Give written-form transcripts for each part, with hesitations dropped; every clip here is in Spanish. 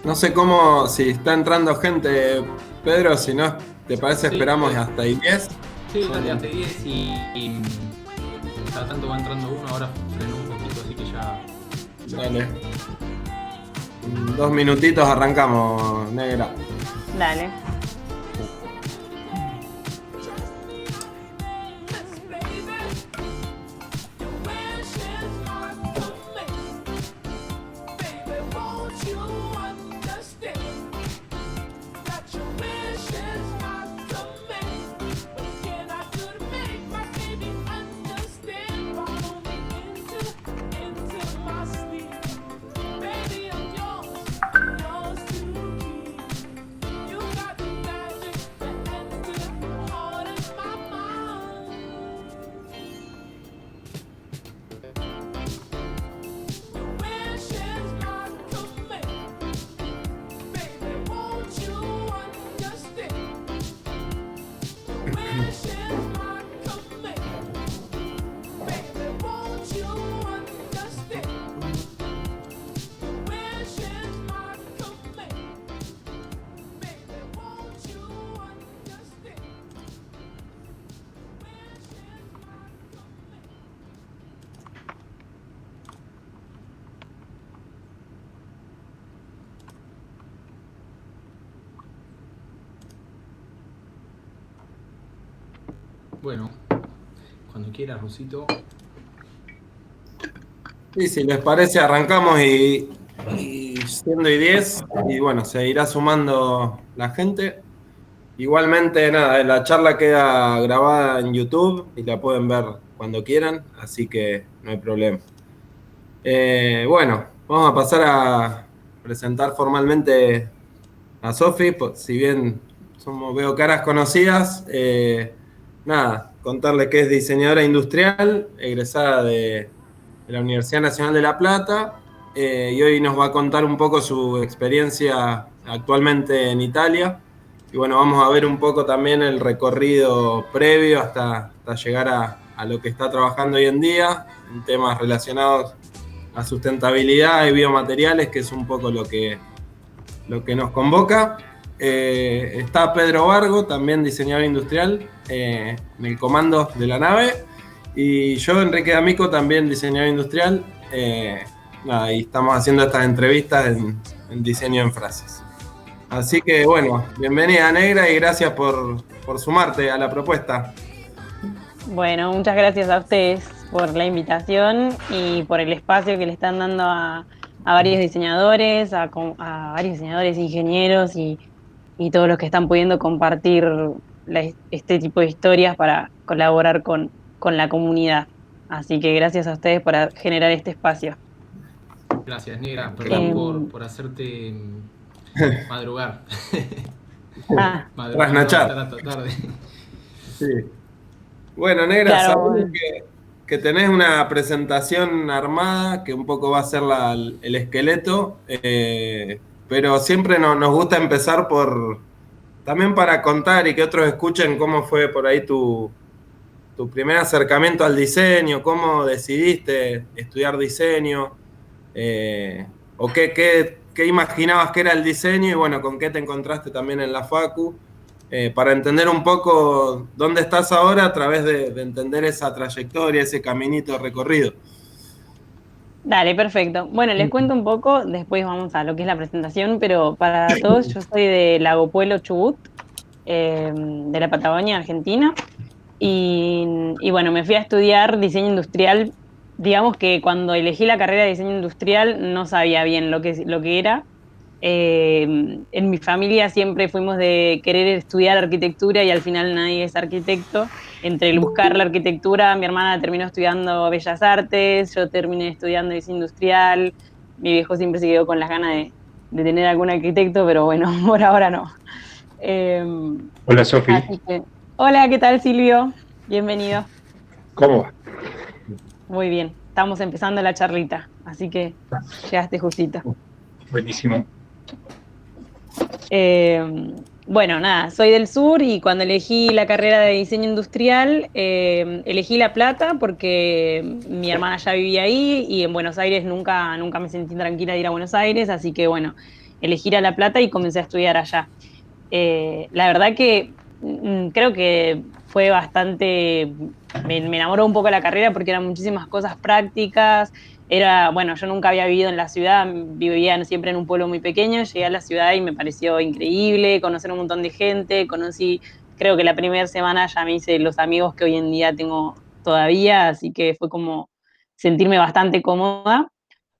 No sé cómo, si está entrando gente, Pedro, si no, ¿te parece? Sí, esperamos hasta ahí 10. Sí, dale, hasta 10 y cada tanto va entrando uno, ahora frenó un poquito, así que ya... Dale. En 2 minutitos arrancamos, negra. Dale. Bueno, cuando quiera, Rusito. Y si les parece, arrancamos y siendo y 10, y bueno, se irá sumando la gente. Igualmente, nada, la charla queda grabada en YouTube y la pueden ver cuando quieran, así que no hay problema. Bueno, vamos a pasar a presentar formalmente a Sofi, si bien veo caras conocidas, nada, contarle que es diseñadora industrial, egresada de la Universidad Nacional de La Plata, y hoy nos va a contar un poco su experiencia actualmente en Italia. Y bueno, vamos a ver un poco también el recorrido previo hasta llegar a lo que está trabajando hoy en día, en temas relacionados a sustentabilidad y biomateriales, que es un poco lo que nos convoca. Está Pedro Vargo, también diseñador industrial, en el comando de la nave. Y yo, Enrique D'Amico, también diseñador industrial. Y estamos haciendo estas entrevistas en diseño en frases. Así que bueno, bienvenida Negra y gracias por sumarte a la propuesta. Bueno, muchas gracias a ustedes por la invitación y por el espacio que le están dando a varios diseñadores, a varios diseñadores, ingenieros y todos los que están pudiendo compartir este tipo de historias para colaborar con la comunidad. Así que gracias a ustedes por generar este espacio. Gracias, Negra. Claro. Perdón por hacerte madrugar. Trasnochar. Hasta tarde. Sí. Bueno, Negra, Claro. sabemos que tenés una presentación armada, que un poco va a ser el esqueleto, pero siempre nos gusta empezar también para contar y que otros escuchen cómo fue por ahí tu primer acercamiento al diseño, cómo decidiste estudiar diseño, o qué imaginabas que era el diseño y bueno, con qué te encontraste también en la Facu. Para entender un poco dónde estás ahora a través de entender esa trayectoria, ese caminito recorrido. Dale, perfecto. Bueno, les cuento un poco, después vamos a lo que es la presentación, pero para todos, yo soy de Lago Puelo, Chubut, de la Patagonia, Argentina. y bueno, me fui a estudiar diseño industrial. Digamos que cuando elegí la carrera de diseño industrial no sabía bien lo que era. En mi familia siempre fuimos de querer estudiar arquitectura y al final nadie es arquitecto. Entre el buscar la arquitectura, mi hermana terminó estudiando Bellas Artes, yo terminé estudiando diseño industrial, mi viejo siempre se quedó con las ganas de tener algún arquitecto, pero bueno, por ahora no. Eh, Hola Sofi, Así que, hola, ¿qué tal Silvio? Bienvenido. ¿cómo va? Muy bien, estamos empezando la charlita, así que llegaste justito. Buenísimo. Eh, bueno, nada, soy del sur y cuando elegí la carrera de diseño industrial, elegí La Plata porque mi hermana ya vivía ahí y en Buenos Aires nunca me sentí tranquila de ir a Buenos Aires, así que bueno, elegí ir a La Plata y comencé a estudiar allá. La verdad que creo que fue bastante, me enamoró un poco la carrera porque eran muchísimas cosas prácticas, era, bueno, yo nunca había vivido en la ciudad, vivía siempre en un pueblo muy pequeño, llegué a la ciudad y me pareció increíble, conocer un montón de gente, conocí, creo que la primera semana ya me hice los amigos que hoy en día tengo todavía, así que fue como sentirme bastante cómoda.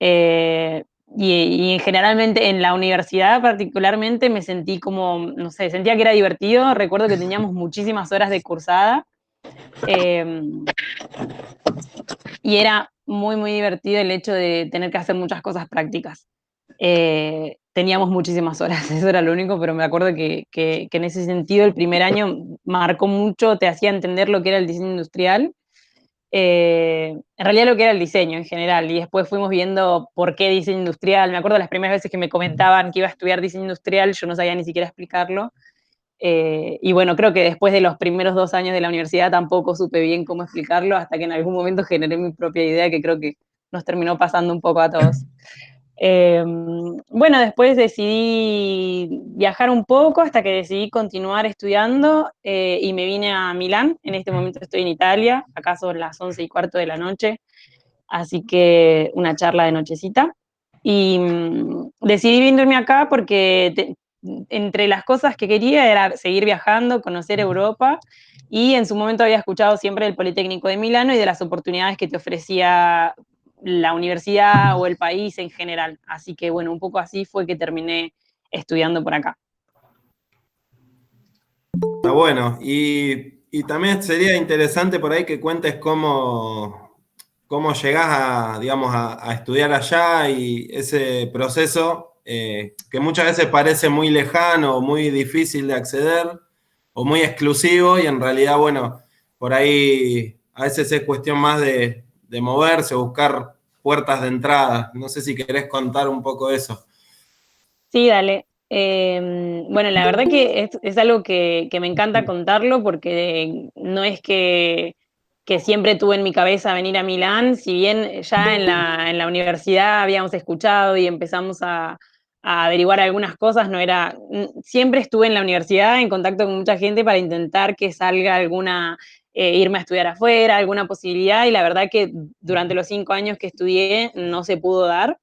Eh, y generalmente en la universidad particularmente me sentí como, no sé, sentía que era divertido, recuerdo que teníamos muchísimas horas de cursada, eh, y era muy divertido el hecho de tener que hacer muchas cosas prácticas. Teníamos muchísimas horas, eso era lo único, pero me acuerdo que en ese sentido el primer año marcó mucho, te hacía entender lo que era el diseño industrial, en realidad lo que era el diseño en general, y después fuimos viendo por qué diseño industrial. Me acuerdo las primeras veces que me comentaban que iba a estudiar diseño industrial, yo no sabía ni siquiera explicarlo. Y bueno, creo que después de los primeros 2 años de la universidad tampoco supe bien cómo explicarlo, hasta que en algún momento generé mi propia idea, que creo que nos terminó pasando un poco a todos. Bueno, después decidí viajar un poco hasta que decidí continuar estudiando y me vine a Milán. En este momento estoy en Italia, acá son las 11:15 de la noche, así que una charla de nochecita. Y decidí venirme acá porque entre las cosas que quería era seguir viajando, conocer Europa, y en su momento había escuchado siempre del Politécnico de Milano y de las oportunidades que te ofrecía la universidad o el país en general. Así que bueno, un poco así fue que terminé estudiando por acá. Está bueno. Y también sería interesante por ahí que cuentes cómo llegás a, digamos, a estudiar allá y ese proceso que muchas veces parece muy lejano o muy difícil de acceder o muy exclusivo y en realidad, bueno, por ahí a veces es cuestión más de moverse, buscar puertas de entrada. No sé si querés contar un poco eso. Sí, dale. Bueno, la verdad que es algo que me encanta contarlo porque no es que siempre tuve en mi cabeza venir a Milán, si bien ya en la universidad habíamos escuchado y empezamos a averiguar algunas cosas, no era, siempre estuve en la universidad en contacto con mucha gente para intentar que salga alguna, irme a estudiar afuera, alguna posibilidad, y la verdad que durante los 5 años que estudié no se pudo dar.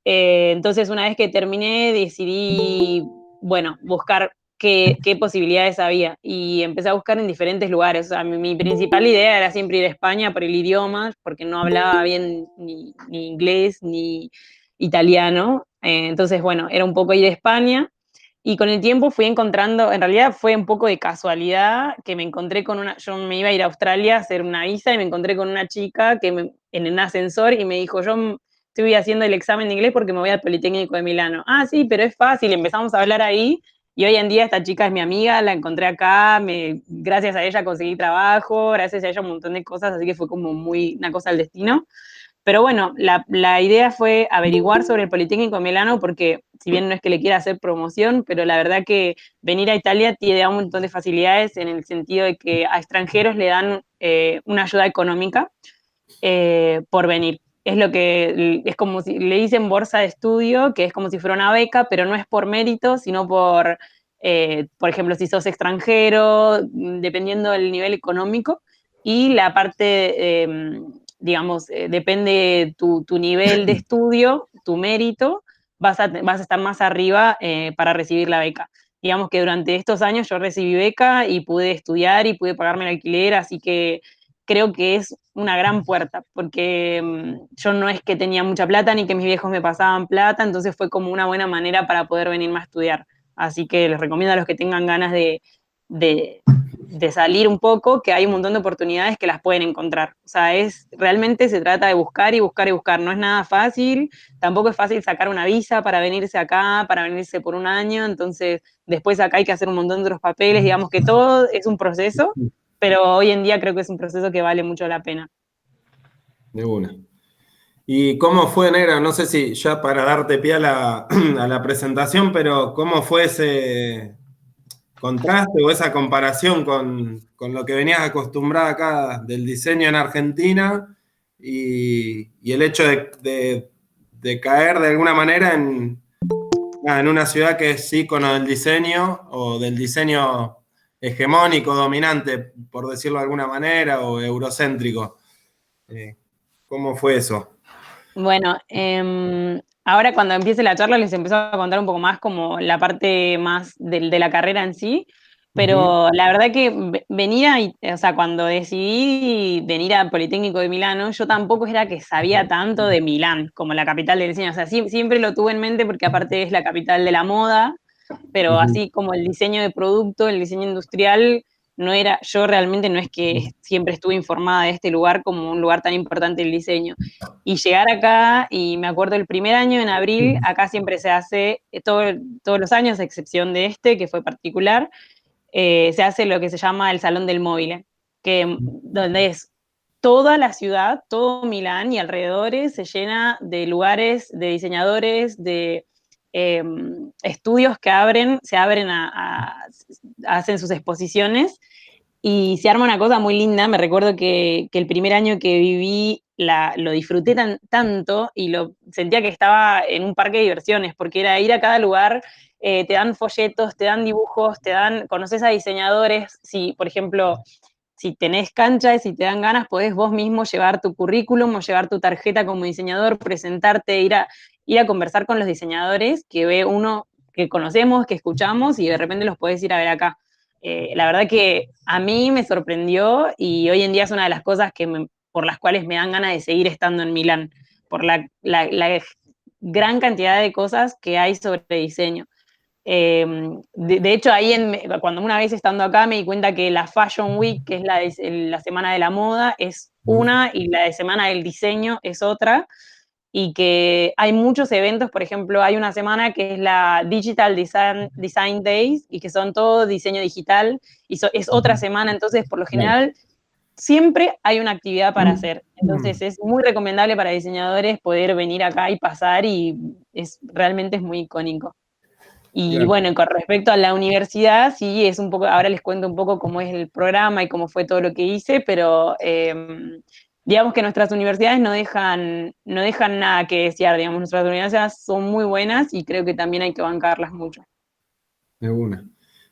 Entonces, una vez que terminé, decidí, bueno, buscar qué posibilidades había y empecé a buscar en diferentes lugares. O sea, mi principal idea era siempre ir a España por el idioma, porque no hablaba bien ni inglés ni italiano. Entonces, bueno, era un poco ir a España. Y con el tiempo fui encontrando, en realidad fue un poco de casualidad que me encontré con una, yo me iba a ir a Australia a hacer una visa y me encontré con una chica en un ascensor y me dijo, yo estoy haciendo el examen de inglés porque me voy al Politécnico de Milano. Ah, sí, pero es fácil, empezamos a hablar ahí y hoy en día esta chica es mi amiga, la encontré acá, gracias a ella conseguí trabajo, gracias a ella un montón de cosas, así que fue como muy una cosa del destino. Pero bueno, la idea fue averiguar sobre el Politécnico de Milano porque si bien no es que le quiera hacer promoción, pero la verdad que venir a Italia tiene un montón de facilidades en el sentido de que a extranjeros le dan una ayuda económica por venir. Es lo que es como si le dicen bolsa de estudio, que es como si fuera una beca, pero no es por mérito, sino por ejemplo, si sos extranjero, dependiendo del nivel económico, y la parte, digamos, depende tu nivel de estudio, tu mérito, vas a estar más arriba para recibir la beca. digamos que durante estos años yo recibí beca y pude estudiar y pude pagarme el alquiler, así que creo que es una gran puerta, porque yo no es que tenía mucha plata ni que mis viejos me pasaban plata, entonces fue como una buena manera para poder venirme a estudiar. Así que les recomiendo a los que tengan ganas de, de salir un poco, que hay un montón de oportunidades que las pueden encontrar. O sea, realmente se trata de buscar y buscar y buscar. No es nada fácil, tampoco es fácil sacar una visa para venirse acá, para venirse por un año, entonces después acá hay que hacer un montón de otros papeles, digamos que todo es un proceso, pero hoy en día creo que es un proceso que vale mucho la pena. De una. ¿Y cómo fue, Negra? No sé si ya para darte pie a a la presentación, pero ¿cómo fue ese contraste o esa comparación con lo que venías acostumbrada acá del diseño en Argentina y el hecho de caer de alguna manera en una ciudad que es ícono del diseño o del diseño hegemónico, dominante, por decirlo de alguna manera, o eurocéntrico? ¿Cómo fue eso? Bueno, ahora cuando empiece la charla les empiezo a contar un poco más como la parte más de la carrera en sí, Ujú. pero la verdad que venir o sea, cuando decidí venir al Politécnico de Milano, yo tampoco era que sabía tanto de Milán como la capital del diseño, o sea, siempre lo tuve en mente porque aparte es la capital de la moda, pero Ujú. así como el diseño de producto, el diseño industrial, no era, yo realmente no es que siempre estuve informada de este lugar como un lugar tan importante del diseño. Y llegar acá, y me acuerdo el primer año en abril, acá siempre se hace, todos los años, a excepción de este, que fue particular, se hace lo que se llama el Salón del Móvil, donde es toda la ciudad, todo Milán y alrededores se llena de lugares, de diseñadores, de estudios que se abren hacen sus exposiciones y se arma una cosa muy linda. Me recuerdo que el primer año que viví lo disfruté tanto y sentía que estaba en un parque de diversiones, porque era ir a cada lugar, te dan folletos, te dan dibujos, conoces a diseñadores. Si, por ejemplo, si tenés cancha y si te dan ganas, podés vos mismo llevar tu currículum o llevar tu tarjeta como diseñador, presentarte, ir a conversar con los diseñadores que ve uno que conocemos, que escuchamos y de repente los podés ir a ver acá. La verdad que a mí me sorprendió y hoy en día es una de las cosas por las cuales me dan ganas de seguir estando en Milán, por la gran cantidad de cosas que hay sobre diseño. De hecho, cuando una vez estando acá me di cuenta que la Fashion Week, que es la semana de la moda, es una y la de semana del diseño es otra, y que hay muchos eventos. Por ejemplo, hay una semana que es la Digital Design Days y que son todo diseño digital, y es otra semana, entonces por lo Claro. general siempre hay una actividad para hacer. Entonces es muy recomendable para diseñadores poder venir acá y pasar y realmente es muy icónico. Y Claro. bueno, con respecto a la universidad, sí, es un poco, ahora les cuento un poco cómo es el programa y cómo fue todo lo que hice, pero digamos que nuestras universidades no dejan nada que desear, digamos, nuestras universidades son muy buenas y creo que también hay que bancarlas mucho. De una.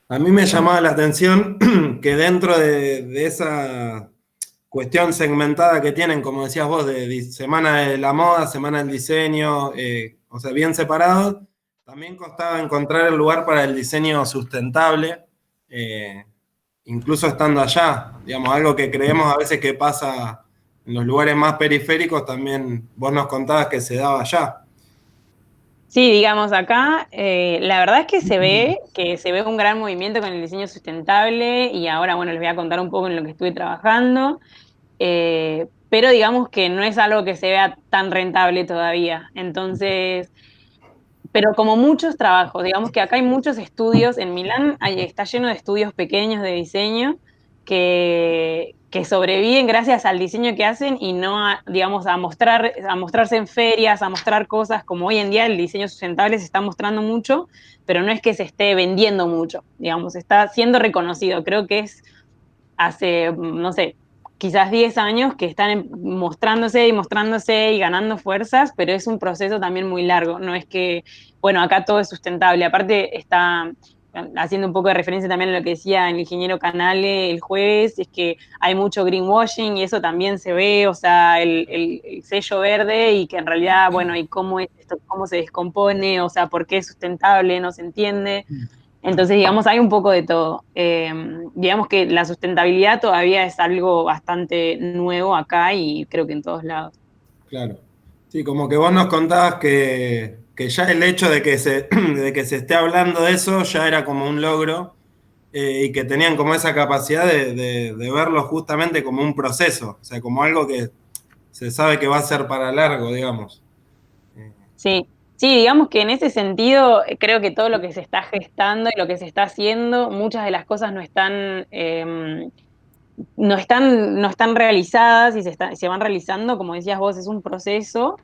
A mí me llamaba la atención que dentro de esa cuestión segmentada que tienen, como decías vos, de semana de la moda, semana del diseño, o sea, bien separados, también costaba encontrar el lugar para el diseño sustentable, eh, incluso estando allá. Digamos, algo que creemos a veces que pasa en los lugares más periféricos, también vos nos contabas que se daba allá. Sí, digamos, acá la verdad es que se ve un gran movimiento con el diseño sustentable y ahora, bueno, les voy a contar un poco en lo que estuve trabajando. Pero digamos que no es algo que se vea tan rentable todavía. Entonces, pero como muchos trabajos, digamos que acá hay muchos estudios, en Milán está lleno de estudios pequeños de diseño que sobreviven gracias al diseño que hacen y no digamos, a mostrarse en ferias, a mostrar cosas como hoy en día el diseño sustentable se está mostrando mucho, pero no es que se esté vendiendo mucho, digamos, está siendo reconocido. Creo que es hace, no sé, quizás 10 años que están mostrándose y ganando fuerzas, pero es un proceso también muy largo. No es que, bueno, acá todo es sustentable. Aparte está haciendo un poco de referencia también a lo que decía el ingeniero Canale el jueves, es que hay mucho greenwashing y eso también se ve, o sea, el sello verde y que en realidad, bueno, y cómo es esto, cómo se descompone, o sea, por qué es sustentable, no se entiende. Entonces, digamos, hay un poco de todo. Digamos que la sustentabilidad todavía es algo bastante nuevo acá y creo que en todos lados. Claro. Sí, como que vos nos contabas que ya el hecho de de que se esté hablando de eso ya era como un logro, y que tenían como esa capacidad de verlo justamente como un proceso, o sea, como algo que se sabe que va a ser para largo, digamos. Eh, Sí, sí, digamos que en ese sentido creo que todo lo que se está gestando y lo que se está haciendo, muchas de las cosas no están realizadas y se van realizando, como decías vos, es un proceso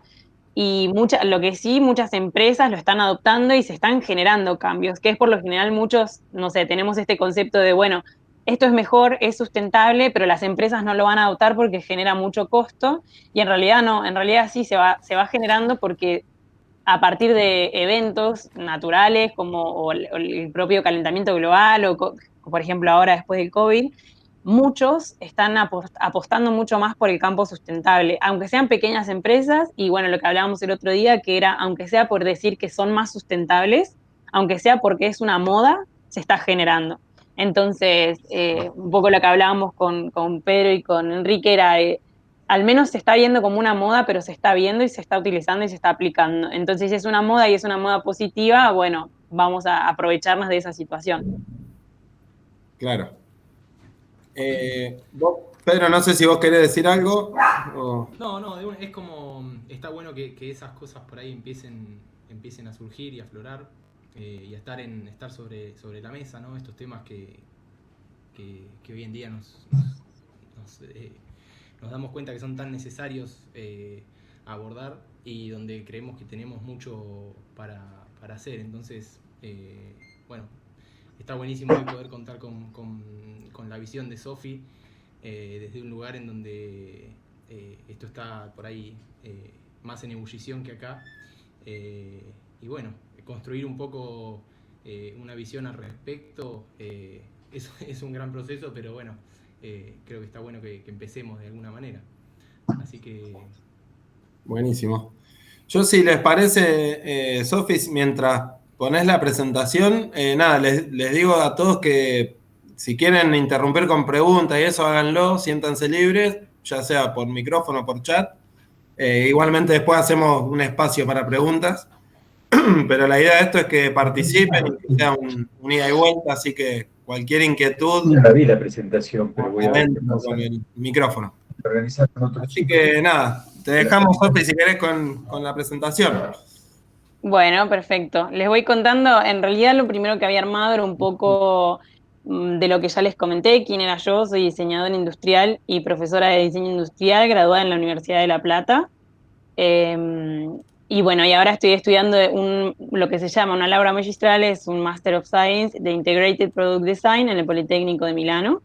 y lo que sí, muchas empresas lo están adoptando y se están generando cambios, que es por lo general muchos, no sé, tenemos este concepto de, bueno, esto es mejor, es sustentable, pero las empresas no lo van a adoptar porque genera mucho costo y en realidad no, en realidad sí se va generando porque a partir de eventos naturales como o el propio calentamiento global por ejemplo ahora después del COVID, muchos están apostando mucho más por el campo sustentable, aunque sean pequeñas empresas y bueno, lo que hablábamos el otro día, que era, aunque sea por decir que son más sustentables, aunque sea porque es una moda, se está generando. Entonces, un poco lo que hablábamos con Pedro y con Enrique era, al menos se está viendo como una moda, pero se está viendo y se está utilizando y se está aplicando. Entonces, si es una moda y es una moda positiva, bueno, vamos a aprovecharnos de esa situación. claro. Pedro, no sé si vos querés decir algo. No, no, es como. Está bueno que esas cosas por ahí empiecen a surgir y a aflorar y a estar sobre la mesa, ¿no? Estos temas que hoy en día nos, eh, nos damos cuenta que son tan necesarios abordar y donde creemos que tenemos mucho para hacer. Entonces, bueno, está buenísimo hoy poder contar con la visión de Sofi desde un lugar en donde esto está por ahí más en ebullición que acá. Y bueno, construir un poco una visión al respecto es un gran proceso, pero bueno, creo que está bueno que empecemos de alguna manera. Así que... Buenísimo. Yo, si les parece, Sofi, mientras ponés la presentación, nada, les digo a todos que si quieren interrumpir con preguntas y eso, háganlo, siéntanse libres, ya sea por micrófono o por chat. Igualmente después hacemos un espacio para preguntas, pero la idea de esto es que participen y que sea un ida y vuelta, así que cualquier inquietud, Ya la vi la presentación, pero voy a ver qué adentro pasa. con el micrófono. Organizar con otros Así chicos. que nada, te dejamos, Sofi, si querés con la presentación. Bueno, perfecto. Les voy contando, en realidad lo primero que había armado era un poco de lo que ya les comenté, quién era yo, soy diseñadora industrial y profesora de diseño industrial, graduada en la Universidad de La Plata. Eh, y bueno, y ahora estoy estudiando lo que se llama una laurea magistral, es un Master of Science de Integrated Product Design en el Politécnico de Milano.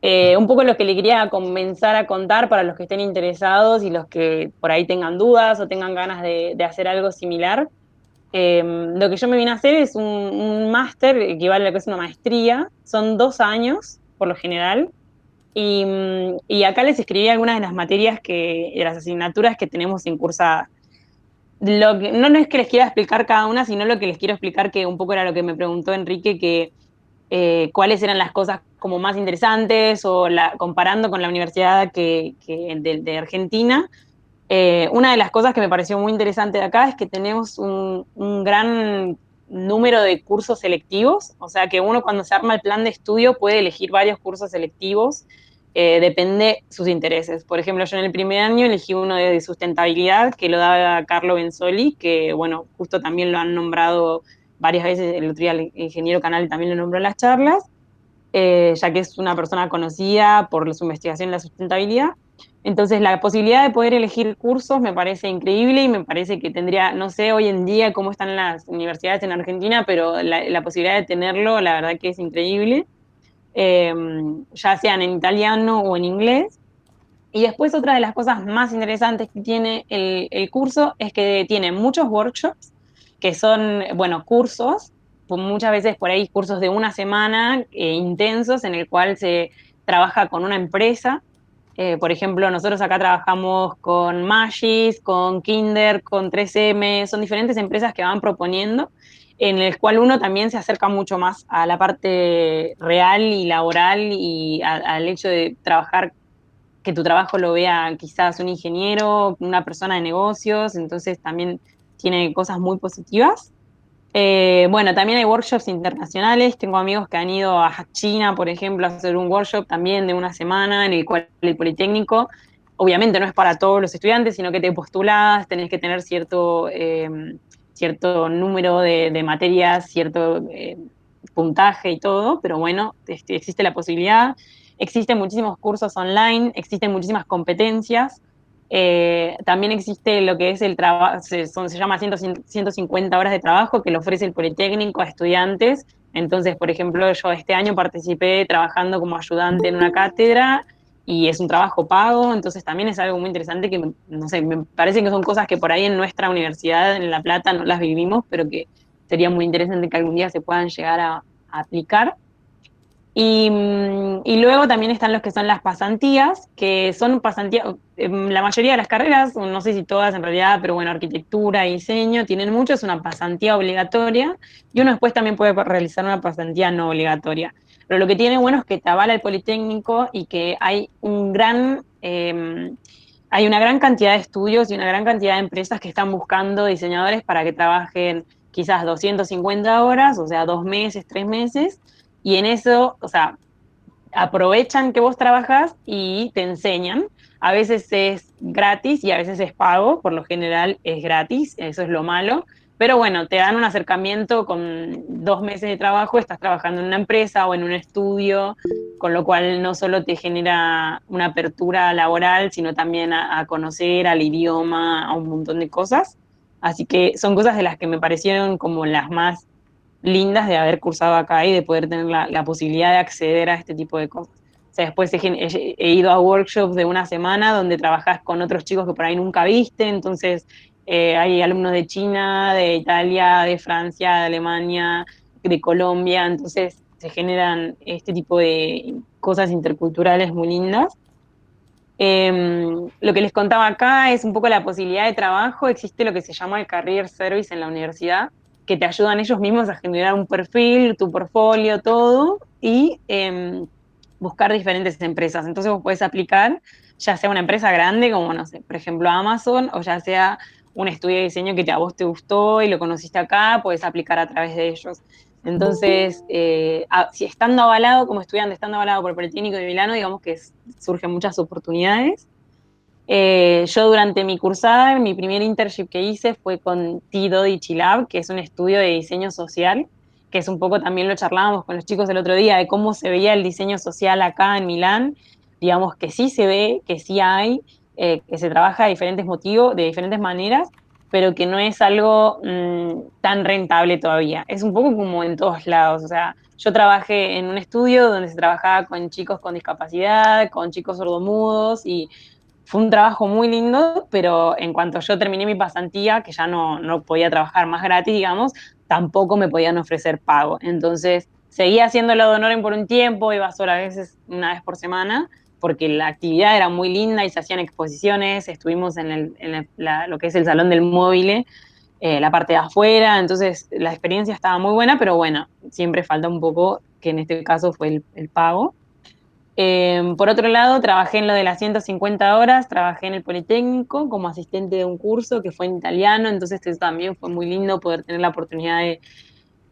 Un poco lo que le quería comenzar a contar para los que estén interesados y los que por ahí tengan dudas o tengan ganas de hacer algo similar. Lo que yo me vine a hacer es un máster, equivale a lo que es una maestría, son 2 años por lo general, y acá les escribí algunas de las materias de las asignaturas que tenemos en cursada. No es que les quiera explicar cada una, sino lo que les quiero explicar, que un poco era lo que me preguntó Enrique, que cuáles eran las cosas como más interesantes o comparando con la universidad de Argentina. Una de las cosas que me pareció muy interesante de acá es que tenemos un gran número de cursos selectivos, o sea que uno cuando se arma el plan de estudio puede elegir varios cursos selectivos, depende sus intereses. Por ejemplo, yo en el primer año elegí uno de sustentabilidad que lo daba Carlo Benzoli, que bueno, justo también lo han nombrado varias veces, el otro día el ingeniero Canal también lo nombró en las charlas, ya que es una persona conocida por su investigación en la sustentabilidad. Entonces, la posibilidad de poder elegir cursos me parece increíble y me parece que tendría, no sé hoy en día cómo están las universidades en Argentina, pero la posibilidad de tenerlo, la verdad que es increíble, eh, ya sean en italiano o en inglés. Y después otra de las cosas más interesantes que tiene el curso es que tiene muchos workshops, que son, bueno, cursos, muchas veces por ahí cursos de una semana intensos en el cual se trabaja con una empresa. Por ejemplo, nosotros acá trabajamos con Magis, con Kinder, con 3M, son diferentes empresas que van proponiendo en el cual uno también se acerca mucho más a la parte real y laboral y al hecho de trabajar, que tu trabajo lo vea quizás un ingeniero, una persona de negocios, entonces también tiene cosas muy positivas. Bueno, también hay workshops internacionales. Tengo amigos que han ido a China, por ejemplo, a hacer un workshop también de una semana en el cual el Politécnico, obviamente no es para todos los estudiantes, sino que te postulás, tenés que tener cierto número de materias, cierto puntaje y todo, pero bueno, existe la posibilidad. Existen muchísimos cursos online, existen muchísimas competencias. También existe lo que es el trabajo, se llama 150 horas de trabajo que le ofrece el Politécnico a estudiantes. Entonces, por ejemplo, yo este año participé trabajando como ayudante en una cátedra y es un trabajo pago, entonces también es algo muy interesante que, no sé, me parece que son cosas que por ahí en nuestra universidad, en La Plata, no las vivimos, pero que sería muy interesante que algún día se puedan llegar a aplicar. Y luego también están los que son las pasantías, que son pasantías, la mayoría de las carreras, no sé si todas en realidad, pero bueno, arquitectura y diseño tienen mucho, es una pasantía obligatoria y uno después también puede realizar una pasantía no obligatoria. Pero lo que tiene bueno es que te avala el Politécnico y que hay una gran cantidad de estudios y una gran cantidad de empresas que están buscando diseñadores para que trabajen quizás 250 horas, o sea, 2 meses, 3 meses, y en eso, o sea, aprovechan que vos trabajas y te enseñan. A veces es gratis y a veces es pago, por lo general es gratis, eso es lo malo. Pero bueno, te dan un acercamiento con 2 meses de trabajo, estás trabajando en una empresa o en un estudio, con lo cual no solo te genera una apertura laboral, sino también a conocer al idioma, a un montón de cosas. Así que son cosas de las que me parecieron como las más lindas de haber cursado acá y de poder tener la posibilidad de acceder a este tipo de cosas. O sea, después he ido a workshops de una semana donde trabajás con otros chicos que por ahí nunca viste, entonces hay alumnos de China, de Italia, de Francia, de Alemania, de Colombia, entonces se generan este tipo de cosas interculturales muy lindas. Lo que les contaba acá es un poco la posibilidad de trabajo. Existe lo que se llama el Career Service en la universidad, que te ayudan ellos mismos a generar un perfil, tu portfolio, todo, y buscar diferentes empresas. Entonces vos podés aplicar, ya sea una empresa grande, como, no sé, por ejemplo, Amazon, o ya sea un estudio de diseño que a vos te gustó y lo conociste acá, podés aplicar a través de ellos. Entonces, si estando avalado como estudiante, estando avalado por el Politécnico de Milano, digamos que surgen muchas oportunidades. Yo durante mi cursada, mi primer internship que hice fue con T-Dodici Lab, que es un estudio de diseño social, que es un poco, también lo charlábamos con los chicos el otro día, de cómo se veía el diseño social acá en Milán. Digamos que sí se ve, que sí hay, que se trabaja de diferentes motivos, de diferentes maneras, pero que no es algo tan rentable todavía. Es un poco como en todos lados, o sea, yo trabajé en un estudio donde se trabajaba con chicos con discapacidad, con chicos sordomudos, y fue un trabajo muy lindo, pero en cuanto yo terminé mi pasantía, que ya no podía trabajar más gratis, digamos, tampoco me podían ofrecer pago. Entonces, seguía haciéndolo de honoren por un tiempo, iba sola a veces una vez por semana, porque la actividad era muy linda y se hacían exposiciones, estuvimos lo que es el Salón del Móvil, la parte de afuera, entonces la experiencia estaba muy buena, pero bueno, siempre falta un poco, que en este caso fue el pago. Por otro lado, trabajé en lo de las 150 horas, trabajé en el Politécnico como asistente de un curso que fue en italiano, entonces eso también fue muy lindo poder tener la oportunidad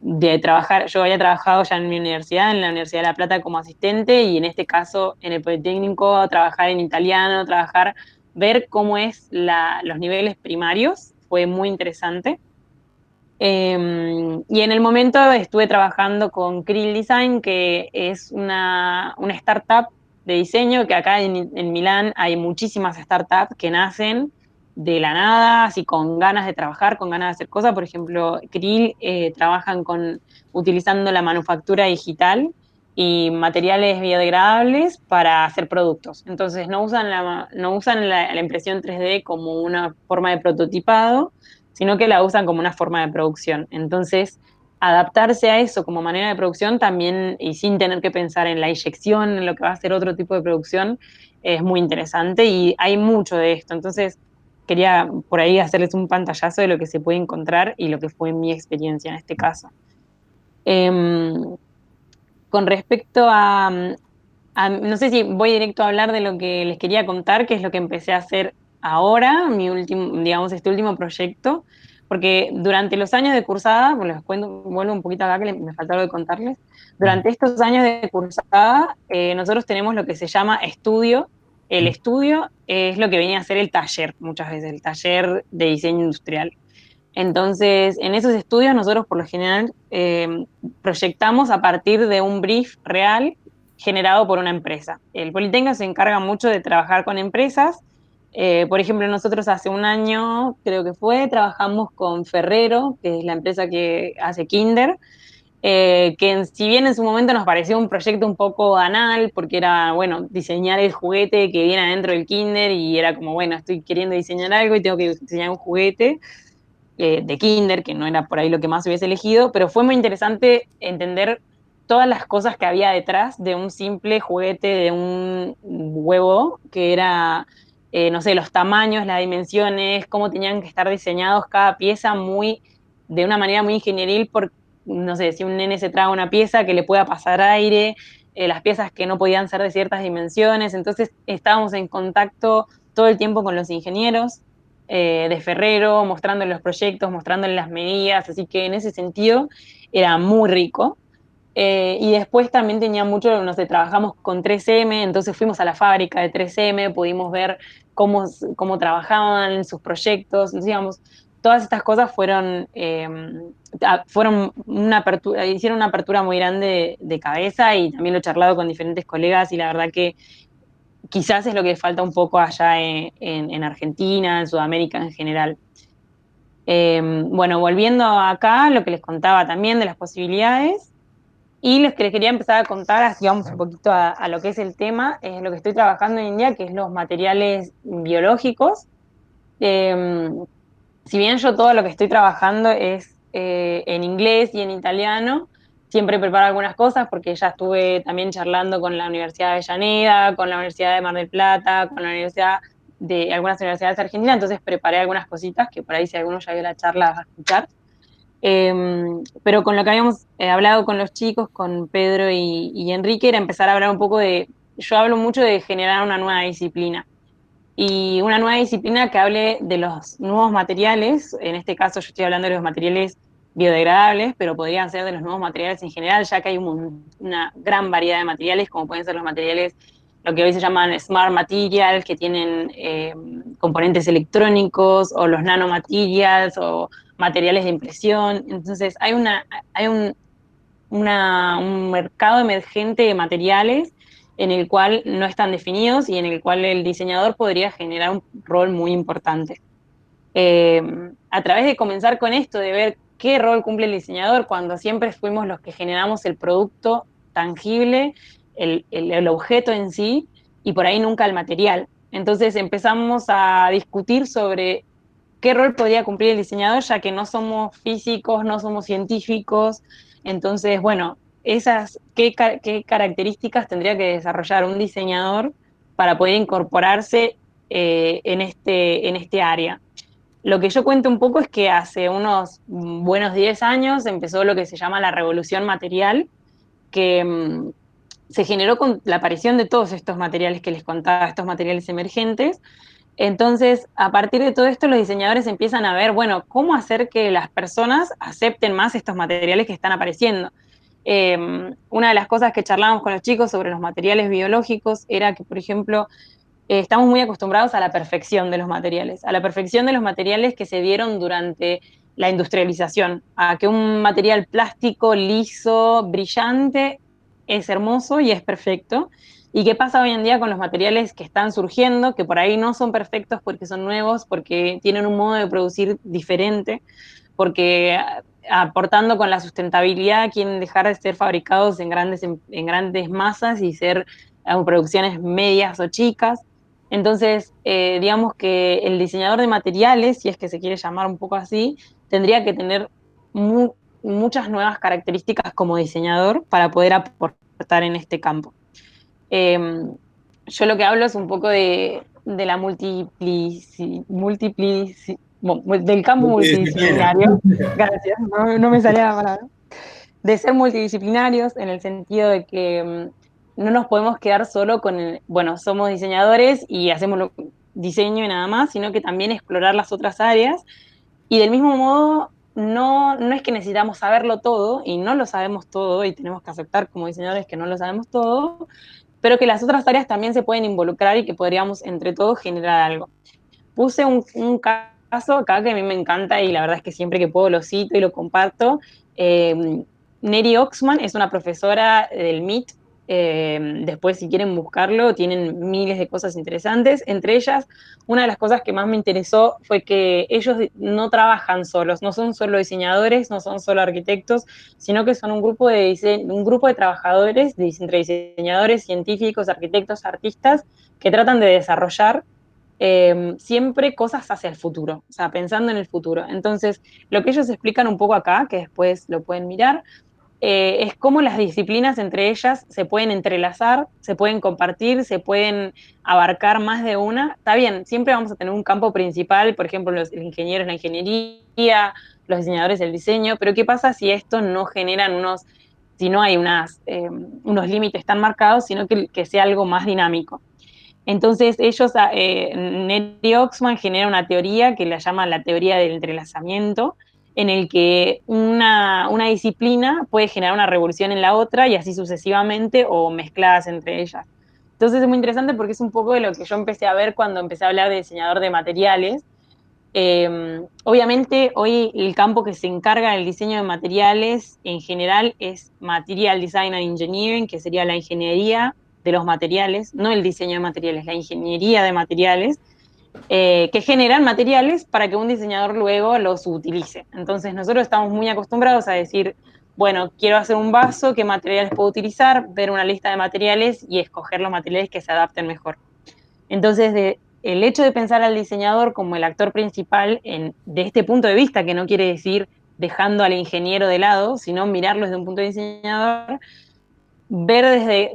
de trabajar. Yo había trabajado ya en mi universidad, en la Universidad de La Plata como asistente, y en este caso en el Politécnico, trabajar en italiano, ver cómo es los niveles primarios, fue muy interesante. Y en el momento estuve trabajando con Krill Design, que es una startup de diseño, que acá en Milán hay muchísimas startups que nacen de la nada, así con ganas de trabajar, con ganas de hacer cosas. Por ejemplo, Krill trabajan utilizando la manufactura digital y materiales biodegradables para hacer productos. Entonces no usan la impresión 3D como una forma de prototipado, sino que la usan como una forma de producción. Entonces, adaptarse a eso como manera de producción también, y sin tener que pensar en la inyección, en lo que va a ser otro tipo de producción, es muy interesante y hay mucho de esto. Entonces, quería por ahí hacerles un pantallazo de lo que se puede encontrar y lo que fue mi experiencia en este caso. Em, con respecto no sé si voy directo a hablar de lo que les quería contar, que es lo que empecé a hacer ahora, mi último, digamos, este último proyecto, porque durante los años de cursada, bueno, les cuento, vuelvo un poquito acá que me faltó algo de contarles, durante estos años de cursada, nosotros tenemos lo que se llama estudio. El estudio es lo que venía a ser el taller, muchas veces, el taller de diseño industrial. Entonces, en esos estudios nosotros por lo general proyectamos a partir de un brief real generado por una empresa. El Politécnico se encarga mucho de trabajar con empresas. Por ejemplo, nosotros hace un año, creo que fue, trabajamos con Ferrero, que es la empresa que hace Kinder, si bien en su momento nos pareció un proyecto un poco banal, porque era, bueno, diseñar el juguete que viene adentro del Kinder y era como, bueno, estoy queriendo diseñar algo y tengo que diseñar un juguete de Kinder, que no era por ahí lo que más hubiese elegido, pero fue muy interesante entender todas las cosas que había detrás de un simple juguete, de un huevo, que era, no sé, los tamaños, las dimensiones, cómo tenían que estar diseñados cada pieza de una manera muy ingenieril, por, no sé, si un nene se traga una pieza que le pueda pasar aire, las piezas que no podían ser de ciertas dimensiones, entonces estábamos en contacto todo el tiempo con los ingenieros, de Ferrero, mostrándole los proyectos, mostrándole las medidas, así que en ese sentido era muy rico. Y después también tenía mucho, no sé, trabajamos con 3M, entonces fuimos a la fábrica de 3M, pudimos ver cómo trabajaban en sus proyectos, entonces, digamos, todas estas cosas fueron una apertura, hicieron una apertura muy grande de cabeza y también lo he charlado con diferentes colegas y la verdad que quizás es lo que falta un poco allá en Argentina, en Sudamérica en general. Bueno, volviendo acá, lo que les contaba también de las posibilidades, y que les quería empezar a contar, así vamos un poquito a lo que es el tema, es lo que estoy trabajando hoy en día, que es los materiales biológicos. Eh, si bien yo todo lo que estoy trabajando es en inglés y en italiano, siempre preparo algunas cosas porque ya estuve también charlando con la Universidad de Avellaneda, con la Universidad de Mar del Plata, con la Universidad de algunas universidades argentinas, entonces preparé algunas cositas que por ahí si alguno ya vio la charla vas a escuchar. Pero con lo que habíamos hablado con los chicos, con Pedro y Enrique, era empezar a hablar un poco yo hablo mucho de generar una nueva disciplina y una nueva disciplina que hable de los nuevos materiales. En este caso yo estoy hablando de los materiales biodegradables, pero podrían ser de los nuevos materiales en general, ya que hay una gran variedad de materiales, como pueden ser los materiales, lo que hoy se llaman smart materials, que tienen componentes electrónicos, o los nanomaterials, o materiales de impresión. Entonces hay un mercado emergente de materiales en el cual no están definidos y en el cual el diseñador podría generar un rol muy importante. Eh, a través de comenzar con esto, de ver qué rol cumple el diseñador cuando siempre fuimos los que generamos el producto tangible, el objeto en sí, y por ahí nunca el material. Entonces empezamos a discutir sobre qué rol podría cumplir el diseñador, ya que no somos físicos, no somos científicos. Entonces, bueno, qué características tendría que desarrollar un diseñador para poder incorporarse en este área. Lo que yo cuento un poco es que hace unos buenos 10 años empezó lo que se llama la revolución material, que se generó con la aparición de todos estos materiales que les contaba, estos materiales emergentes. Entonces, a partir de todo esto, los diseñadores empiezan a ver, bueno, cómo hacer que las personas acepten más estos materiales que están apareciendo. Una de las cosas que charlábamos con los chicos sobre los materiales biológicos era que, por ejemplo, estamos muy acostumbrados a la perfección de los materiales, a la perfección de los materiales que se dieron durante la industrialización, a que un material plástico liso, brillante, es hermoso y es perfecto. ¿Y qué pasa hoy en día con los materiales que están surgiendo, que por ahí no son perfectos porque son nuevos, porque tienen un modo de producir diferente, porque aportando con la sustentabilidad quieren dejar de ser fabricados en grandes masas y ser producciones medias o chicas? Entonces, digamos que el diseñador de materiales, si es que se quiere llamar un poco así, tendría que tener muchas nuevas características como diseñador para poder aportar en este campo. Eh, yo lo que hablo es un poco de la del campo multidisciplinario, gracias, no me salía la palabra, de ser multidisciplinarios en el sentido de que no nos podemos quedar solo con bueno, somos diseñadores y hacemos diseño y nada más, sino que también explorar las otras áreas y del mismo modo no es que necesitamos saberlo todo y no lo sabemos todo y tenemos que aceptar como diseñadores que no lo sabemos todo, pero que las otras áreas también se pueden involucrar y que podríamos entre todos generar algo. Puse un caso acá que a mí me encanta y la verdad es que siempre que puedo lo cito y lo comparto. Neri Oxman es una profesora del MIT. Después, si quieren buscarlo, tienen miles de cosas interesantes. Entre ellas, una de las cosas que más me interesó fue que ellos no trabajan solos, no son solo diseñadores, no son solo arquitectos, sino que son un grupo un grupo de trabajadores, entre diseñadores, científicos, arquitectos, artistas, que tratan de desarrollar siempre cosas hacia el futuro, o sea, pensando en el futuro. Entonces, lo que ellos explican un poco acá, que después lo pueden mirar, es cómo las disciplinas entre ellas se pueden entrelazar, se pueden compartir, se pueden abarcar más de una. Está bien, siempre vamos a tener un campo principal, por ejemplo, los ingenieros la ingeniería, los diseñadores el diseño, pero ¿qué pasa si esto no generan si no hay unos límites tan marcados, sino que sea algo más dinámico? Entonces ellos, Neri Oxman genera una teoría que la llama la teoría del entrelazamiento, en el que una disciplina puede generar una revolución en la otra y así sucesivamente o mezcladas entre ellas. Entonces es muy interesante porque es un poco de lo que yo empecé a ver cuando empecé a hablar de diseñador de materiales. Obviamente hoy el campo que se encarga del diseño de materiales en general es Material Design and Engineering, que sería la ingeniería de los materiales, no el diseño de materiales, la ingeniería de materiales, que generan materiales para que un diseñador luego los utilice. Entonces nosotros estamos muy acostumbrados a decir, bueno, quiero hacer un vaso, ¿qué materiales puedo utilizar? Ver una lista de materiales y escoger los materiales que se adapten mejor. Entonces, el hecho de pensar al diseñador como el actor principal de este punto de vista, que no quiere decir dejando al ingeniero de lado, sino mirarlo desde un punto de diseñador, ver desde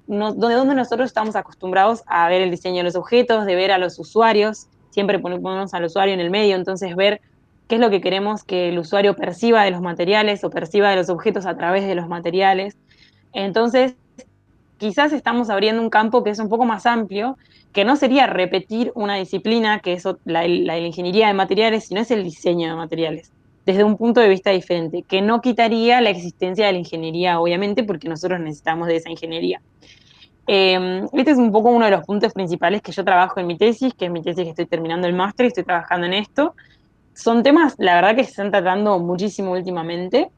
donde nosotros estamos acostumbrados a ver el diseño de los objetos, de ver a los usuarios, siempre ponemos al usuario en el medio, entonces ver qué es lo que queremos que el usuario perciba de los materiales o perciba de los objetos a través de los materiales. Entonces, quizás estamos abriendo un campo que es un poco más amplio, que no sería repetir una disciplina, que es la ingeniería de materiales, sino es el diseño de materiales, desde un punto de vista diferente, que no quitaría la existencia de la ingeniería, obviamente, porque nosotros necesitamos de esa ingeniería. Este es un poco uno de los puntos principales que yo trabajo en mi tesis, que es mi tesis que estoy terminando el máster y estoy trabajando en esto. Son temas, la verdad, que se están tratando muchísimo últimamente,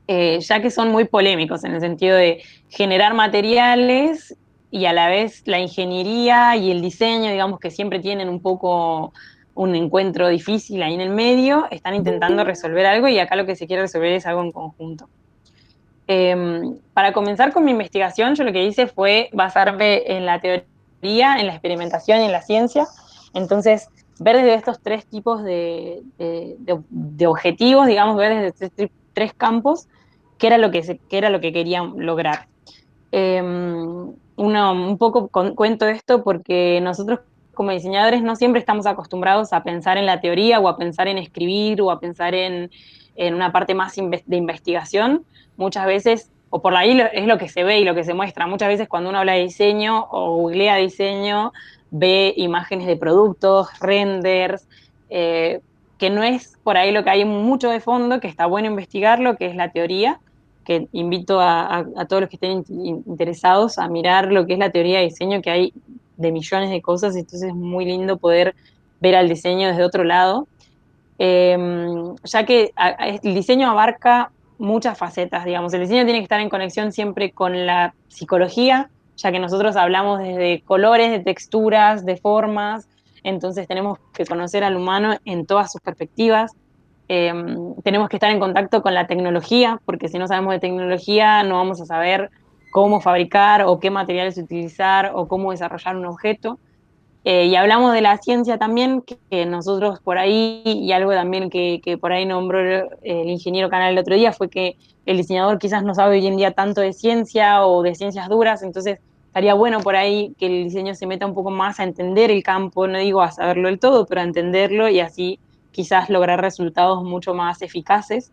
ya que son muy polémicos en el sentido de generar materiales y a la vez la ingeniería y el diseño, digamos que siempre tienen un poco un encuentro difícil ahí en el medio, están intentando resolver algo y acá lo que se quiere resolver es algo en conjunto. Para comenzar con mi investigación, yo lo que hice fue basarme en la teoría, en la experimentación y en la ciencia. Entonces, ver desde estos tres tipos de objetivos, digamos, ver desde tres campos, qué era qué era lo que querían lograr. Un poco cuento esto porque nosotros como diseñadores no siempre estamos acostumbrados a pensar en la teoría o a pensar en escribir o a pensar en una parte más de investigación. Muchas veces, o por ahí es lo que se ve y lo que se muestra, muchas veces cuando uno habla de diseño o googlea diseño, ve imágenes de productos, renders, que no es por ahí lo que hay mucho de fondo, que está bueno investigarlo, que es la teoría, que invito a todos los que estén interesados a mirar lo que es la teoría de diseño, que hay de millones de cosas, entonces es muy lindo poder ver al diseño desde otro lado, ya que el diseño abarca muchas facetas, digamos, el diseño tiene que estar en conexión siempre con la psicología, ya que nosotros hablamos desde colores, de texturas, de formas, entonces tenemos que conocer al humano en todas sus perspectivas. Eh, Tenemos que estar en contacto con la tecnología, porque si no sabemos de tecnología no vamos a saber cómo fabricar o qué materiales utilizar o cómo desarrollar un objeto. Y hablamos de la ciencia también, que nosotros por ahí, y algo también que por ahí nombró el ingeniero Canal el otro día, fue que el diseñador quizás no sabe hoy en día tanto de ciencia o de ciencias duras, entonces estaría bueno por ahí que el diseño se meta un poco más a entender el campo, no digo a saberlo del todo, pero a entenderlo y así quizás lograr resultados mucho más eficaces,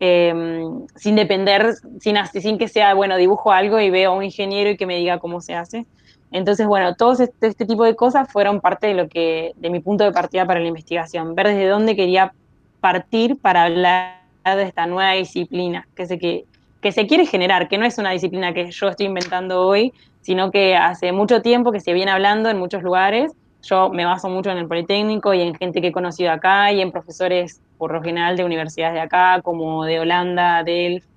sin depender, sin que sea, bueno, dibujo algo y veo a un ingeniero y que me diga cómo se hace. Entonces, bueno, todos este tipo de cosas fueron parte de mi punto de partida para la investigación, ver desde dónde quería partir para hablar de esta nueva disciplina que se quiere generar, que no es una disciplina que yo estoy inventando hoy, sino que hace mucho tiempo que se viene hablando en muchos lugares. Yo me baso mucho en el Politécnico y en gente que he conocido acá y en profesores, por lo general, de universidades de acá, como de Holanda, Delft.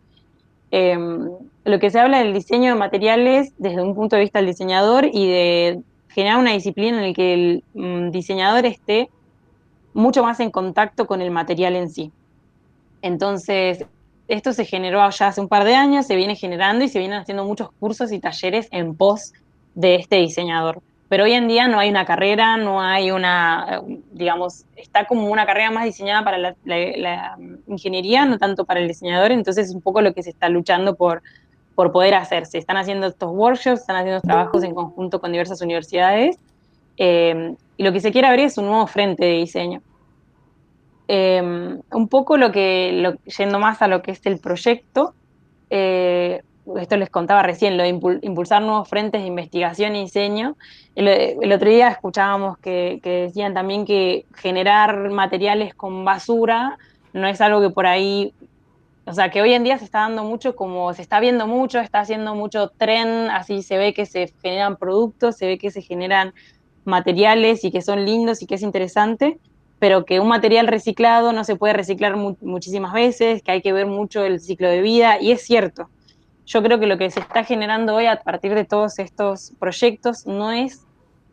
Eh, lo que se habla del diseño de materiales desde un punto de vista del diseñador y de generar una disciplina en la que el diseñador esté mucho más en contacto con el material en sí. Entonces, esto se generó ya hace un par de años, se viene generando y se vienen haciendo muchos cursos y talleres en pos de este diseñador. Pero hoy en día no hay una carrera, no hay una, digamos, está como una carrera más diseñada para la ingeniería, no tanto para el diseñador, entonces es un poco lo que se está luchando por poder hacer. Se están haciendo estos workshops, están haciendo trabajos en conjunto con diversas universidades, y lo que se quiere abrir es un nuevo frente de diseño. Un poco yendo más a lo que es el proyecto, esto les contaba recién, lo de impulsar nuevos frentes de investigación y diseño. El otro día escuchábamos que decían también que generar materiales con basura no es algo que por ahí, o sea, que hoy en día se está dando mucho, como se está viendo mucho, está haciendo mucho tren, así se ve que se generan productos, se ve que se generan materiales y que son lindos y que es interesante, pero que un material reciclado no se puede reciclar muchísimas veces, que hay que ver mucho el ciclo de vida, y es cierto. Yo creo que lo que se está generando hoy a partir de todos estos proyectos no es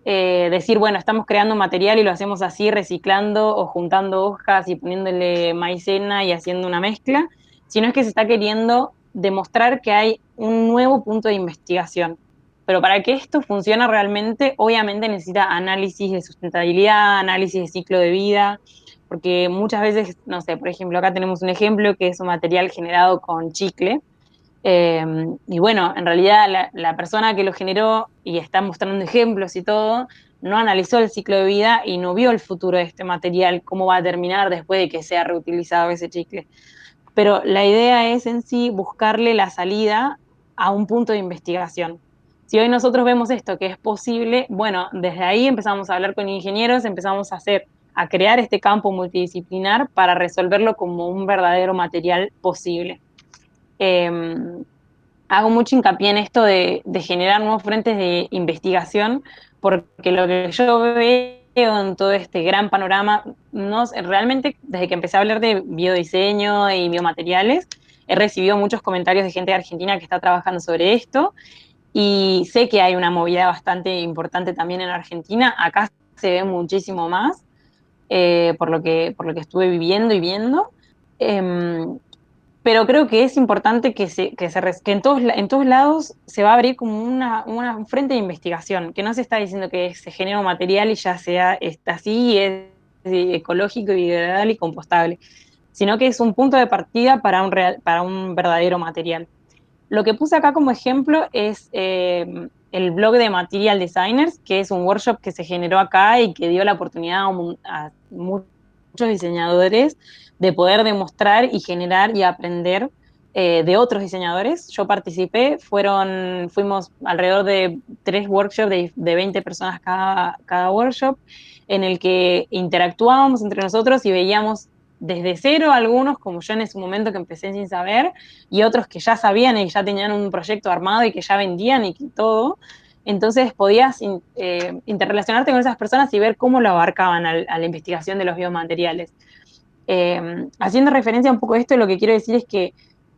decir, bueno, estamos creando material y lo hacemos así, reciclando o juntando hojas y poniéndole maicena y haciendo una mezcla, sino es que se está queriendo demostrar que hay un nuevo punto de investigación. Pero para que esto funcione realmente, obviamente necesita análisis de sustentabilidad, análisis de ciclo de vida, porque muchas veces, no sé, por ejemplo, acá tenemos un ejemplo que es un material generado con chicle, y bueno, en realidad la persona que lo generó y está mostrando ejemplos y todo, no analizó el ciclo de vida y no vio el futuro de este material, cómo va a terminar después de que sea reutilizado ese chicle. Pero la idea es en sí buscarle la salida a un punto de investigación. Si hoy nosotros vemos esto que es posible, bueno, desde ahí empezamos a hablar con ingenieros, empezamos a crear este campo multidisciplinar para resolverlo como un verdadero material posible. Eh, Hago mucho hincapié en esto de generar nuevos frentes de investigación, porque lo que yo veo en todo este gran panorama, no, realmente desde que empecé a hablar de biodiseño y biomateriales, he recibido muchos comentarios de gente de Argentina que está trabajando sobre esto, y sé que hay una movida bastante importante también en Argentina. Acá se ve muchísimo más, por lo que estuve viviendo y viendo. Eh, pero creo que es importante que en todos lados se va a abrir como un frente de investigación, que no se está diciendo que se genera un material y ya está así, y es ecológico, biodegradable y compostable, sino que es un punto de partida para un verdadero material. Lo que puse acá como ejemplo es el blog de Material Designers, que es un workshop que se generó acá y que dio la oportunidad a muchos diseñadores de poder demostrar y generar y aprender de otros diseñadores. Yo participé, fuimos alrededor de 3 workshops de 20 personas cada workshop, en el que interactuábamos entre nosotros y veíamos desde cero algunos, como yo en ese momento que empecé sin saber, y otros que ya sabían y ya tenían un proyecto armado y que ya vendían y todo. Entonces podías interrelacionarte con esas personas y ver cómo lo abarcaban a la investigación de los biomateriales. Haciendo referencia un poco a esto, lo que quiero decir es que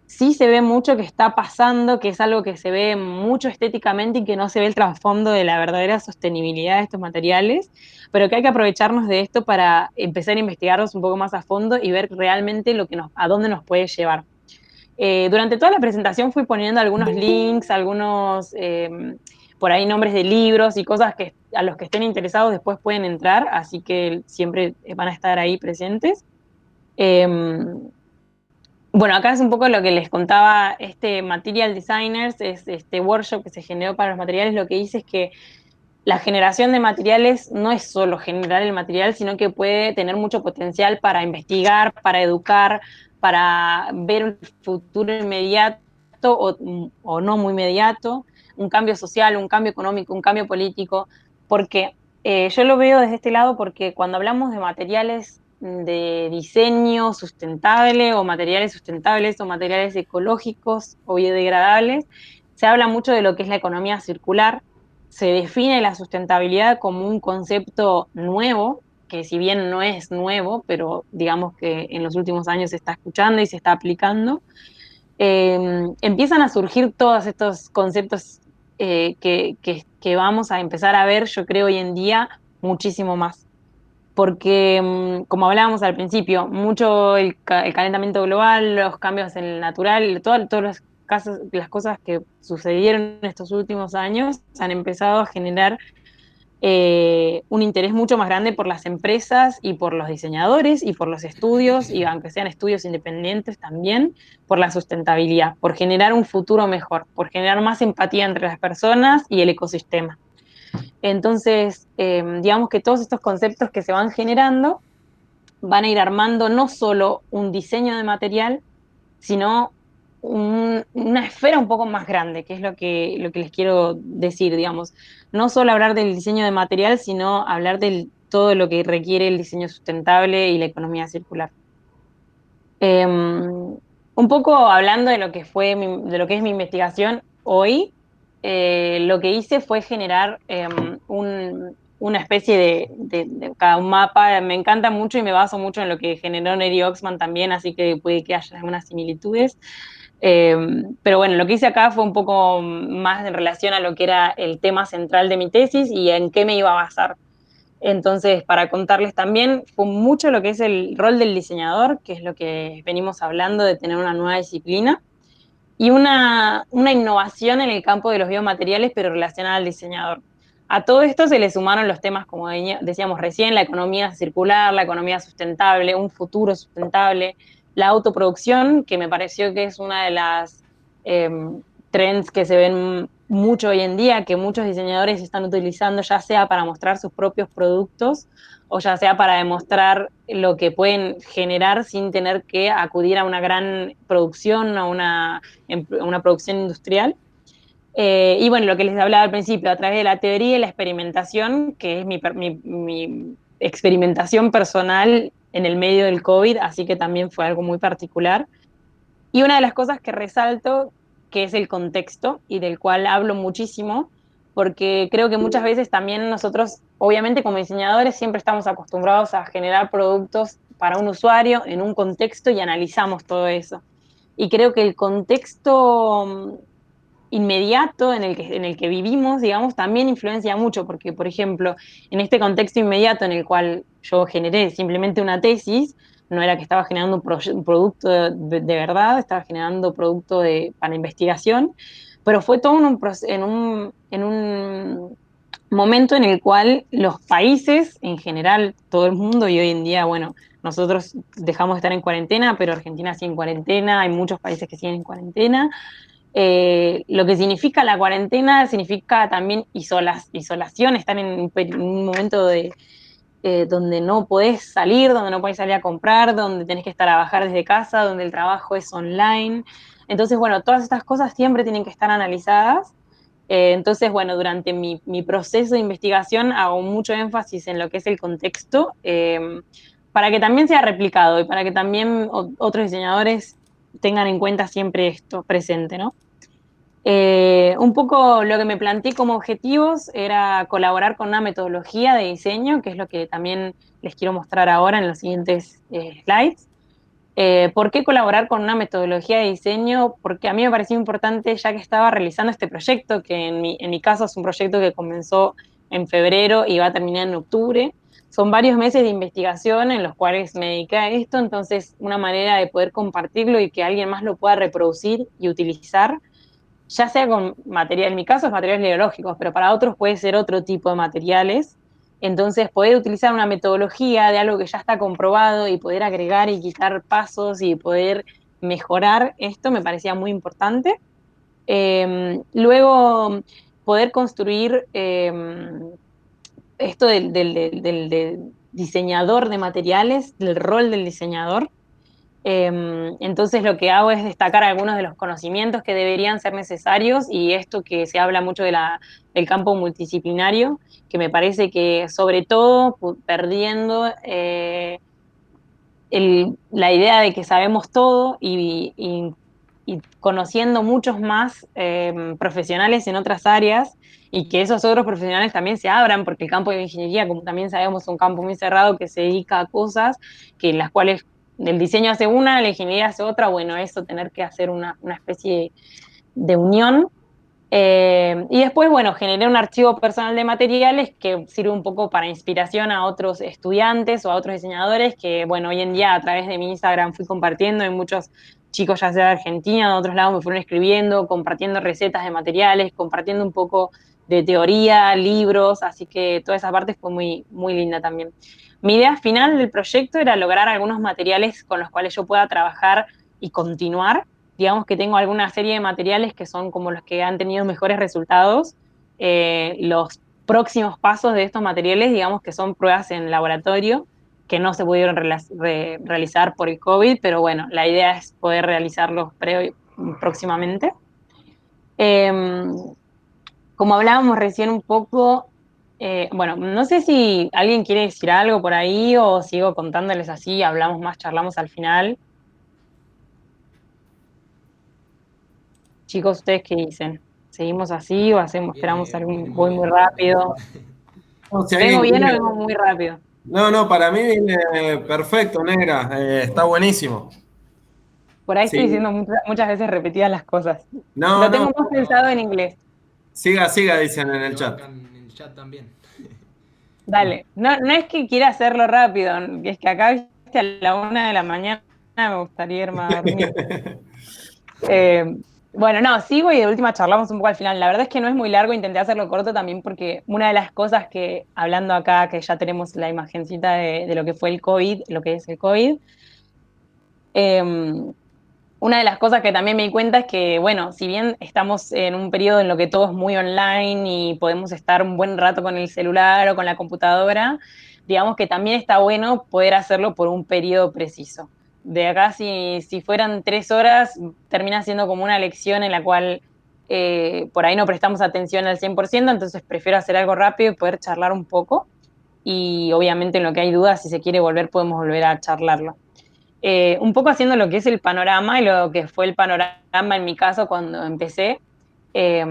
sí se ve mucho que está pasando, que es algo que se ve mucho estéticamente y que no se ve el trasfondo de la verdadera sostenibilidad de estos materiales, pero que hay que aprovecharnos de esto para empezar a investigarlos un poco más a fondo y ver realmente a dónde nos puede llevar. Durante toda la presentación fui poniendo algunos links, algunos por ahí nombres de libros y cosas que a los que estén interesados después pueden entrar, así que siempre van a estar ahí presentes. Eh, Bueno, acá es un poco lo que les contaba este Material Designers, es este workshop que se generó para los materiales. Lo que dice es que la generación de materiales no es solo generar el material, sino que puede tener mucho potencial para investigar, para educar, para ver un futuro inmediato o no muy inmediato, un cambio social, un cambio económico, un cambio político, porque yo lo veo desde este lado porque cuando hablamos de materiales de diseño sustentable o materiales sustentables o materiales ecológicos o biodegradables, se habla mucho de lo que es la economía circular. Se define la sustentabilidad como un concepto nuevo, que si bien no es nuevo, pero digamos que en los últimos años se está escuchando y se está aplicando. Empiezan a surgir todos estos conceptos que vamos a empezar a ver, yo creo, hoy en día muchísimo más. Porque, como hablábamos al principio, mucho el calentamiento global, los cambios en el natural, todas las cosas que sucedieron en estos últimos años han empezado a generar un interés mucho más grande por las empresas y por los diseñadores y por los estudios, y aunque sean estudios independientes también, por la sustentabilidad, por generar un futuro mejor, por generar más empatía entre las personas y el ecosistema. Entonces, digamos que todos estos conceptos que se van generando van a ir armando no solo un diseño de material, sino una esfera un poco más grande, que es lo que les quiero decir, digamos. No solo hablar del diseño de material, sino hablar de todo lo que requiere el diseño sustentable y la economía circular. Un poco hablando de lo que de lo que es mi investigación hoy, lo que hice fue generar una especie de cada un mapa. Me encanta mucho y me baso mucho en lo que generó Neri Oxman también, así que puede que haya algunas similitudes. Pero bueno, lo que hice acá fue un poco más en relación a lo que era el tema central de mi tesis y en qué me iba a basar. Entonces, para contarles también, fue mucho lo que es el rol del diseñador, que es lo que venimos hablando de tener una nueva disciplina, y una innovación en el campo de los biomateriales, pero relacionada al diseñador. A todo esto se le sumaron los temas, como decíamos recién, la economía circular, la economía sustentable, un futuro sustentable, la autoproducción, que me pareció que es una de las eh, trends que se ven mucho hoy en día, que muchos diseñadores están utilizando, ya sea para mostrar sus propios productos o ya sea para demostrar lo que pueden generar sin tener que acudir a una gran producción, a una producción industrial. Y bueno, lo que les hablaba al principio, a través de la teoría y la experimentación, que es mi experimentación personal en el medio del COVID, así que también fue algo muy particular. Y una de las cosas que resalto, que es el contexto, y del cual hablo muchísimo, porque creo que muchas veces también nosotros, obviamente como diseñadores, siempre estamos acostumbrados a generar productos para un usuario en un contexto y analizamos todo eso. Y creo que el contexto inmediato en el que vivimos, digamos, también influencia mucho, porque, por ejemplo, en este contexto inmediato en el cual yo generé simplemente una tesis, no era que estaba generando un producto de verdad, estaba generando producto para investigación, pero fue todo en un momento en el cual los países, en general, todo el mundo, y hoy en día, bueno, nosotros dejamos de estar en cuarentena, pero Argentina sigue en cuarentena, hay muchos países que siguen en cuarentena. Lo que significa la cuarentena significa también isolación, estar en un momento donde no podés salir, donde no podés salir a comprar, donde tenés que estar a trabajar desde casa, donde el trabajo es online. Entonces, bueno, todas estas cosas siempre tienen que estar analizadas. Entonces, bueno, durante mi proceso de investigación hago mucho énfasis en lo que es el contexto, para que también sea replicado y para que también otros diseñadores tengan en cuenta siempre esto presente, ¿no? Un poco lo que me planteé como objetivos era colaborar con una metodología de diseño, que es lo que también les quiero mostrar ahora en los siguientes slides. ¿Por qué colaborar con una metodología de diseño? Porque a mí me pareció importante ya que estaba realizando este proyecto, que en mi caso es un proyecto que comenzó en febrero y va a terminar en octubre. Son varios meses de investigación en los cuales me dediqué a esto, entonces una manera de poder compartirlo y que alguien más lo pueda reproducir y utilizar, ya sea con material, en mi caso es materiales biológicos, pero para otros puede ser otro tipo de materiales. Entonces, poder utilizar una metodología de algo que ya está comprobado y poder agregar y quitar pasos y poder mejorar esto me parecía muy importante. Luego, poder construir esto del diseñador de materiales, del rol del diseñador. Entonces lo que hago es destacar algunos de los conocimientos que deberían ser necesarios y esto que se habla mucho del campo multidisciplinario, que me parece que sobre todo perdiendo la idea de que sabemos todo y conociendo muchos más profesionales en otras áreas y que esos otros profesionales también se abran, porque el campo de la ingeniería, como también sabemos, es un campo muy cerrado que se dedica a cosas que en las cuales el diseño hace una, la ingeniería hace otra, bueno, eso, tener que hacer una especie de unión. Y después, bueno, generé un archivo personal de materiales que sirve un poco para inspiración a otros estudiantes o a otros diseñadores que, bueno, hoy en día a través de mi Instagram fui compartiendo y muchos chicos ya sea de Argentina, de otros lados me fueron escribiendo, compartiendo recetas de materiales, compartiendo un poco de teoría, libros, así que toda esa parte fue muy, muy linda también. Mi idea final del proyecto era lograr algunos materiales con los cuales yo pueda trabajar y continuar. Digamos que tengo alguna serie de materiales que son como los que han tenido mejores resultados. Los próximos pasos de estos materiales, digamos que son pruebas en laboratorio que no se pudieron realizar por el COVID, pero bueno, la idea es poder realizarlos próximamente. Eh, Como hablábamos recién un poco, bueno, no sé si alguien quiere decir algo por ahí o sigo contándoles así, hablamos más, charlamos al final. Chicos, ¿ustedes qué dicen? ¿Seguimos así o hacemos, esperamos Viene algún, muy voy muy bien, me parece. rápido? No, si ¿Vengo alguien bien o quiere- vengo muy rápido? No, no, para mí viene perfecto, negra. Está buenísimo. Por ahí estoy Sí. diciendo muchas veces repetidas las cosas. No, Lo no, tengo más pensado en inglés. siga, siga, dicen en Te el chat. bancan en el chat también. Dale. No, no es que quiera hacerlo rápido, es que acá, viste, a la 1 de la mañana me gustaría irme a dormir. Eh, bueno, no, sigo y de última charlamos un poco al final. La verdad es que no es muy largo, intenté hacerlo corto también porque una de las cosas que, hablando acá, que ya tenemos la imagencita de lo que fue el COVID, lo que es el COVID, eh, una de las cosas que también me di cuenta es que, bueno, si bien estamos en un periodo en lo que todo es muy online y podemos estar un buen rato con el celular o con la computadora, digamos que también está bueno poder hacerlo por un periodo preciso. De acá, si fueran 3 horas, termina siendo como una lección en la cual por ahí no prestamos atención al 100%, entonces prefiero hacer algo rápido y poder charlar un poco. Y obviamente en lo que hay dudas, si se quiere volver, podemos volver a charlarlo. Un poco haciendo lo que es el panorama y lo que fue el panorama en mi caso cuando empecé. Eh,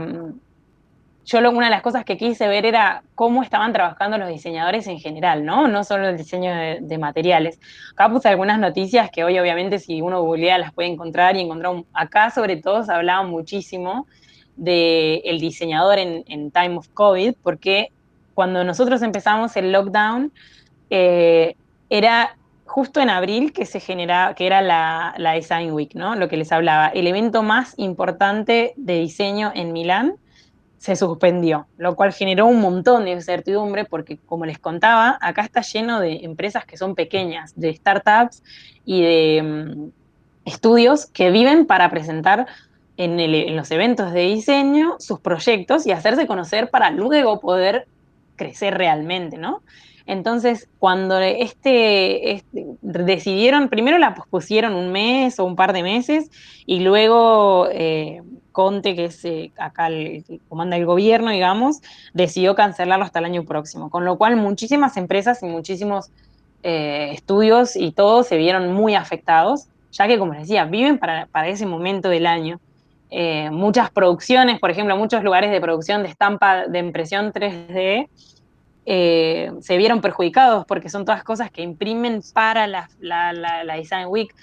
una de las cosas que quise ver era cómo estaban trabajando los diseñadores en general, ¿no? No solo el diseño de materiales. Acá puse algunas noticias que hoy obviamente si uno googlea las puede encontrar y acá sobre todo se hablaba muchísimo del diseñador en time of COVID, porque cuando nosotros empezamos el lockdown, eh, era justo en abril que se generaba, que era la Design Week, ¿no? Lo que les hablaba. El evento más importante de diseño en Milán se suspendió, lo cual generó un montón de incertidumbre porque, como les contaba, acá está lleno de empresas que son pequeñas, de startups y de estudios que viven para presentar en los eventos de diseño sus proyectos y hacerse conocer para luego poder crecer realmente, ¿no? Entonces, cuando decidieron, primero la pospusieron un mes o un par de meses y luego Conte, que es acá el que comanda el gobierno, digamos, decidió cancelarlo hasta el año próximo, con lo cual muchísimas empresas y muchísimos estudios y todo se vieron muy afectados, ya que, como les decía, viven para ese momento del año. Muchas producciones, por ejemplo, muchos lugares de producción de estampa de impresión 3D se vieron perjudicados porque son todas cosas que imprimen para la Design Week.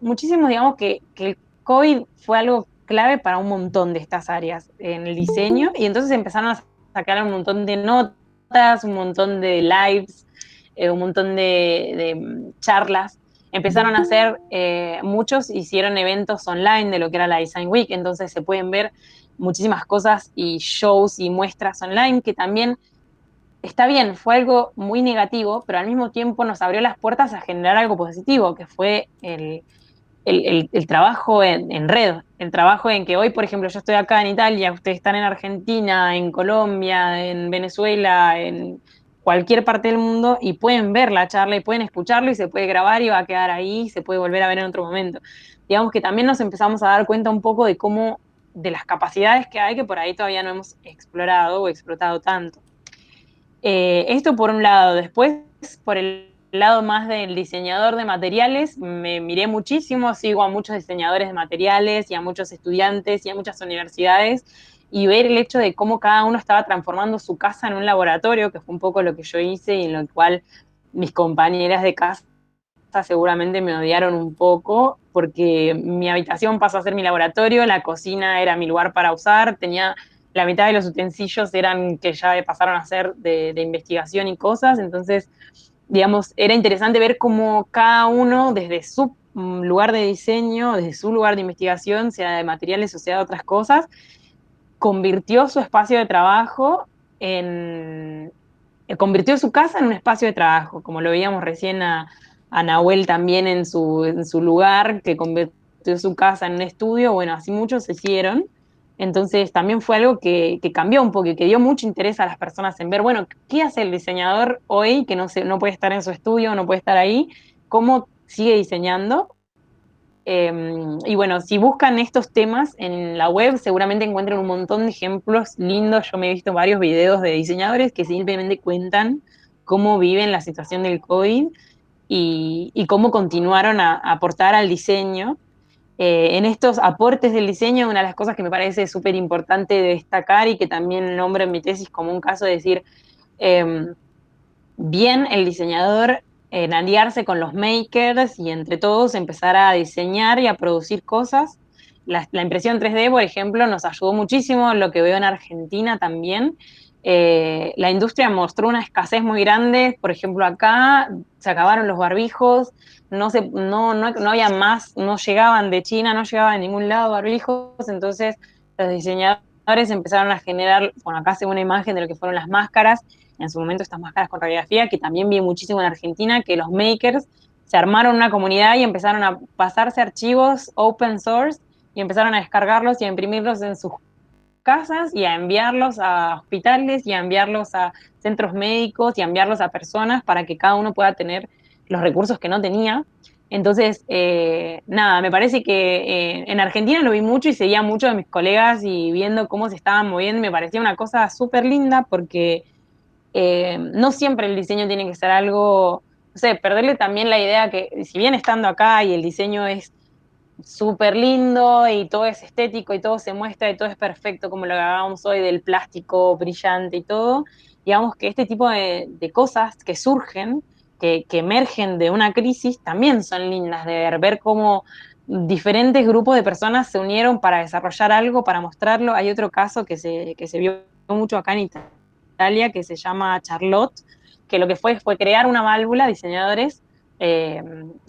Muchísimos, digamos, que el COVID fue algo clave para un montón de estas áreas en el diseño y entonces empezaron a sacar un montón de notas, un montón de lives, un montón de charlas. Empezaron a hacer, muchos hicieron eventos online de lo que era la Design Week, entonces se pueden ver muchísimas cosas y shows y muestras online que también está bien, fue algo muy negativo, pero al mismo tiempo nos abrió las puertas a generar algo positivo, que fue el trabajo en red, el trabajo en que hoy, por ejemplo, yo estoy acá en Italia, ustedes están en Argentina, en Colombia, en Venezuela, en cualquier parte del mundo y pueden ver la charla y pueden escucharlo y se puede grabar y va a quedar ahí, se puede volver a ver en otro momento. Digamos que también nos empezamos a dar cuenta un poco de cómo, de las capacidades que hay que por ahí todavía no hemos explorado o explotado tanto. Esto por un lado. Después, por el lado más del diseñador de materiales, me miré muchísimo, sigo a muchos diseñadores de materiales y a muchos estudiantes y a muchas universidades y ver el hecho de cómo cada uno estaba transformando su casa en un laboratorio, que fue un poco lo que yo hice y en lo cual mis compañeras de casa seguramente me odiaron un poco porque mi habitación pasó a ser mi laboratorio, la cocina era mi lugar para usar, tenía la mitad de los utensilios eran que ya pasaron a ser de investigación y cosas, entonces, digamos, era interesante ver cómo cada uno desde su lugar de diseño, desde su lugar de investigación, sea de materiales o sea de otras cosas, convirtió su espacio de trabajo en, convirtió su casa en un espacio de trabajo, como lo veíamos recién a Nahuel también en su lugar, que convirtió su casa en un estudio, bueno, así muchos se hicieron. Entonces también fue algo que cambió un poco y que dio mucho interés a las personas en ver, bueno, ¿qué hace el diseñador hoy que no puede estar en su estudio, no puede estar ahí? ¿Cómo sigue diseñando? Y bueno, si buscan estos temas en la web, seguramente encuentran un montón de ejemplos lindos. Yo me he visto varios videos de diseñadores que simplemente cuentan cómo viven la situación del COVID y cómo continuaron a aportar al diseño. En estos aportes del diseño, una de las cosas que me parece súper importante de destacar y que también nombro en mi tesis como un caso de decir, eh, bien el diseñador en aliarse con los makers y entre todos empezar a diseñar y a producir cosas. La impresión 3D, por ejemplo, nos ayudó muchísimo, lo que veo en Argentina también. La industria mostró una escasez muy grande, por ejemplo, acá se acabaron los barbijos, no había más, no llegaban de China, no llegaban de ningún lado barbijos, entonces los diseñadores empezaron a generar, bueno, acá se ve una imagen de lo que fueron las máscaras, en su momento estas máscaras con radiografía, que también vi muchísimo en Argentina, que los makers se armaron una comunidad y empezaron a pasarse archivos open source y empezaron a descargarlos y a imprimirlos en sus casas y a enviarlos a hospitales y a enviarlos a centros médicos y a enviarlos a personas para que cada uno pueda tener los recursos que no tenía. Entonces, nada, me parece que en Argentina lo vi mucho y seguía mucho de mis colegas y viendo cómo se estaban moviendo, me parecía una cosa súper linda porque no siempre el diseño tiene que ser algo, no sé, perderle también la idea que si bien estando acá y el diseño es súper lindo y todo es estético y todo se muestra y todo es perfecto como lo que hagamos hoy del plástico brillante y todo, digamos que este tipo de cosas que surgen, que emergen de una crisis, también son lindas de ver cómo diferentes grupos de personas se unieron para desarrollar algo, para mostrarlo. Hay otro caso que se vio mucho acá en Italia que se llama Charlotte, que lo que fue crear una válvula, diseñadores eh,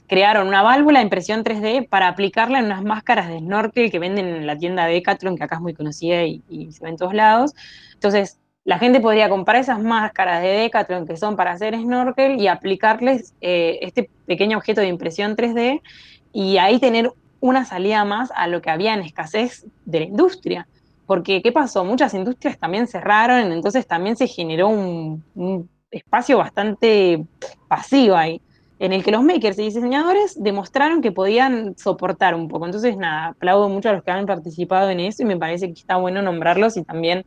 crearon una válvula de impresión 3D para aplicarla en unas máscaras de snorkel que venden en la tienda Decathlon, que acá es muy conocida y se ve en todos lados. Entonces, la gente podría comprar esas máscaras de Decathlon que son para hacer snorkel y aplicarles este pequeño objeto de impresión 3D y ahí tener una salida más a lo que había en escasez de la industria. Porque, ¿qué pasó? Muchas industrias también cerraron, entonces también se generó un espacio bastante vacío ahí, en el que los makers y diseñadores demostraron que podían soportar un poco. Entonces, nada, aplaudo mucho a los que han participado en eso y me parece que está bueno nombrarlos y también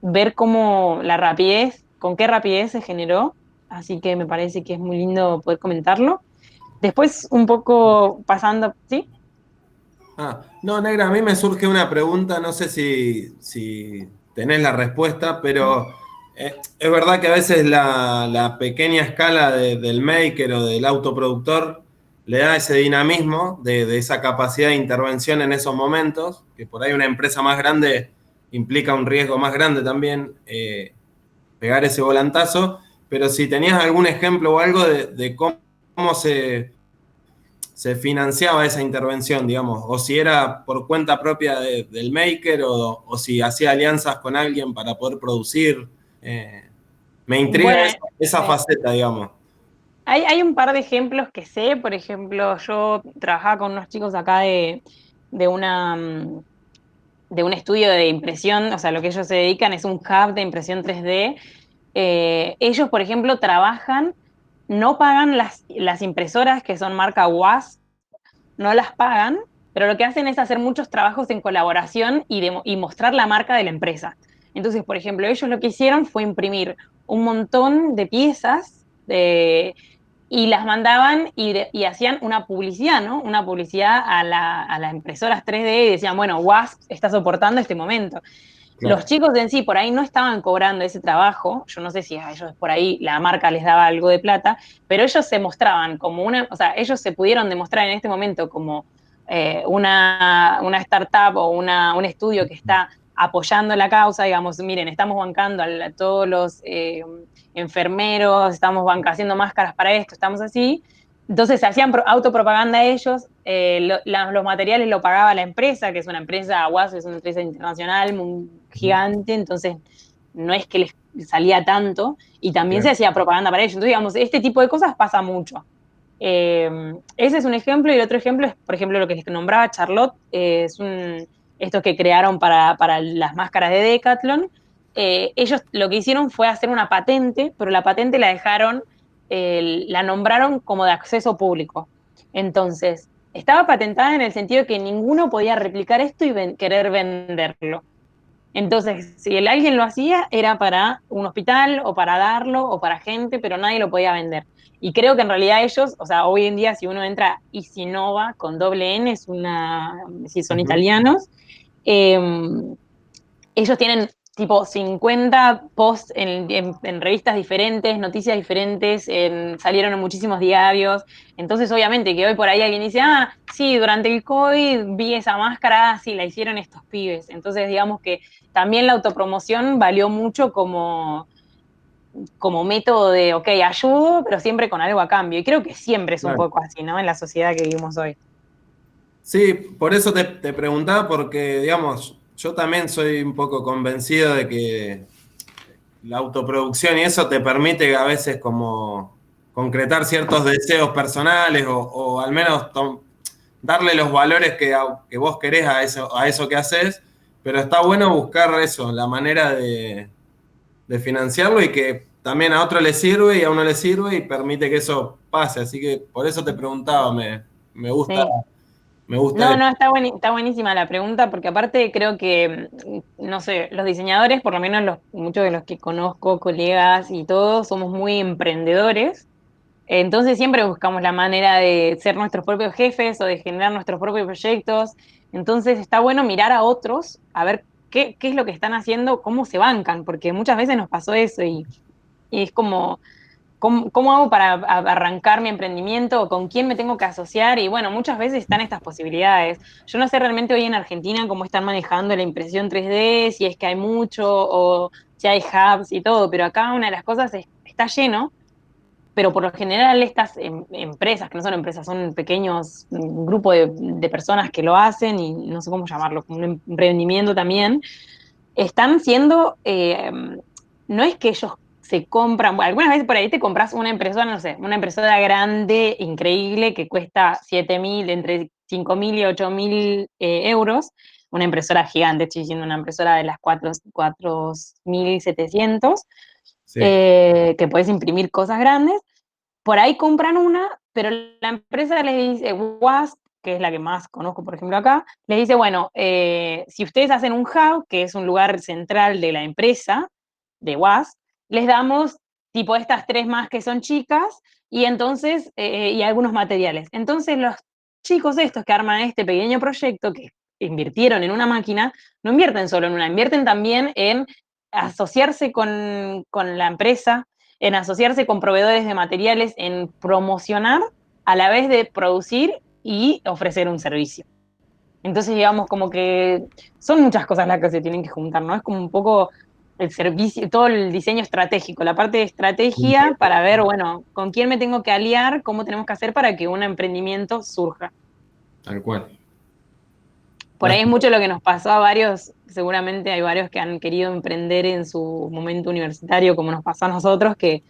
ver cómo la rapidez, con qué rapidez se generó. Así que me parece que es muy lindo poder comentarlo. Después, un poco pasando, ¿sí? No, Negra, a mí me surge una pregunta, no sé si tenés la respuesta, pero es verdad que a veces la pequeña escala del maker o del autoproductor le da ese dinamismo de esa capacidad de intervención en esos momentos, que por ahí una empresa más grande implica un riesgo más grande también, pegar ese volantazo, pero si tenías algún ejemplo o algo de cómo se financiaba esa intervención, digamos, o si era por cuenta propia del maker o si hacía alianzas con alguien para poder producir. Me intriga Bueno, esa faceta, digamos. Hay un par de ejemplos que sé. Por ejemplo, yo trabajaba con unos chicos acá de una, de un estudio de impresión, o sea, lo que ellos se dedican es un hub de impresión 3D. Ellos, por ejemplo, trabajan, no pagan las impresoras que son marca WAS, no las pagan, pero lo que hacen es hacer muchos trabajos en colaboración y mostrar la marca de la empresa. Entonces, por ejemplo, ellos lo que hicieron fue imprimir un montón de piezas y las mandaban y hacían una publicidad, ¿no? Una publicidad a las impresoras 3D y decían, bueno, WASP está soportando este momento. Los Claro. chicos en sí por ahí no estaban cobrando ese trabajo, yo no sé si a ellos por ahí la marca les daba algo de plata, pero ellos se mostraban como o sea, ellos se pudieron demostrar en este momento como una startup o un estudio que está apoyando la causa, digamos, miren, estamos bancando a todos los enfermeros, estamos haciendo máscaras para esto, estamos así. Entonces se hacían autopropaganda ellos, los materiales lo pagaba la empresa, que es una empresa, WAS es una empresa internacional muy gigante, entonces no es que les salía tanto, y también se Claro. hacía propaganda para ellos. Entonces, digamos, este tipo de cosas pasa mucho. Ese es un ejemplo, y el otro ejemplo es, por ejemplo, lo que les nombraba Charlotte, estos que crearon para las máscaras de Decathlon. Ellos lo que hicieron fue hacer una patente, pero la patente la dejaron, la nombraron como de acceso público. Entonces, estaba patentada en el sentido de que ninguno podía replicar esto y querer venderlo. Entonces, si alguien lo hacía, era para un hospital o para darlo o para gente, pero nadie lo podía vender. Y creo que en realidad ellos, o sea, hoy en día si uno entra a Isinova con doble N, si son Ujú. italianos, eh, ellos tienen tipo 50 posts en revistas diferentes, noticias diferentes, salieron en muchísimos diarios. Entonces, obviamente, que hoy por ahí alguien dice, ah, sí, durante el COVID vi esa máscara, sí, la hicieron estos pibes. Entonces, digamos que también la autopromoción valió mucho como método de, ok, ayudo, pero siempre con algo a cambio. Y creo que siempre es un Claro. poco así, ¿no? En la sociedad que vivimos hoy. Sí, por eso te preguntaba, porque, digamos, yo también soy un poco convencido de que la autoproducción y eso te permite a veces como concretar ciertos deseos personales o al menos darle los valores que vos querés a eso que haces, pero está bueno buscar eso, la manera de financiarlo y que también a otro le sirve y a uno le sirve y permite que eso pase. Así que por eso te preguntaba, me gusta, Sí. me gusta No, eso. no, está buenísima la pregunta, porque aparte creo que, no sé, los diseñadores, por lo menos muchos de los que conozco, colegas y todos, somos muy emprendedores. Entonces siempre buscamos la manera de ser nuestros propios jefes o de generar nuestros propios proyectos. Entonces está bueno mirar a otros, a ver qué es lo que están haciendo, cómo se bancan, porque muchas veces nos pasó eso y es como ¿cómo hago para arrancar mi emprendimiento? ¿O con quién me tengo que asociar? Y bueno, muchas veces están estas posibilidades. Yo no sé realmente hoy en Argentina cómo están manejando la impresión 3D, si es que hay mucho o si hay hubs y todo, pero acá una de las cosas está lleno, pero por lo general estas empresas, que no son empresas, son pequeños grupos de personas que lo hacen y no sé cómo llamarlo, como un emprendimiento también, están siendo, no es que ellos se compran, bueno, algunas veces por ahí te compras una impresora, no sé, una impresora grande, increíble, que cuesta 7.000, entre 5.000 y 8.000 euros, una impresora gigante, estoy diciendo una impresora de las 4.700, Sí, que puedes imprimir cosas grandes, por ahí compran una, pero la empresa les dice, WASP, que es la que más conozco, por ejemplo, acá, les dice, bueno, si ustedes hacen un hub, que es un lugar central de la empresa, de WASP, les damos tipo estas tres más que son chicas, y entonces, y algunos materiales. Entonces los chicos estos que arman este pequeño proyecto, que invirtieron en una máquina, no invierten solo en una, invierten también en asociarse con la empresa, en asociarse con proveedores de materiales, en promocionar a la vez de producir y ofrecer un servicio. Entonces, digamos, como que son muchas cosas las que se tienen que juntar, ¿no? Es como un poco el servicio, todo el diseño estratégico, la parte de estrategia para ver, bueno, con quién me tengo que aliar, cómo tenemos que hacer para que un emprendimiento surja. tal cual. Por ahí es mucho lo que nos pasó a varios, seguramente hay varios que han querido emprender en su momento universitario, como nos pasó a nosotros, que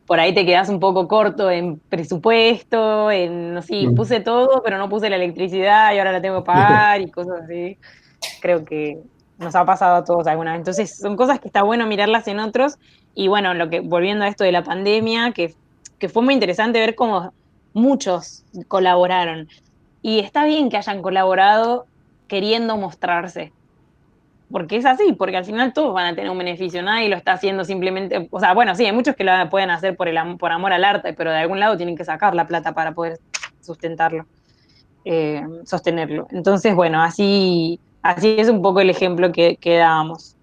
por ahí te quedás un poco corto en presupuesto, no sé, puse todo, pero no puse la electricidad y ahora la tengo que pagar y cosas así. Creo que nos ha pasado a todos alguna vez. Entonces, son cosas que está bueno mirarlas en otros. Y bueno, volviendo a esto de la pandemia, que fue muy interesante ver cómo muchos colaboraron. Y está bien que hayan colaborado queriendo mostrarse, porque es así, porque al final todos van a tener un beneficio, nadie lo está haciendo simplemente, o sea, bueno, sí, hay muchos que lo pueden hacer por amor al arte, pero de algún lado tienen que sacar la plata para poder sustentarlo, sostenerlo. Entonces, bueno, así es un poco el ejemplo que dábamos.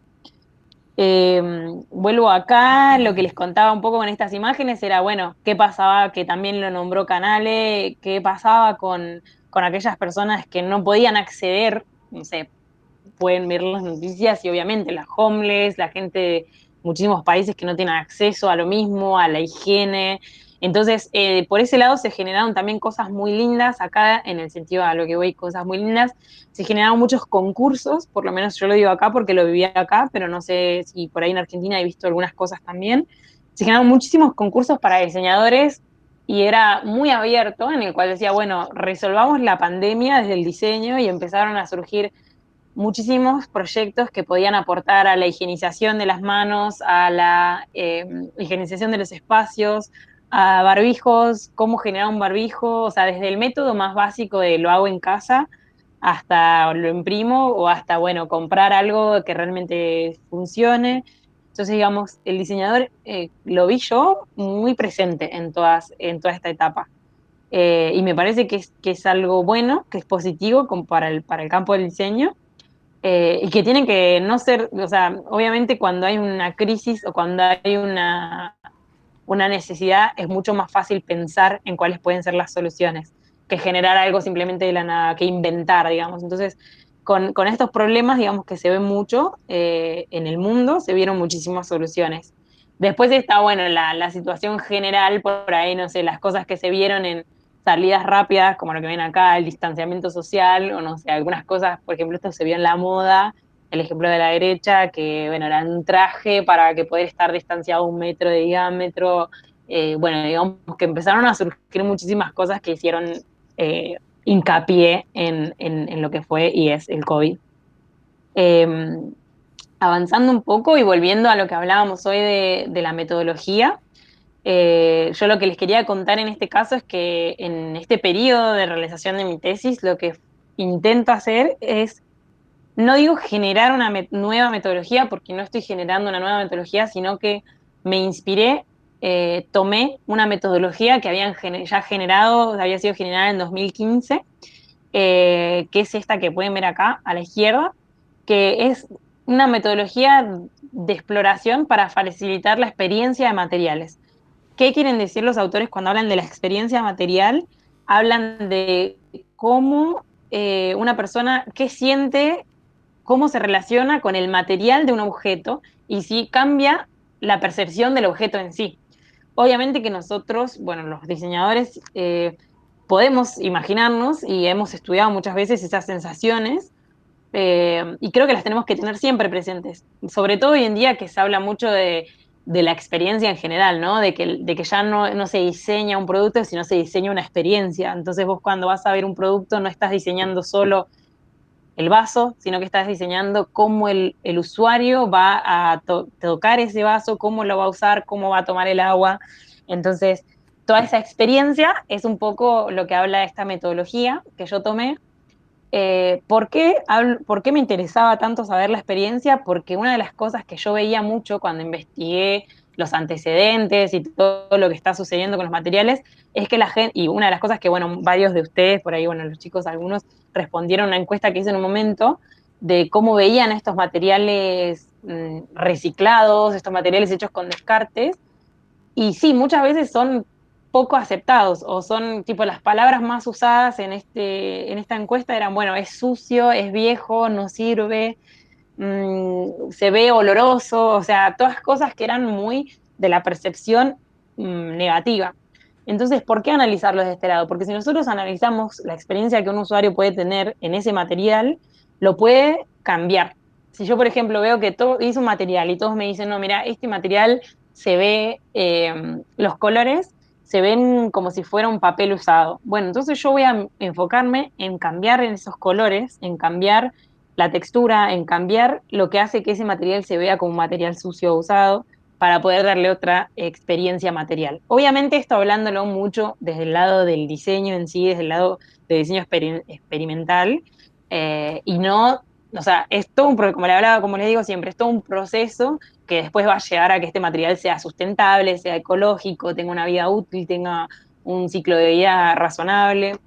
Eh, Vuelvo acá, lo que les contaba un poco con estas imágenes era, bueno, qué pasaba, que también lo nombró Canale, qué pasaba con aquellas personas que no podían acceder, no sé, pueden ver las noticias y obviamente las homeless, la gente de muchísimos países que no tienen acceso a lo mismo, a la higiene. Entonces, por ese lado se generaron también cosas muy lindas, acá en el sentido a lo que voy, cosas muy lindas, se generaron muchos concursos, por lo menos yo lo digo acá porque lo vivía acá, pero no sé si por ahí en Argentina he visto algunas cosas también. Se generaron muchísimos concursos para diseñadores y era muy abierto, en el cual decía, bueno, resolvamos la pandemia desde el diseño y empezaron a surgir muchísimos proyectos que podían aportar a la higienización de las manos, a la higienización de los espacios, a barbijos, cómo generar un barbijo, o sea, desde el método más básico de lo hago en casa hasta lo imprimo o hasta, bueno, comprar algo que realmente funcione. Entonces, digamos, el diseñador lo vi yo muy presente en toda esta etapa. Y me parece que es algo bueno, que es positivo como para el campo del diseño, y que tienen que no ser, o sea, obviamente cuando hay una crisis o cuando hay una necesidad es mucho más fácil pensar en cuáles pueden ser las soluciones que generar algo simplemente de la nada, que inventar, digamos. Entonces, con estos problemas, digamos que se ven mucho en el mundo, se vieron muchísimas soluciones. Después está, bueno, la situación general, por ahí, no sé, las cosas que se vieron en salidas rápidas, como lo que ven acá, el distanciamiento social, o no sé, algunas cosas, por ejemplo, esto se vio en la moda, el ejemplo de la derecha, que bueno, era un traje para que poder estar distanciado 1 metro de diámetro. Bueno, digamos que empezaron a surgir muchísimas cosas que hicieron eh, hincapié en lo que fue y es el COVID. Eh, Avanzando un poco y volviendo a lo que hablábamos hoy de la metodología, yo lo que les quería contar en este caso es que en este periodo de realización de mi tesis, lo que intento hacer es, no digo generar una nueva metodología, porque no estoy generando una nueva metodología, sino que me inspiré, tomé una metodología que habían ya generado, había sido generada en 2015, que es esta que pueden ver acá a la izquierda, que es una metodología de exploración para facilitar la experiencia de materiales. ¿Qué quieren decir los autores cuando hablan de la experiencia material? Hablan de cómo una persona, qué siente, cómo se relaciona con el material de un objeto y si cambia la percepción del objeto en sí. Obviamente que nosotros, bueno, los diseñadores, podemos imaginarnos y hemos estudiado muchas veces esas sensaciones, y creo que las tenemos que tener siempre presentes, sobre todo hoy en día que se habla mucho de la experiencia en general, ¿no? De que ya no se diseña un producto, sino se diseña una experiencia. Entonces vos cuando vas a ver un producto no estás diseñando solo el vaso, sino que estás diseñando cómo el usuario va a tocar ese vaso, cómo lo va a usar, cómo va a tomar el agua. Entonces, toda esa experiencia es un poco lo que habla esta metodología que yo tomé. ¿Por qué me interesaba tanto saber la experiencia? Porque una de las cosas que yo veía mucho cuando investigué los antecedentes y todo lo que está sucediendo con los materiales, es que la gente, y una de las cosas que, bueno, varios de ustedes, por ahí, bueno, los chicos, algunos, respondieron a una encuesta que hice en un momento, de cómo veían estos materiales reciclados, estos materiales hechos con descartes, y sí, muchas veces son poco aceptados o son tipo las palabras más usadas en esta encuesta eran, bueno, es sucio, es viejo, no sirve, se ve oloroso, o sea, todas cosas que eran muy de la percepción negativa. Entonces, ¿por qué analizarlo desde este lado? Porque si nosotros analizamos la experiencia que un usuario puede tener en ese material, lo puede cambiar. Si yo, por ejemplo, veo que todo hice un material y todos me dicen, no, mira, este material se ve, los colores se ven como si fuera un papel usado. Bueno, entonces yo voy a enfocarme en cambiar en esos colores, en cambiar la textura, en cambiar lo que hace que ese material se vea como un material sucio o usado, para poder darle otra experiencia material. Obviamente esto hablándolo mucho desde el lado del diseño en sí, desde el lado de diseño experimental, y no, o sea, es todo un, como le hablaba, como les digo siempre, es todo un proceso que después va a llegar a que este material sea sustentable, sea ecológico, tenga una vida útil, tenga un ciclo de vida razonable.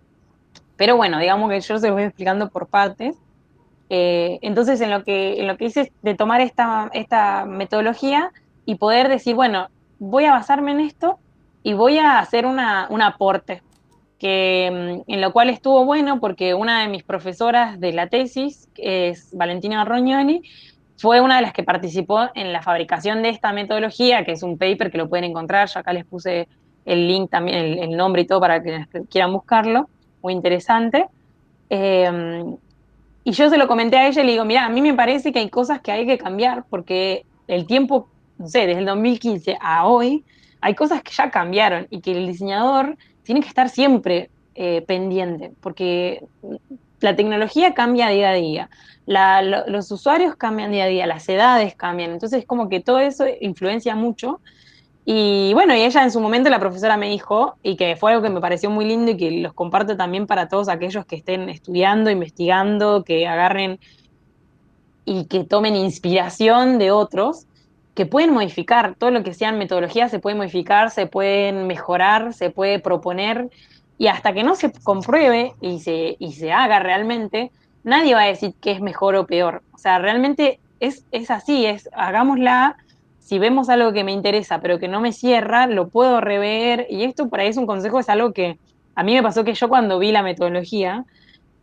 Pero bueno, digamos que yo se los voy explicando por partes. Entonces, en lo que hice es de tomar esta metodología y poder decir, bueno, voy a basarme en esto y voy a hacer un aporte, en lo cual estuvo bueno porque una de mis profesoras de la tesis, que es Valentina Rognoni, fue una de las que participó en la fabricación de esta metodología, que es un paper que lo pueden encontrar, yo acá les puse el link también, el nombre y todo para que quieran buscarlo, muy interesante. Eh, y yo se lo comenté a ella y le digo, mira, a mí me parece que hay cosas que hay que cambiar porque el tiempo, no sé, desde el 2015 a hoy, hay cosas que ya cambiaron y que el diseñador tiene que estar siempre pendiente porque la tecnología cambia día a día, los usuarios cambian día a día, las edades cambian, entonces como que todo eso influencia mucho y bueno, y ella en su momento, la profesora me dijo, y que fue algo que me pareció muy lindo y que los comparto también para todos aquellos que estén estudiando, investigando, que agarren y que tomen inspiración de otros, que pueden modificar todo lo que sean metodologías, se puede modificar, se pueden mejorar, se puede proponer, y hasta que no se compruebe y se haga realmente, nadie va a decir que es mejor o peor. O sea, realmente es así, es hagámosla. Si vemos algo que me interesa, pero que no me cierra, lo puedo rever. Y esto por ahí es un consejo, es algo que a mí me pasó que yo cuando vi la metodología,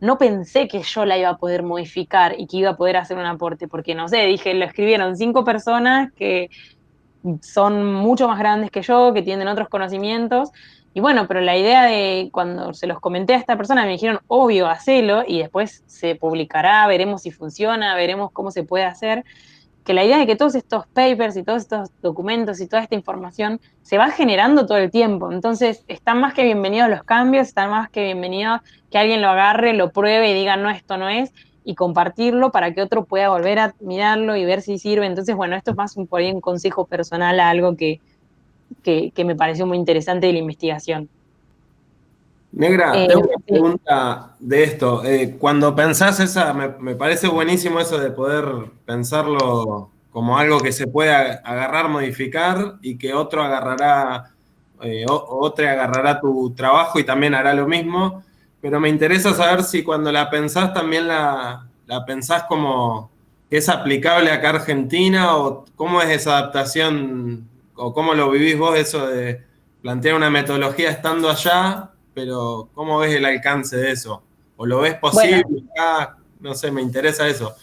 no pensé que yo la iba a poder modificar y que iba a poder hacer un aporte, porque no sé, dije, lo escribieron 5 personas que son mucho más grandes que yo, que tienen otros conocimientos, y bueno, pero la idea de cuando se los comenté a esta persona me dijeron, obvio, hacelo, y después se publicará, veremos si funciona, veremos cómo se puede hacer, que la idea de que todos estos papers y todos estos documentos y toda esta información se va generando todo el tiempo. Entonces, están más que bienvenidos los cambios, están más que bienvenidos que alguien lo agarre, lo pruebe y diga, no, esto no es, y compartirlo para que otro pueda volver a mirarlo y ver si sirve. Entonces, bueno, esto es más por ahí un consejo personal a algo que me pareció muy interesante de la investigación. Negra, tengo una Sí. pregunta de esto. Cuando pensás me parece buenísimo eso de poder pensarlo como algo que se puede agarrar, modificar y que otro agarrará, otro agarrará tu trabajo y también hará lo mismo. Pero me interesa saber si cuando la pensás también la pensás como que es aplicable acá a Argentina o cómo es esa adaptación o cómo lo vivís vos eso de plantear una metodología estando allá, pero ¿cómo ves el alcance de eso? ¿O lo ves Bueno, posible acá? No sé, me interesa eso.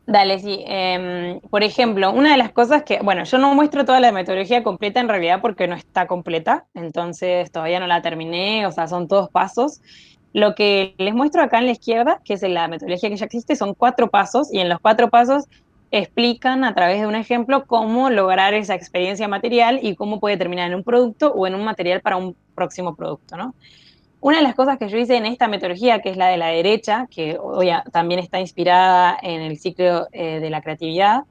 dale, sí. Por ejemplo, una de las cosas que, bueno, yo no muestro toda la metodología completa en realidad porque no está completa, entonces todavía no la terminé, o sea, son todos pasos. Lo que les muestro acá en la izquierda, que es la metodología que ya existe, son 4 pasos y en los 4 pasos explican a través de un ejemplo cómo lograr esa experiencia material y cómo puede terminar en un producto o en un material para un próximo producto, ¿no? Una de las cosas que yo hice en esta metodología, que es la de la derecha, que hoy también está inspirada en el ciclo de la creatividad,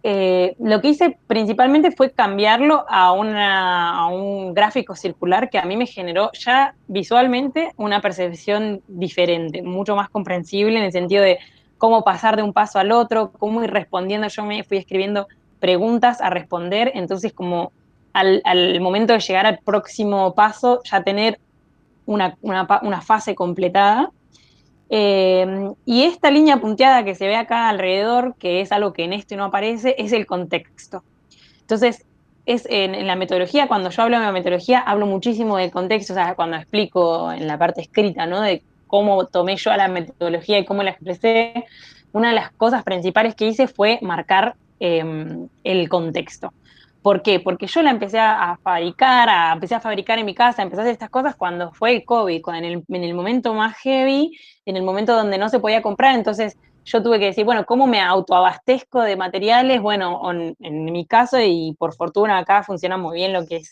lo que hice principalmente fue cambiarlo a un gráfico circular que a mí me generó ya visualmente una percepción diferente, mucho más comprensible en el sentido de cómo pasar de un paso al otro, cómo ir respondiendo. Yo me fui escribiendo preguntas a responder, entonces como al momento de llegar al próximo paso ya tener una fase completada. Y esta línea punteada que se ve acá alrededor, que es algo que en este no aparece, es el contexto. Entonces, es en la metodología, cuando yo hablo de la metodología, hablo muchísimo del contexto, o sea, cuando explico en la parte escrita, ¿no? De cómo tomé yo a la metodología y cómo la expresé, una de las cosas principales que hice fue marcar el contexto. ¿Por qué? Porque yo la empecé a fabricar, empecé a fabricar en mi casa, empecé a hacer estas cosas cuando fue el COVID, en el momento más heavy, en el momento donde no se podía comprar, entonces yo tuve que decir, bueno, ¿cómo me autoabastezco de materiales? Bueno, en mi caso, y por fortuna acá funciona muy bien lo que es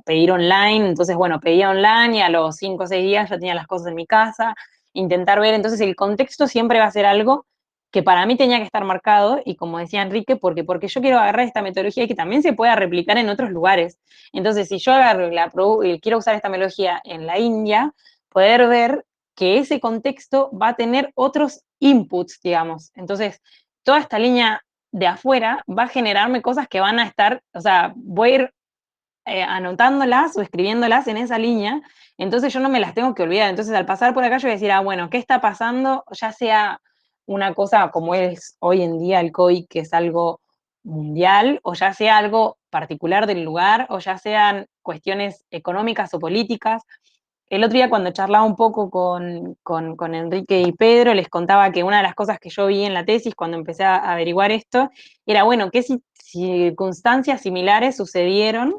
pedir online, entonces, bueno, pedía online y a los 5 o 6 días ya tenía las cosas en mi casa, intentar ver, entonces el contexto siempre va a ser algo que para mí tenía que estar marcado, y como decía Enrique, porque yo quiero agarrar esta metodología y que también se pueda replicar en otros lugares. Entonces, si yo agarro y quiero usar esta metodología en la India, poder ver que ese contexto va a tener otros inputs, digamos. Entonces, toda esta línea de afuera va a generarme cosas que van a estar, o sea, voy a ir anotándolas o escribiéndolas en esa línea, entonces yo no me las tengo que olvidar. Entonces, al pasar por acá, yo voy a decir, bueno, ¿qué está pasando? Ya sea una cosa como es hoy en día el COVID, que es algo mundial, o ya sea algo particular del lugar, o ya sean cuestiones económicas o políticas. El otro día cuando charlaba un poco con Enrique y Pedro, les contaba que una de las cosas que yo vi en la tesis cuando empecé a averiguar esto era, bueno, qué circunstancias similares sucedieron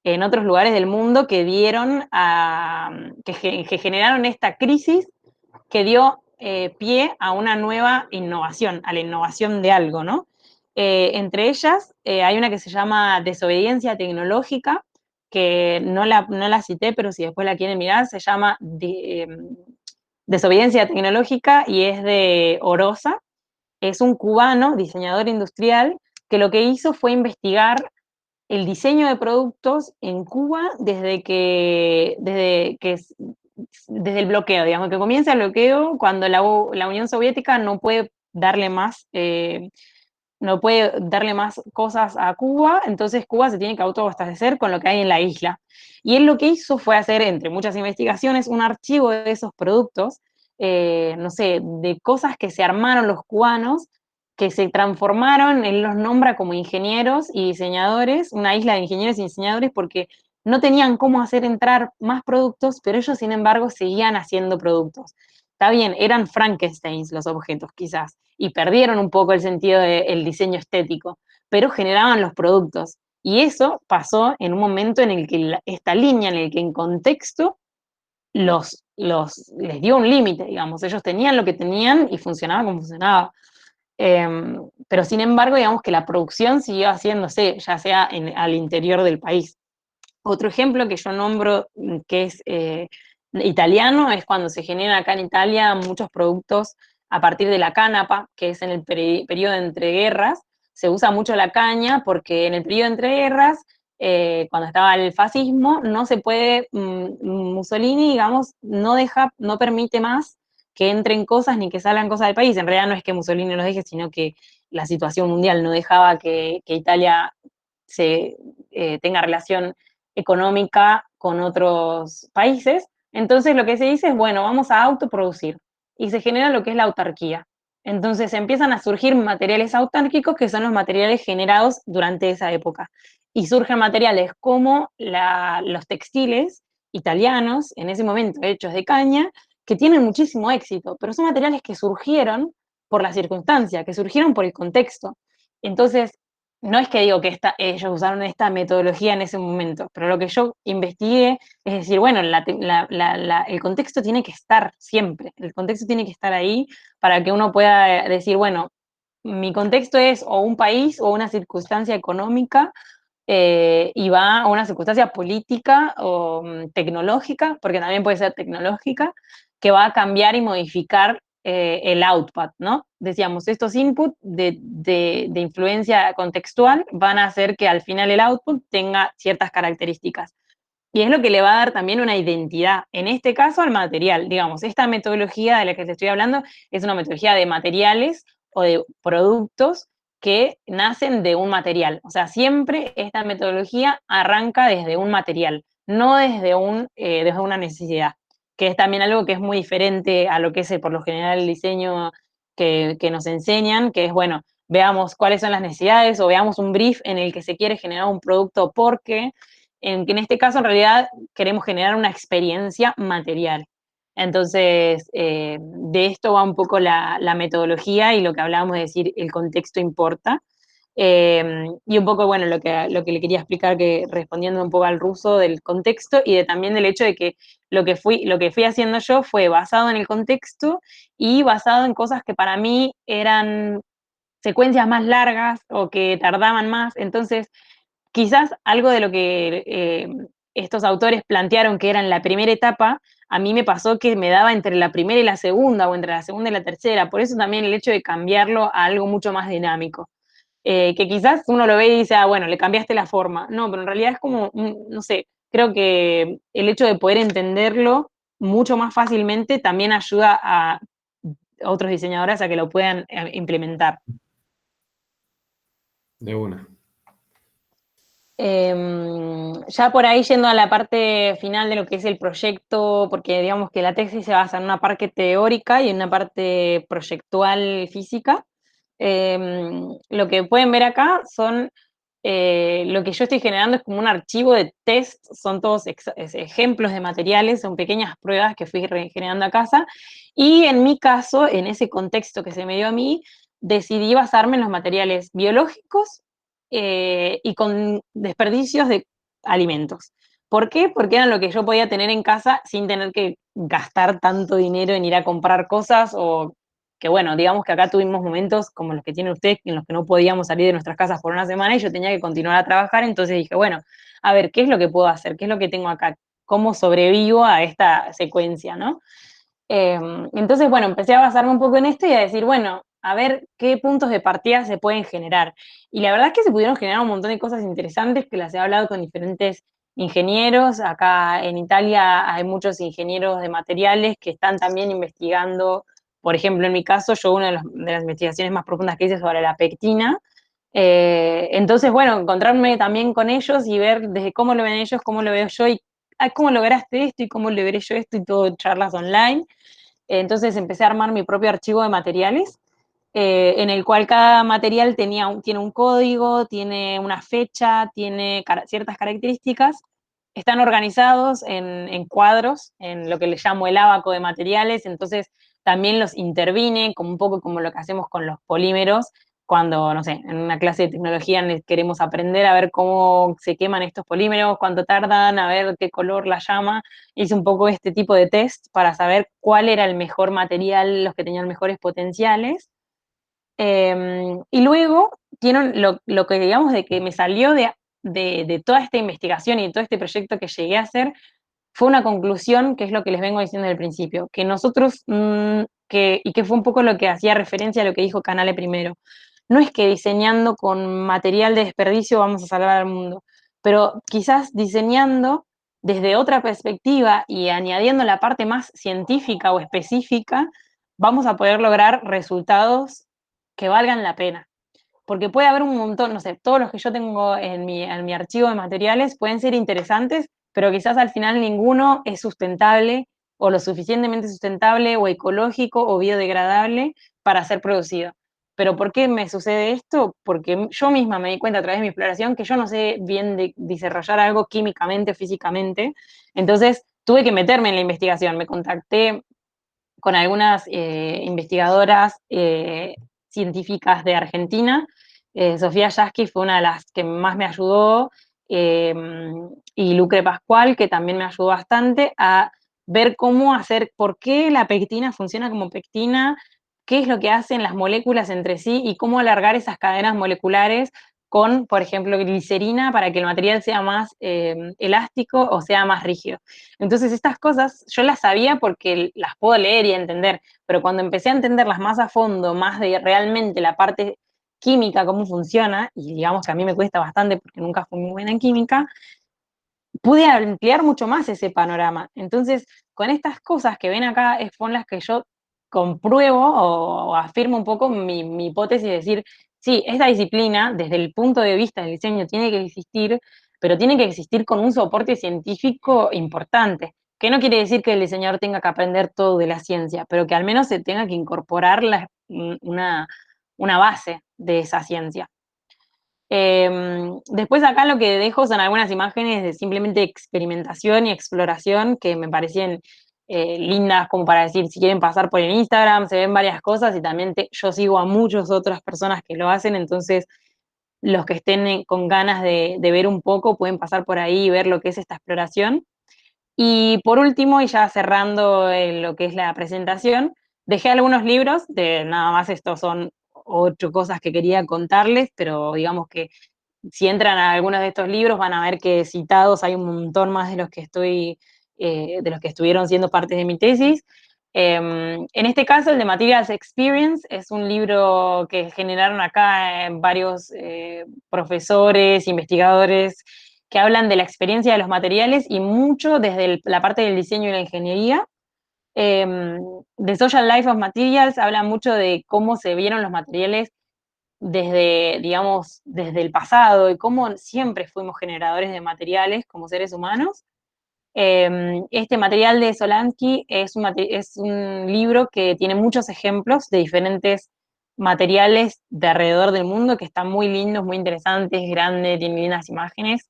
en otros lugares del mundo que dieron que generaron esta crisis que dio pie a una nueva innovación, a la innovación de algo, ¿no? Entre ellas hay una que se llama desobediencia tecnológica, que no la cité, pero si después la quieren mirar, se llama Desobediencia Tecnológica y es de Orosa. Es un cubano, diseñador industrial, que lo que hizo fue investigar el diseño de productos en Cuba desde el bloqueo, digamos, que comienza el bloqueo cuando la Unión Soviética no puede darle más cosas a Cuba, entonces Cuba se tiene que autoabastecer con lo que hay en la isla. Y él lo que hizo fue hacer, entre muchas investigaciones, un archivo de esos productos, no sé, de cosas que se armaron los cubanos, que se transformaron, él los nombra como ingenieros y diseñadores, una isla de ingenieros y diseñadores, porque no tenían cómo hacer entrar más productos, pero ellos, sin embargo, seguían haciendo productos. Está bien, eran Frankensteins los objetos, quizás, y perdieron un poco el sentido del diseño estético, pero generaban los productos. Y eso pasó en un momento en el que esta línea, en el que en contexto les dio un límite, digamos. Ellos tenían lo que tenían y funcionaba como funcionaba. Pero sin embargo, digamos que la producción siguió haciéndose, ya sea al interior del país. Otro ejemplo que yo nombro, que es italiano, es cuando se generan acá en Italia muchos productos a partir de la canapa, que es en el periodo de entreguerras. Se usa mucho la caña porque en el periodo de entreguerras, cuando estaba el fascismo, no se puede, Mussolini, digamos, no permite más que entren cosas ni que salgan cosas del país. En realidad no es que Mussolini los deje, sino que la situación mundial no dejaba que Italia tenga relación económica con otros países. Entonces lo que se dice es, bueno, vamos a autoproducir y se genera lo que es la autarquía. Entonces empiezan a surgir materiales autárquicos que son los materiales generados durante esa época. Y surgen materiales como los textiles italianos, en ese momento hechos de caña, que tienen muchísimo éxito, pero son materiales que surgieron por la circunstancia, que surgieron por el contexto. Entonces, no es que digo que ellos usaron esta metodología en ese momento, pero lo que yo investigué es decir, bueno, el contexto tiene que estar siempre, el contexto tiene que estar ahí para que uno pueda decir, bueno, mi contexto es o un país o una circunstancia económica, y va a una circunstancia política o tecnológica, porque también puede ser tecnológica, que va a cambiar y modificar el output, ¿no? Decíamos, estos inputs de influencia contextual van a hacer que al final el output tenga ciertas características. Y es lo que le va a dar también una identidad, en este caso al material. Digamos, esta metodología de la que te estoy hablando es una metodología de materiales o de productos que nacen de un material. O sea, siempre esta metodología arranca desde un material, no desde una necesidad, que es también algo que es muy diferente a lo que es por lo general el diseño que nos enseñan, que es, bueno, veamos cuáles son las necesidades o veamos un brief en el que se quiere generar un producto porque que en este caso en realidad queremos generar una experiencia material. Entonces, de esto va un poco la metodología y lo que hablábamos de decir, el contexto importa. Y un poco, bueno, lo que le quería explicar, que respondiendo un poco al ruso, del contexto y también del hecho de que lo que fui haciendo yo fue basado en el contexto y basado en cosas que para mí eran secuencias más largas o que tardaban más. Entonces, quizás algo de lo que estos autores plantearon que era en la primera etapa, a mí me pasó que me daba entre la primera y la segunda, o entre la segunda y la tercera. Por eso también el hecho de cambiarlo a algo mucho más dinámico. Que quizás uno lo ve y dice, ah, bueno, le cambiaste la forma. No, pero en realidad es como, no sé, creo que el hecho de poder entenderlo mucho más fácilmente también ayuda a otros diseñadores a que lo puedan implementar. De una. Ya por ahí yendo a la parte final de lo que es el proyecto, porque digamos que la tesis se basa en una parte teórica y en una parte proyectual física. Lo que pueden ver acá son, lo que yo estoy generando es como un archivo de test, son todos ejemplos de materiales, son pequeñas pruebas que fui generando a casa, y en mi caso, en ese contexto que se me dio a mí, decidí basarme en los materiales biológicos y con desperdicios de alimentos. ¿Por qué? Porque eran lo que yo podía tener en casa sin tener que gastar tanto dinero en ir a comprar cosas o que bueno, digamos que acá tuvimos momentos como los que tienen ustedes en los que no podíamos salir de nuestras casas por una semana y yo tenía que continuar a trabajar, entonces dije, bueno, a ver, ¿qué es lo que puedo hacer? ¿Qué es lo que tengo acá? ¿Cómo sobrevivo a esta secuencia, no? Entonces, bueno, empecé a basarme un poco en esto y a decir, bueno, a ver qué puntos de partida se pueden generar. Y la verdad es que se pudieron generar un montón de cosas interesantes que las he hablado con diferentes ingenieros. Acá en Italia hay muchos ingenieros de materiales que están también investigando. Por ejemplo, en mi caso, yo una de las investigaciones más profundas que hice sobre la pectina. Entonces, bueno, encontrarme también con ellos y ver desde cómo lo ven ellos, cómo lo veo yo y cómo lograste esto y cómo logré yo esto y todo, charlas online. Entonces empecé a armar mi propio archivo de materiales, en el cual cada material tiene un código, tiene una fecha, tiene ciertas características. Están organizados en cuadros, en lo que le llamo el ábaco de materiales, entonces también los intervine, como un poco como lo que hacemos con los polímeros, cuando, no sé, en una clase de tecnología queremos aprender a ver cómo se queman estos polímeros, cuánto tardan, a ver qué color la llama. Hice un poco este tipo de test para saber cuál era el mejor material, los que tenían mejores potenciales. Y luego tienen lo que digamos de que me salió de toda esta investigación y de todo este proyecto que llegué a hacer, fue una conclusión que es lo que les vengo diciendo desde el principio, que nosotros, y que fue un poco lo que hacía referencia a lo que dijo Canale primero, no es que diseñando con material de desperdicio vamos a salvar al mundo, pero quizás diseñando desde otra perspectiva y añadiendo la parte más científica o específica, vamos a poder lograr resultados que valgan la pena. Porque puede haber un montón, no sé, todos los que yo tengo en mi archivo de materiales pueden ser interesantes, pero quizás al final ninguno es sustentable o lo suficientemente sustentable o ecológico o biodegradable para ser producido. Pero ¿por qué me sucede esto? Porque yo misma me di cuenta a través de mi exploración que yo no sé bien desarrollar algo químicamente o físicamente. Entonces tuve que meterme en la investigación. Me contacté con algunas investigadoras científicas de Argentina. Sofía Yasky fue una de las que más me ayudó, eh, y Lucre Pascual, que también me ayudó bastante a ver cómo hacer, por qué la pectina funciona como pectina, qué es lo que hacen las moléculas entre sí y cómo alargar esas cadenas moleculares con, por ejemplo, glicerina para que el material sea más elástico o sea más rígido. Entonces estas cosas yo las sabía porque las puedo leer y entender, pero cuando empecé a entenderlas más a fondo, más de realmente la parte química, cómo funciona, y digamos que a mí me cuesta bastante porque nunca fui muy buena en química, pude ampliar mucho más ese panorama. Entonces, con estas cosas que ven acá, son las que yo compruebo o afirmo un poco mi hipótesis de decir, sí, esta disciplina, desde el punto de vista del diseño, tiene que existir, pero tiene que existir con un soporte científico importante, que no quiere decir que el diseñador tenga que aprender todo de la ciencia, pero que al menos se tenga que incorporar una base de esa ciencia. Después acá lo que dejo son algunas imágenes de simplemente experimentación y exploración que me parecían lindas como para decir, si quieren pasar por el Instagram, se ven varias cosas y también yo sigo a muchas otras personas que lo hacen, entonces los que estén con ganas de ver un poco pueden pasar por ahí y ver lo que es esta exploración. Y por último, y ya cerrando lo que es la presentación, dejé algunos libros, nada más estos son 8 cosas que quería contarles, pero digamos que si entran a algunos de estos libros van a ver que citados hay un montón más de los que de los que estuvieron siendo parte de mi tesis. En este caso, el de Materials Experience es un libro que generaron acá varios profesores, investigadores, que hablan de la experiencia de los materiales y mucho desde la parte del diseño y la ingeniería. The Social Life of Materials habla mucho de cómo se vieron los materiales desde, digamos, desde el pasado y cómo siempre fuimos generadores de materiales como seres humanos. Este material de Solansky es un libro que tiene muchos ejemplos de diferentes materiales de alrededor del mundo que están muy lindos, muy interesantes, grande, tiene lindas imágenes.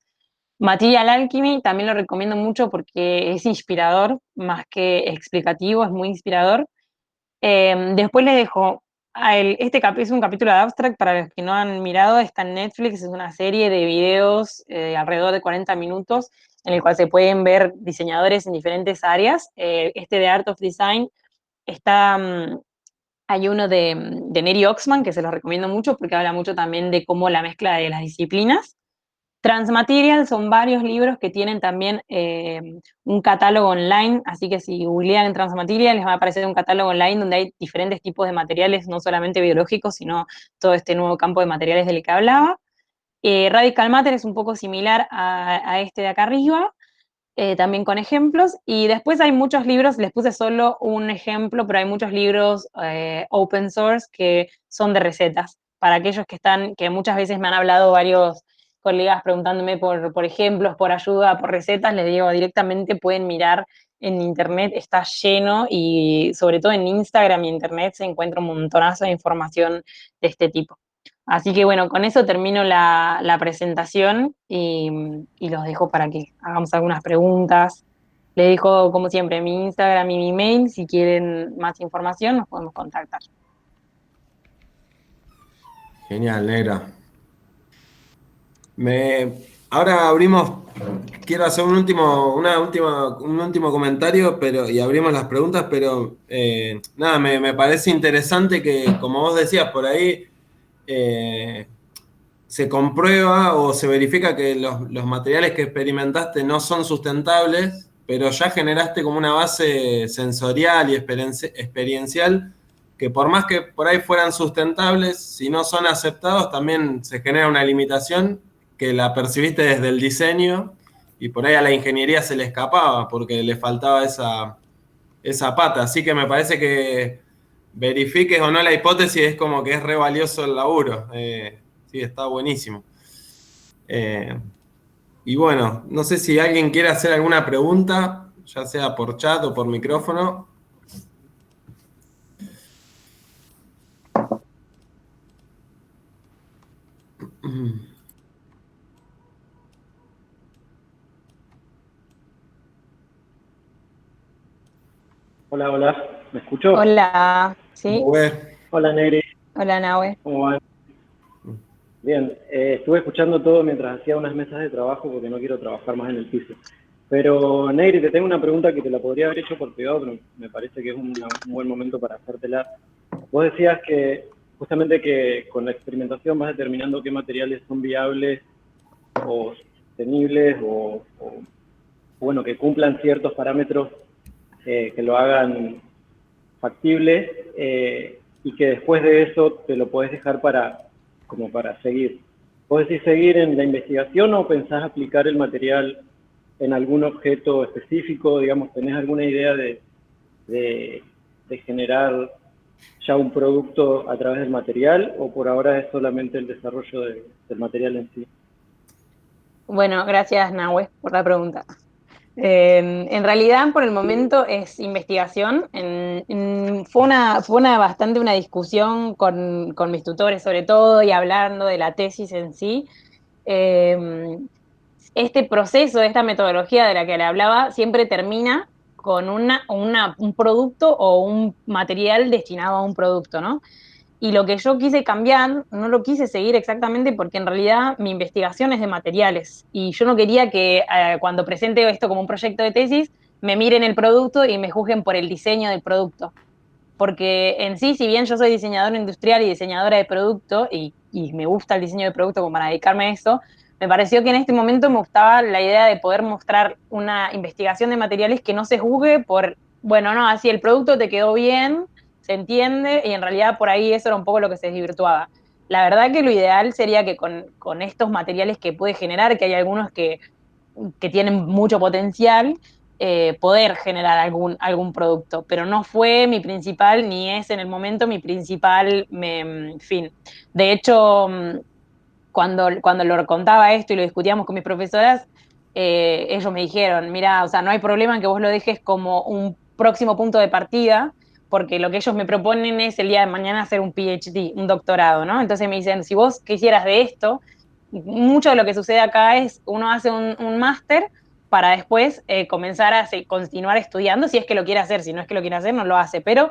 Material Alchemy también lo recomiendo mucho porque es inspirador, más que explicativo, es muy inspirador. Después les dejo, es un capítulo de Abstract, para los que no han mirado, está en Netflix, es una serie de videos alrededor de 40 minutos, en el cual se pueden ver diseñadores en diferentes áreas. Este de Art of Design está, hay uno de Neri Oxman, que se los recomiendo mucho porque habla mucho también de cómo la mezcla de las disciplinas. Transmaterial son varios libros que tienen también un catálogo online, así que si googlean en Transmaterial les va a aparecer un catálogo online donde hay diferentes tipos de materiales, no solamente biológicos, sino todo este nuevo campo de materiales del que hablaba. Radical Matter es un poco similar a este de acá arriba, también con ejemplos. Y después hay muchos libros, les puse solo un ejemplo, pero hay muchos libros open source que son de recetas. Para aquellos que muchas veces me han hablado varios colegas preguntándome por ejemplos, por ayuda, por recetas, les digo directamente pueden mirar en internet, está lleno y sobre todo en Instagram y internet se encuentra un montonazo de información de este tipo. Así que bueno, con eso termino la presentación y los dejo para que hagamos algunas preguntas. Les dejo, como siempre, mi Instagram y mi mail. Si quieren más información, nos podemos contactar. Genial, negra. Ahora abrimos, quiero hacer un último comentario, y abrimos las preguntas, pero nada, me parece interesante que, como vos decías, por ahí se comprueba o se verifica que los materiales que experimentaste no son sustentables, pero ya generaste como una base sensorial y experiencial que por más que por ahí fueran sustentables, si no son aceptados, también se genera una limitación que la percibiste desde el diseño y por ahí a la ingeniería se le escapaba porque le faltaba esa pata. Así que me parece que verifiques o no la hipótesis es como que es re valioso el laburo. Sí, está buenísimo. Y bueno, no sé si alguien quiere hacer alguna pregunta, ya sea por chat o por micrófono. Hola, hola, ¿me escuchó? Hola, ¿sí? Hola, Negri, Hola, Nahue. ¿cómo van? Bien, estuve escuchando todo mientras hacía unas mesas de trabajo porque no quiero trabajar más en el piso. Pero, Negri, te tengo una pregunta que te la podría haber hecho por privado, pero me parece que es un buen momento para hacértela. Vos decías que justamente que con la experimentación vas determinando qué materiales son viables o sostenibles o bueno, que cumplan ciertos parámetros que lo hagan factible y que después de eso te lo puedes dejar como para seguir. ¿Vos decís seguir en la investigación o pensás aplicar el material en algún objeto específico? Digamos, ¿tenés alguna idea de generar ya un producto a través del material o por ahora es solamente el desarrollo del material en sí? Bueno, gracias, Nahue, por la pregunta. En realidad, por el momento es investigación. Fue bastante una discusión con mis tutores, sobre todo, y hablando de la tesis en sí. Eh, este proceso, esta metodología de la que le hablaba, siempre termina con un producto o un material destinado a un producto, ¿no? Y lo que yo quise cambiar, no lo quise seguir exactamente porque en realidad mi investigación es de materiales. Y yo no quería que cuando presente esto como un proyecto de tesis, me miren el producto y me juzguen por el diseño del producto. Porque en sí, si bien yo soy diseñadora industrial y diseñadora de producto, y me gusta el diseño de producto como para dedicarme a eso, me pareció que en este momento me gustaba la idea de poder mostrar una investigación de materiales que no se juzgue por, bueno, no, así el producto te quedó bien, se entiende, y en realidad por ahí eso era un poco lo que se desvirtuaba. La verdad que lo ideal sería que con estos materiales que puede generar, que hay algunos que tienen mucho potencial, poder generar algún producto, pero no fue mi principal, ni es en el momento mi principal fin. De hecho, cuando lo contaba esto y lo discutíamos con mis profesoras, ellos me dijeron, mira, o sea, no hay problema en que vos lo dejes como un próximo punto de partida, porque lo que ellos me proponen es el día de mañana hacer un PhD, un doctorado, ¿no? Entonces me dicen, si vos quisieras de esto, mucho de lo que sucede acá es uno hace un máster para después comenzar a continuar estudiando, si es que lo quiere hacer, si no es que lo quiere hacer, no lo hace, pero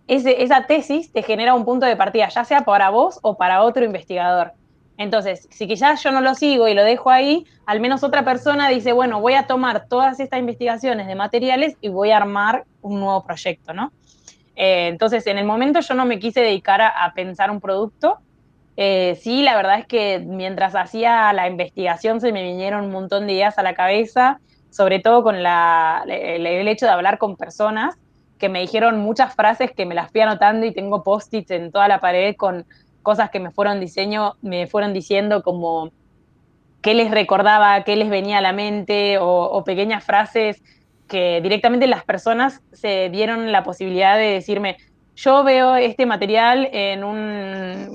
esa tesis te genera un punto de partida, ya sea para vos o para otro investigador. Entonces, si quizás yo no lo sigo y lo dejo ahí, al menos otra persona dice, bueno, voy a tomar todas estas investigaciones de materiales y voy a armar un nuevo proyecto, ¿no? Entonces, en el momento yo no me quise dedicar a pensar un producto. Sí, la verdad es que mientras hacía la investigación se me vinieron un montón de ideas a la cabeza, sobre todo con el hecho de hablar con personas que me dijeron muchas frases que me las fui anotando y tengo post-its en toda la pared con cosas que me fueron diciendo como qué les recordaba, qué les venía a la mente o pequeñas frases que directamente las personas se dieron la posibilidad de decirme, yo veo este material en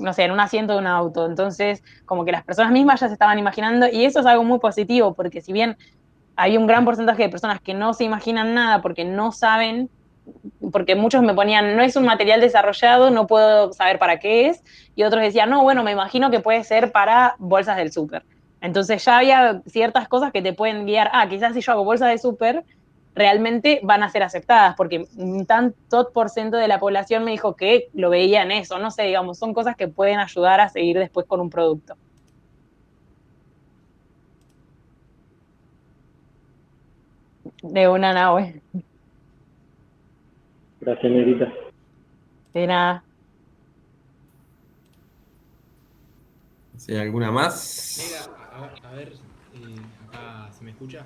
no sé, en un asiento de un auto. Entonces, como que las personas mismas ya se estaban imaginando, y eso es algo muy positivo, porque si bien hay un gran porcentaje de personas que no se imaginan nada porque no saben, porque muchos me ponían, no es un material desarrollado, no puedo saber para qué es, y otros decían, no, bueno, me imagino que puede ser para bolsas del súper. Entonces ya había ciertas cosas que te pueden guiar, quizás si yo hago bolsas de súper, realmente van a ser aceptadas, porque un tanto por ciento de la población me dijo que lo veía en eso, no sé, digamos, son cosas que pueden ayudar a seguir después con un producto. De una nave, Gracias, Negrita. de nada. ¿Sí, alguna más? Negra, a ver, acá se me escucha.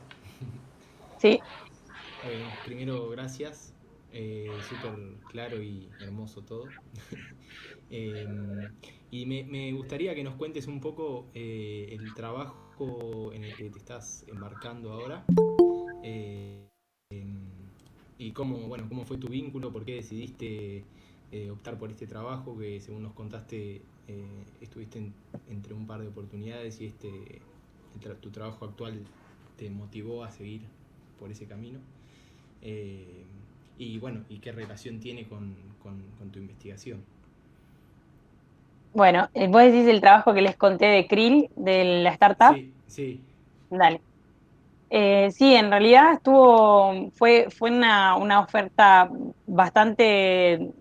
Sí, Bueno, primero gracias, súper claro y hermoso todo. Eh, y me gustaría que nos cuentes un poco el trabajo en el que te estás embarcando ahora, eh, y cómo fue tu vínculo, por qué decidiste optar por este trabajo, que según nos contaste estuviste entre un par de oportunidades y tu trabajo actual te motivó a seguir por ese camino. Eh, y bueno, y qué relación tiene con tu investigación. bueno, vos decís el trabajo que les conté de Krill, de la startup. Sí, sí. Dale. Sí, en realidad fue una oferta bastante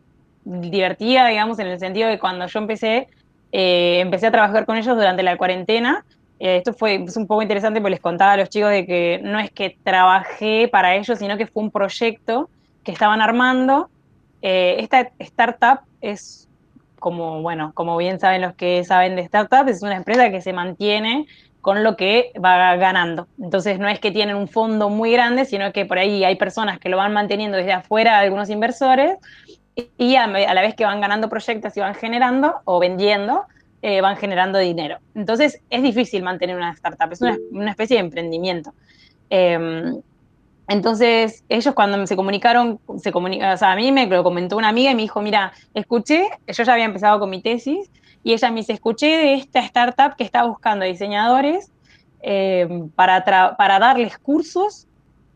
divertida, digamos, en el sentido de cuando yo empecé a trabajar con ellos durante la cuarentena. Esto es un poco interesante porque les contaba a los chicos de que no es que trabajé para ellos, sino que fue un proyecto que estaban armando. Esta startup es como, bueno, como bien saben los que saben de startup, es una empresa que se mantiene con lo que va ganando. Entonces no es que tienen un fondo muy grande, sino que por ahí hay personas que lo van manteniendo desde afuera, algunos inversores, y a la vez que van ganando proyectos y van generando o vendiendo, van generando dinero. Entonces es difícil mantener una startup, es una especie de emprendimiento. Eh, entonces, ellos cuando o sea, a mí me lo comentó una amiga y me dijo, mira, escuché, yo ya había empezado con mi tesis, y ella me dice, escuché de esta startup que está buscando diseñadores para darles cursos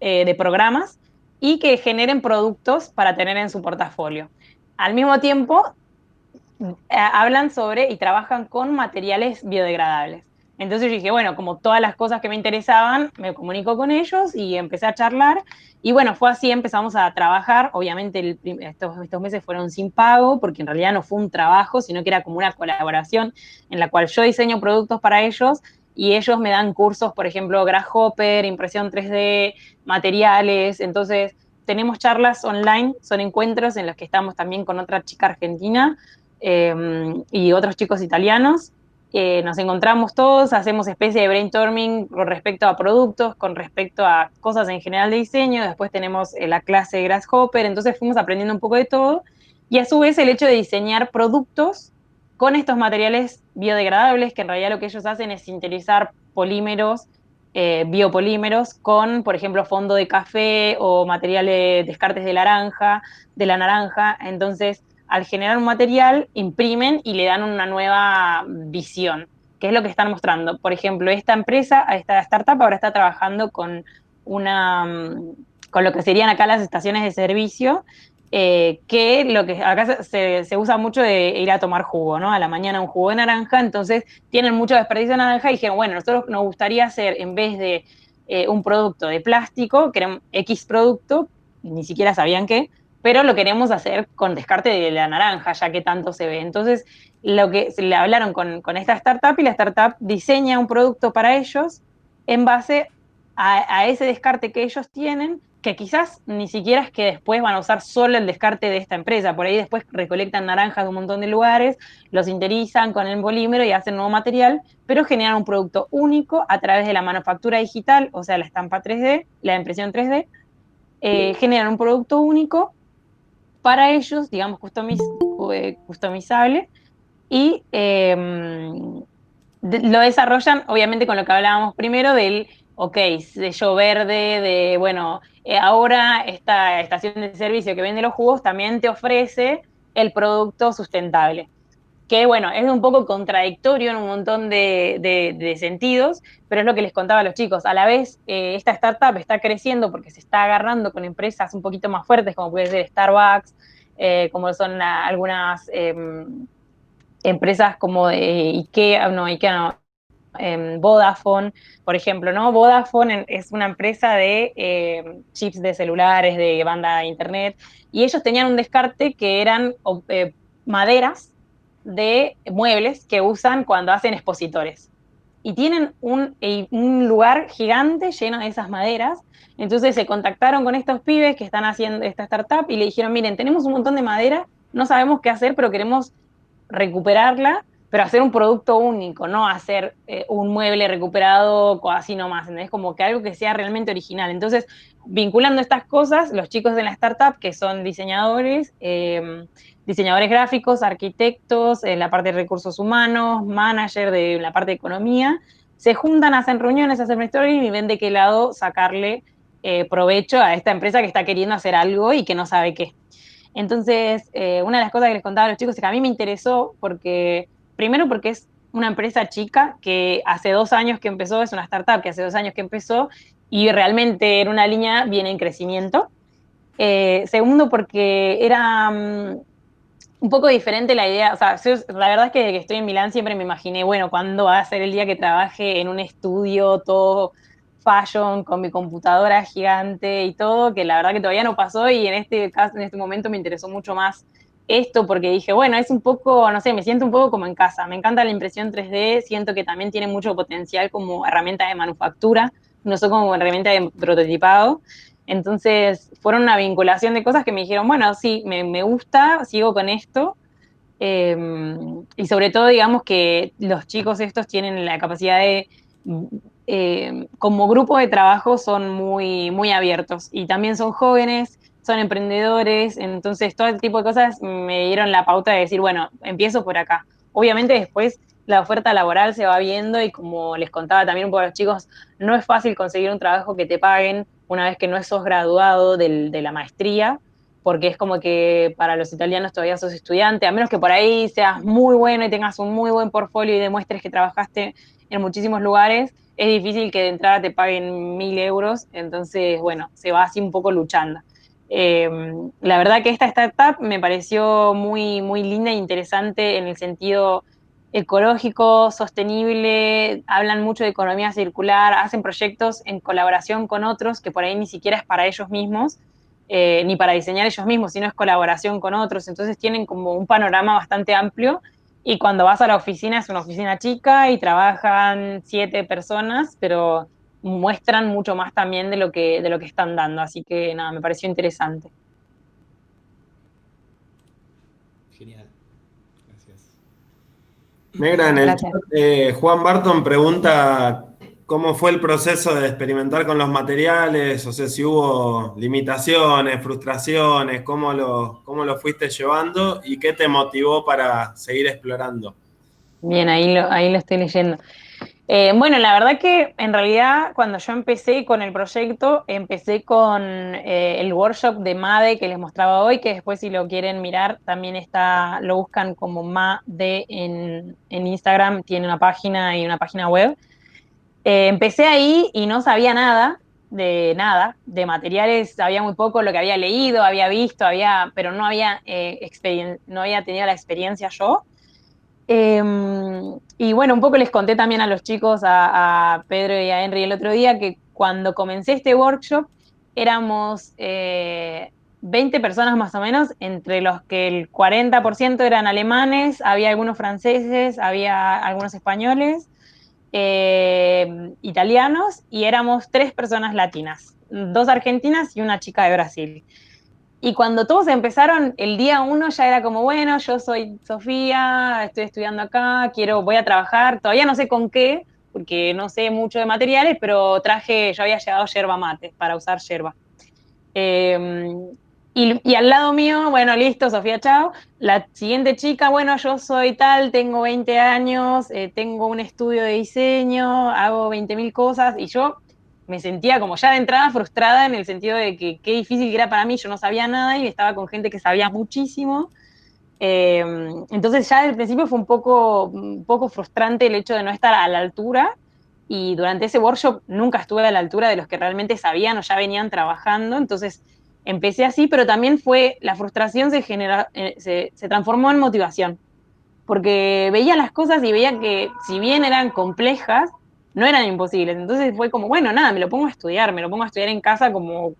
de programas y que generen productos para tener en su portafolio. Al mismo tiempo, hablan sobre y trabajan con materiales biodegradables. Entonces yo dije, bueno, como todas las cosas que me interesaban, me comunico con ellos y empecé a charlar. Y bueno, fue así, empezamos a trabajar. Obviamente estos meses fueron sin pago, porque en realidad no fue un trabajo, sino que era como una colaboración en la cual yo diseño productos para ellos y ellos me dan cursos, por ejemplo, Grasshopper, impresión 3D, materiales. Entonces tenemos charlas online, son encuentros en los que estamos también con otra chica argentina y otros chicos italianos. Nos encontramos todos, hacemos especie de brainstorming con respecto a productos, con respecto a cosas en general de diseño, después tenemos la clase de Grasshopper, entonces fuimos aprendiendo un poco de todo, y a su vez el hecho de diseñar productos con estos materiales biodegradables, que en realidad lo que ellos hacen es sintetizar polímeros, biopolímeros, con, por ejemplo, fondo de café o materiales, descartes de la naranja, entonces al generar un material, imprimen y le dan una nueva visión, que es lo que están mostrando. Por ejemplo, esta empresa, esta startup ahora está trabajando con con lo que serían acá las estaciones de servicio, que lo que acá se usa mucho de ir a tomar jugo, ¿no? A la mañana un jugo de naranja, entonces tienen mucho desperdicio de naranja y dijeron, bueno, nosotros nos gustaría hacer, en vez de un producto de plástico, que era un X producto, ni siquiera sabían qué, pero lo queremos hacer con descarte de la naranja, ya que tanto se ve. Entonces, lo que le hablaron con esta startup y la startup diseña un producto para ellos en base a ese descarte que ellos tienen, que quizás ni siquiera es que después van a usar solo el descarte de esta empresa, por ahí después recolectan naranjas de un montón de lugares, los sintetizan con el polímero y hacen nuevo material, pero generan un producto único a través de la manufactura digital, o sea, la estampa 3D, la impresión 3D, generan un producto único para ellos, digamos, customizable, y lo desarrollan, obviamente, con lo que hablábamos primero del, ok, sello verde, de, bueno, ahora esta estación de servicio que vende los jugos también te ofrece el producto sustentable, que bueno, es un poco contradictorio en un montón de sentidos, pero es lo que les contaba a los chicos. A la vez, esta startup está creciendo porque se está agarrando con empresas un poquito más fuertes, como puede ser Starbucks, como son algunas empresas como de Ikea no, Vodafone, por ejemplo, ¿no? Vodafone es una empresa de chips de celulares, de banda de internet, y ellos tenían un descarte que eran maderas de muebles que usan cuando hacen expositores. Y tienen un lugar gigante lleno de esas maderas. Entonces se contactaron con estos pibes que están haciendo esta startup y le dijeron, miren, tenemos un montón de madera, no sabemos qué hacer, pero queremos recuperarla, pero hacer un producto único, no hacer un mueble recuperado así nomás, ¿entendés? Como que algo que sea realmente original. Entonces, vinculando estas cosas, los chicos de la startup, que son diseñadores, diseñadores gráficos, arquitectos, en la parte de recursos humanos, manager de la parte de economía, se juntan, hacen reuniones, hacen brainstorming y ven de qué lado sacarle provecho a esta empresa que está queriendo hacer algo y que no sabe qué. Entonces, una de las cosas que les contaba a los chicos es que a mí me interesó porque, primero porque es una empresa chica que hace 2 años que empezó, es una startup que hace 2 años que empezó y realmente era una línea bien en crecimiento. Segundo, porque era un poco diferente la idea, o sea, la verdad es que desde que estoy en Milán siempre me imaginé, bueno, ¿cuándo va a ser el día que trabaje en un estudio todo fashion, con mi computadora gigante y todo? Que la verdad que todavía no pasó y en este caso, en este momento me interesó mucho más esto porque dije, bueno, es un poco, no sé, me siento un poco como en casa. Me encanta la impresión 3D, siento que también tiene mucho potencial como herramienta de manufactura, no solo como herramienta de prototipado. Entonces, fueron una vinculación de cosas que me dijeron, bueno, sí, me gusta, sigo con esto. Eh, y sobre todo, digamos que los chicos estos tienen la capacidad de, como grupo de trabajo, son muy, muy abiertos y también son jóvenes, son emprendedores, entonces todo este tipo de cosas me dieron la pauta de decir, bueno, empiezo por acá. Obviamente después la oferta laboral se va viendo y como les contaba también un poco a los chicos, no es fácil conseguir un trabajo que te paguen una vez que no sos graduado de la maestría, porque es como que para los italianos todavía sos estudiante, a menos que por ahí seas muy bueno y tengas un muy buen portfolio y demuestres que trabajaste en muchísimos lugares, es difícil que de entrada te paguen 1.000 euros, entonces, bueno, se va así un poco luchando. Eh, la verdad que esta startup me pareció muy, muy linda e interesante en el sentido ecológico, sostenible, hablan mucho de economía circular, hacen proyectos en colaboración con otros que por ahí ni siquiera es para ellos mismos, ni para diseñar ellos mismos, sino es colaboración con otros. Entonces tienen como un panorama bastante amplio y cuando vas a la oficina es una oficina chica y trabajan 7 personas, pero muestran mucho más también de lo que están dando. Así que nada, me pareció interesante. Genial. Gracias. Negra, en el Gracias. chat, Juan Barton pregunta cómo fue el proceso de experimentar con los materiales, o sea, si hubo limitaciones, frustraciones, cómo lo fuiste llevando y qué te motivó para seguir explorando. Bien, ahí lo estoy leyendo. Bueno, la verdad que en realidad cuando yo empecé con el proyecto, empecé con el workshop de MADE que les mostraba hoy, que después si lo quieren mirar también está, lo buscan como MADE en Instagram, tiene una página y una página web. Empecé ahí y no sabía nada, de materiales sabía muy poco, lo que había leído, había visto, pero no había, no había tenido la experiencia yo. Eh, y bueno, un poco les conté también a los chicos, a Pedro y a Henry el otro día, que cuando comencé este workshop éramos 20 personas más o menos, entre los que el 40% eran alemanes, había algunos franceses, había algunos españoles, italianos, y éramos 3 personas latinas, 2 argentinas y una chica de Brasil. Y cuando todos empezaron, el día 1 ya era como, bueno, yo soy Sofía, estoy estudiando acá, voy a trabajar, todavía no sé con qué, porque no sé mucho de materiales, pero yo había llevado yerba mate para usar yerba. Eh, y al lado mío, bueno, listo, Sofía, chao. La siguiente chica, bueno, yo soy tal, tengo 20 años, tengo un estudio de diseño, hago 20.000 cosas, y yo me sentía como ya de entrada frustrada en el sentido de que qué difícil que era para mí, yo no sabía nada y estaba con gente que sabía muchísimo. Eh, entonces ya desde el principio fue un poco frustrante el hecho de no estar a la altura, y durante ese workshop nunca estuve a la altura de los que realmente sabían o ya venían trabajando. Entonces empecé así, pero también la frustración se transformó en motivación, porque veía las cosas y veía que si bien eran complejas, no eran imposibles. Entonces fue como, bueno, nada, me lo pongo a estudiar en casa, como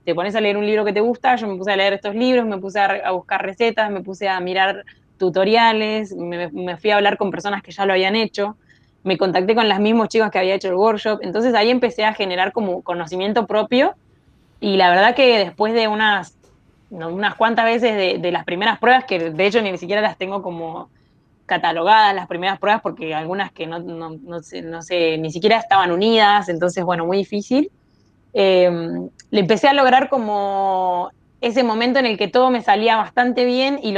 te pones a leer un libro que te gusta. Yo me puse a leer estos libros, me puse a buscar recetas, me puse a mirar tutoriales, me fui a hablar con personas que ya lo habían hecho, me contacté con los mismos chicos que había hecho el workshop. Entonces ahí empecé a generar como conocimiento propio, y la verdad que después de unas cuantas veces de las primeras pruebas, que de hecho ni siquiera las tengo como catalogadas las primeras pruebas, porque algunas que no sé, ni siquiera estaban unidas, entonces, bueno, muy difícil. Eh, Le empecé a lograr como ese momento en el que todo me salía bastante bien y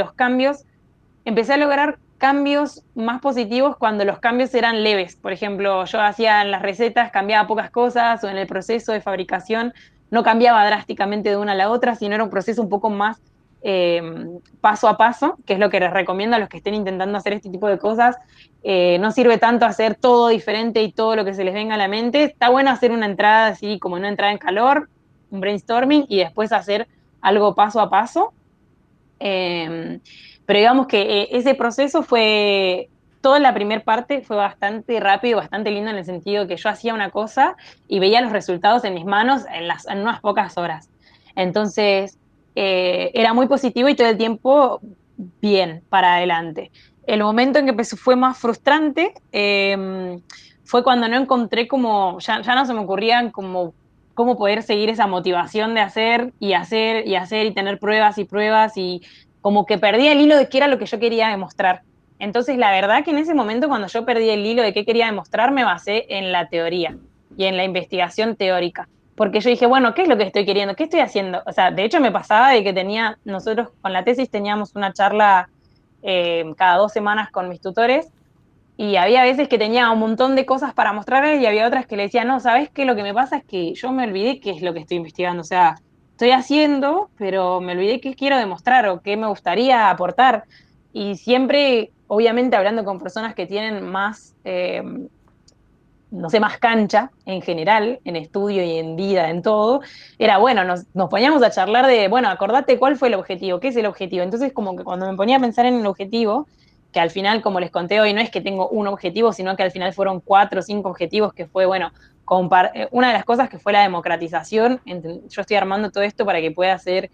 empecé a lograr cambios más positivos cuando los cambios eran leves. Por ejemplo, yo hacía en las recetas, cambiaba pocas cosas, o en el proceso de fabricación no cambiaba drásticamente de una a la otra, sino era un proceso un poco más eh, paso a paso, que es lo que les recomiendo a los que estén intentando hacer este tipo de cosas. No sirve tanto hacer todo diferente y todo lo que se les venga a la mente. Está bueno hacer una entrada así como una entrada en calor, un brainstorming, y después hacer algo paso a paso. Eh, pero digamos que ese proceso toda la primera parte fue bastante rápido, bastante lindo, en el sentido que yo hacía una cosa y veía los resultados en mis manos en unas pocas horas. Entonces, era muy positivo y todo el tiempo bien para adelante. El momento en que fue más frustrante fue cuando no encontré ya no se me ocurrían como cómo poder seguir esa motivación de hacer y hacer y hacer y tener pruebas y pruebas, y como que perdí el hilo de qué era lo que yo quería demostrar. Entonces, la verdad que en ese momento, cuando yo perdí el hilo de qué quería demostrar, me basé en la teoría y en la investigación teórica. Porque yo dije, bueno, ¿qué es lo que estoy queriendo? ¿Qué estoy haciendo? O sea, de hecho me pasaba de que nosotros con la tesis teníamos una charla cada 2 semanas con mis tutores, y había veces que tenía un montón de cosas para mostrarles y había otras que le decía, no, ¿sabes qué? Lo que me pasa es que yo me olvidé qué es lo que estoy investigando. O sea, estoy haciendo, pero me olvidé qué quiero demostrar o qué me gustaría aportar. Y siempre, obviamente, hablando con personas que tienen más, no sé, más cancha en general, en estudio y en vida, en todo, era bueno, nos poníamos a charlar de, bueno, acordate cuál fue el objetivo, qué es el objetivo. Entonces, como que cuando me ponía a pensar en el objetivo, que al final, como les conté hoy, no es que tengo un objetivo, sino que al final fueron 4 o 5 objetivos, que fue, bueno, una de las cosas que fue la democratización. Yo estoy armando todo esto para que pueda ser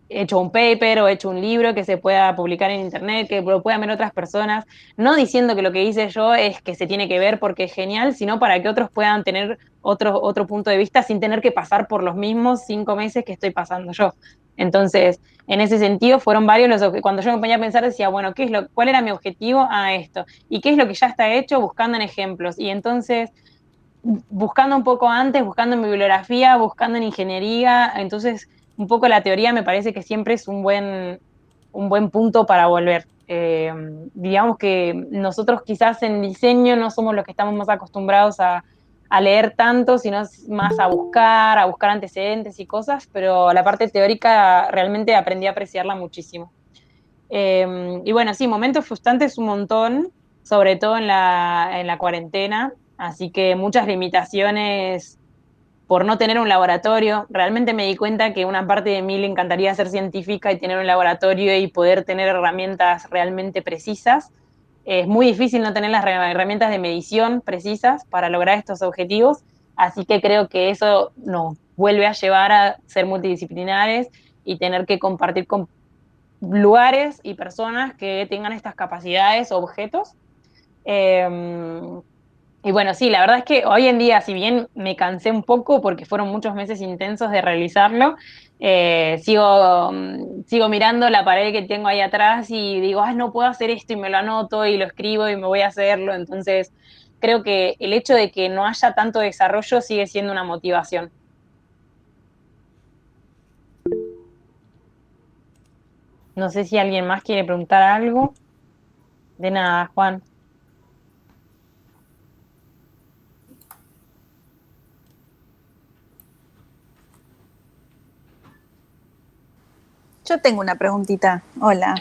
hecho un paper o hecho un libro que se pueda publicar en internet, que lo puedan ver otras personas, no diciendo que lo que hice yo es que se tiene que ver porque es genial, sino para que otros puedan tener otro punto de vista sin tener que pasar por los mismos 5 meses que estoy pasando yo. Entonces, en ese sentido, fueron varios cuando yo me ponía a pensar, decía, bueno, ¿cuál era mi objetivo a esto? ¿Y qué es lo que ya está hecho? Buscando en ejemplos. Y entonces, buscando un poco antes, buscando en bibliografía, buscando en ingeniería, entonces un poco la teoría me parece que siempre es un buen punto para volver. Digamos que nosotros quizás en diseño no somos los que estamos más acostumbrados a leer tanto, sino más a buscar antecedentes y cosas, pero la parte teórica realmente aprendí a apreciarla muchísimo. Y bueno, sí, momentos frustrantes un montón, sobre todo en la cuarentena, así que muchas limitaciones por no tener un laboratorio. Realmente me di cuenta que una parte de mí le encantaría ser científica y tener un laboratorio y poder tener herramientas realmente precisas. Es muy difícil no tener las herramientas de medición precisas para lograr estos objetivos, así que creo que eso nos vuelve a llevar a ser multidisciplinares y tener que compartir con lugares y personas que tengan estas capacidades o objetos. Eh, y bueno, sí, la verdad es que hoy en día, si bien me cansé un poco porque fueron muchos meses intensos de realizarlo, sigo mirando la pared que tengo ahí atrás y digo, ay, no puedo hacer esto y me lo anoto y lo escribo y me voy a hacerlo. Entonces, creo que el hecho de que no haya tanto desarrollo sigue siendo una motivación. No sé si alguien más quiere preguntar algo. De nada, Juan. Yo tengo una preguntita. Hola,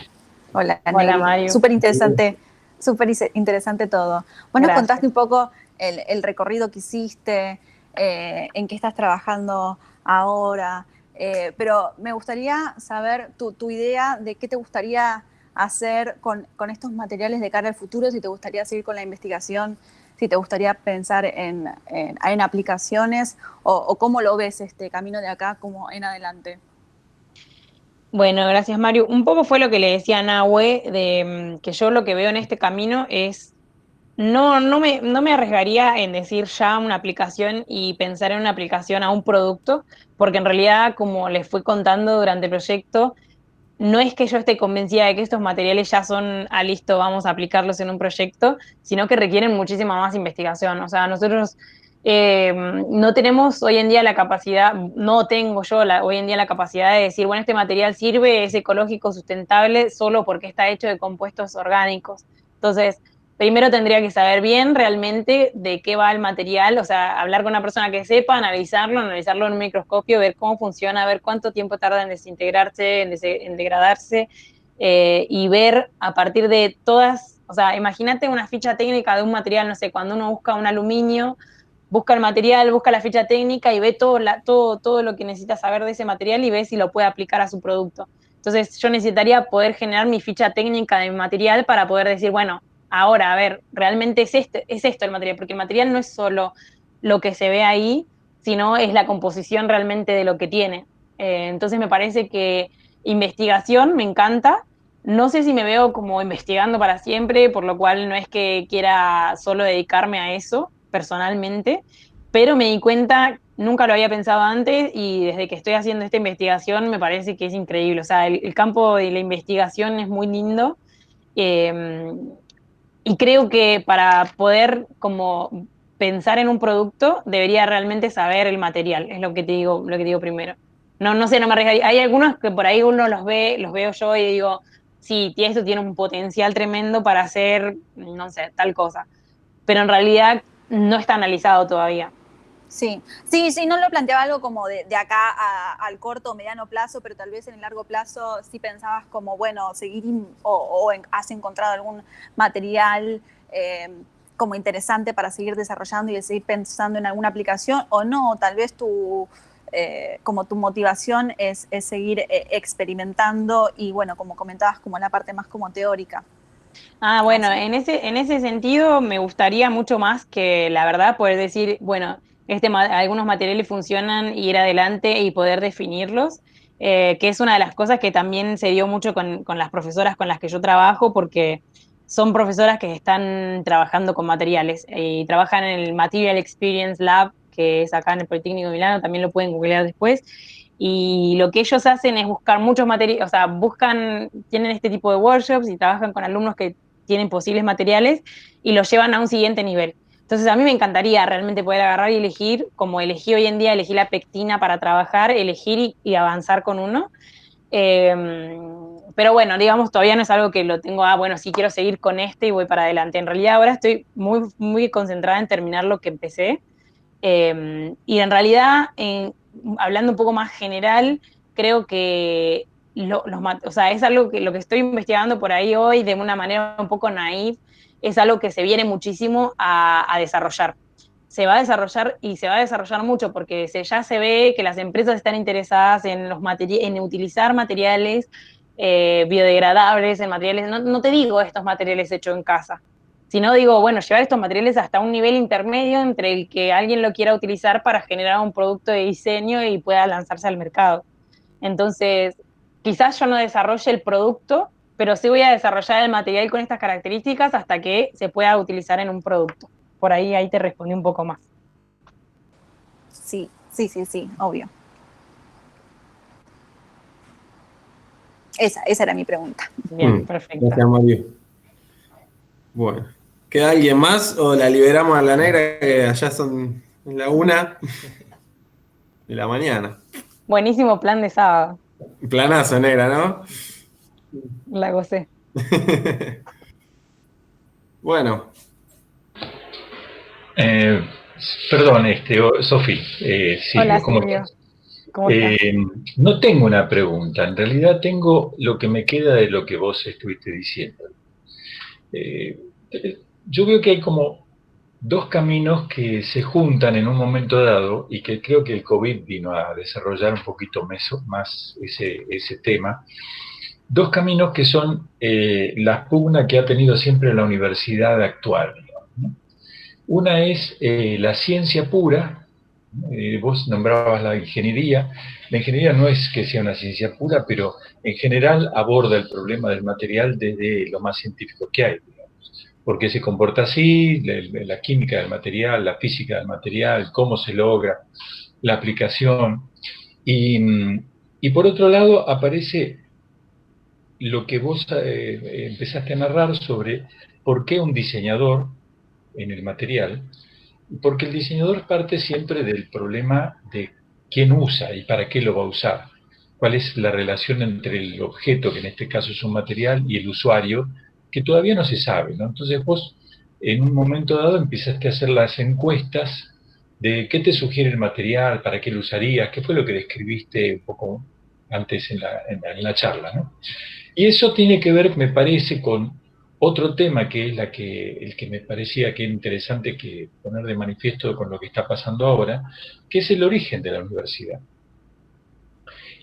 Hola, Negri. Mario. Súper interesante todo. Vos nos Gracias. contaste un poco el recorrido que hiciste, en qué estás trabajando ahora, pero me gustaría saber tu idea de qué te gustaría hacer con estos materiales de cara al futuro, si te gustaría seguir con la investigación, si te gustaría pensar en aplicaciones o cómo lo ves este camino de acá como en adelante. Bueno, gracias Mario. Un poco fue lo que le decía a Nahue, que yo lo que veo en este camino es, no me arriesgaría en decir ya una aplicación y pensar en una aplicación a un producto, porque en realidad, como les fui contando durante el proyecto, no es que yo esté convencida de que estos materiales ya son, listo, vamos a aplicarlos en un proyecto, sino que requieren muchísima más investigación. O sea, nosotros no tenemos hoy en día la capacidad, no tengo yo hoy en día la capacidad de decir, bueno, este material sirve, es ecológico, sustentable, solo porque está hecho de compuestos orgánicos. Entonces, primero tendría que saber bien realmente de qué va el material, o sea, hablar con una persona que sepa, analizarlo en un microscopio, ver cómo funciona, ver cuánto tiempo tarda en desintegrarse, en degradarse, y ver a partir de todas, o sea, imagínate una ficha técnica de un material, no sé, cuando uno busca un aluminio, busca el material, busca la ficha técnica y ve todo lo que necesita saber de ese material y ve si lo puede aplicar a su producto. Entonces, yo necesitaría poder generar mi ficha técnica de mi material para poder decir, bueno, ahora, a ver, realmente es esto el material, porque el material no es solo lo que se ve ahí, sino es la composición realmente de lo que tiene. Entonces me parece que investigación me encanta. No sé si me veo como investigando para siempre, por lo cual no es que quiera solo dedicarme a eso personalmente, pero me di cuenta, nunca lo había pensado antes y desde que estoy haciendo esta investigación me parece que es increíble. O sea, el campo de la investigación es muy lindo. Eh, y creo que para poder como pensar en un producto debería realmente saber el material, es lo que digo primero. No sé, no me arriesgaría. Hay algunos que por ahí uno los veo yo y digo, sí, esto tiene un potencial tremendo para hacer, no sé, tal cosa. Pero en realidad no está analizado todavía. Sí, no lo planteaba algo como de acá al corto o mediano plazo, pero tal vez en el largo plazo sí pensabas como, bueno, seguir has encontrado algún material como interesante para seguir desarrollando y seguir pensando en alguna aplicación, o no, tal vez como tu motivación es seguir experimentando y bueno, como comentabas, como la parte más como teórica. Ah, bueno, en ese sentido me gustaría mucho más que, la verdad, poder decir, bueno, algunos materiales funcionan y ir adelante y poder definirlos, que es una de las cosas que también se dio mucho con las profesoras con las que yo trabajo, porque son profesoras que están trabajando con materiales y trabajan en el Material Experience Lab, que es acá en el Politécnico de Milano, también lo pueden googlear después. Y lo que ellos hacen es buscar muchos materiales, o sea, tienen este tipo de workshops y trabajan con alumnos que tienen posibles materiales y los llevan a un siguiente nivel. Entonces a mí me encantaría realmente poder agarrar y elegir, como elegí hoy en día, elegí la pectina para trabajar, elegir y avanzar con uno. Pero bueno, digamos, todavía no es algo que lo tengo, bueno, sí quiero seguir con este y voy para adelante. En realidad ahora estoy muy, muy concentrada en terminar lo que empecé. Y en realidad, hablando un poco más general, creo que o sea, es algo que lo que estoy investigando por ahí hoy de una manera un poco naif, es algo que se viene muchísimo a desarrollar. Se va a desarrollar y se va a desarrollar mucho porque ya se ve que las empresas están interesadas en utilizar materiales biodegradables, en materiales, no te digo estos materiales hechos en casa, sino digo, bueno, llevar estos materiales hasta un nivel intermedio entre el que alguien lo quiera utilizar para generar un producto de diseño y pueda lanzarse al mercado. Entonces, quizás yo no desarrolle el producto, pero sí voy a desarrollar el material con estas características hasta que se pueda utilizar en un producto. Por ahí te respondí un poco más. Sí, obvio. Esa era mi pregunta. Bien, perfecto. Gracias, Mario. Bueno, ¿queda alguien más o la liberamos a la negra que allá son la 1 de la mañana? Buenísimo plan de sábado. Planazo, negra, ¿no? La gocé. Bueno. Perdón, Sofi. Sí, Hola, ¿cómo Silvio. estás? ¿Cómo estás? No tengo una pregunta, en realidad tengo lo que me queda de lo que vos estuviste diciendo. Yo veo que hay como dos caminos que se juntan en un momento dado y que creo que el COVID vino a desarrollar un poquito más ese tema. Dos caminos que son la pugna que ha tenido siempre la universidad actual, digamos, ¿no? Una es la ciencia pura. Vos nombrabas la ingeniería. La ingeniería no es que sea una ciencia pura, pero en general aborda el problema del material desde lo más científico que hay, digamos. ¿Por qué se comporta así? La química del material, la física del material, cómo se logra, la aplicación. Y por otro lado aparece lo que vos empezaste a narrar sobre por qué un diseñador en el material, porque el diseñador parte siempre del problema de quién usa y para qué lo va a usar, cuál es la relación entre el objeto, que en este caso es un material, y el usuario, que todavía no se sabe, ¿no? Entonces vos, en un momento dado, empezaste a hacer las encuestas de qué te sugiere el material, para qué lo usarías, qué fue lo que describiste un poco antes en la charla, ¿no? Y eso tiene que ver, me parece, con otro tema que es el que me parecía que era interesante que poner de manifiesto con lo que está pasando ahora, que es el origen de la universidad.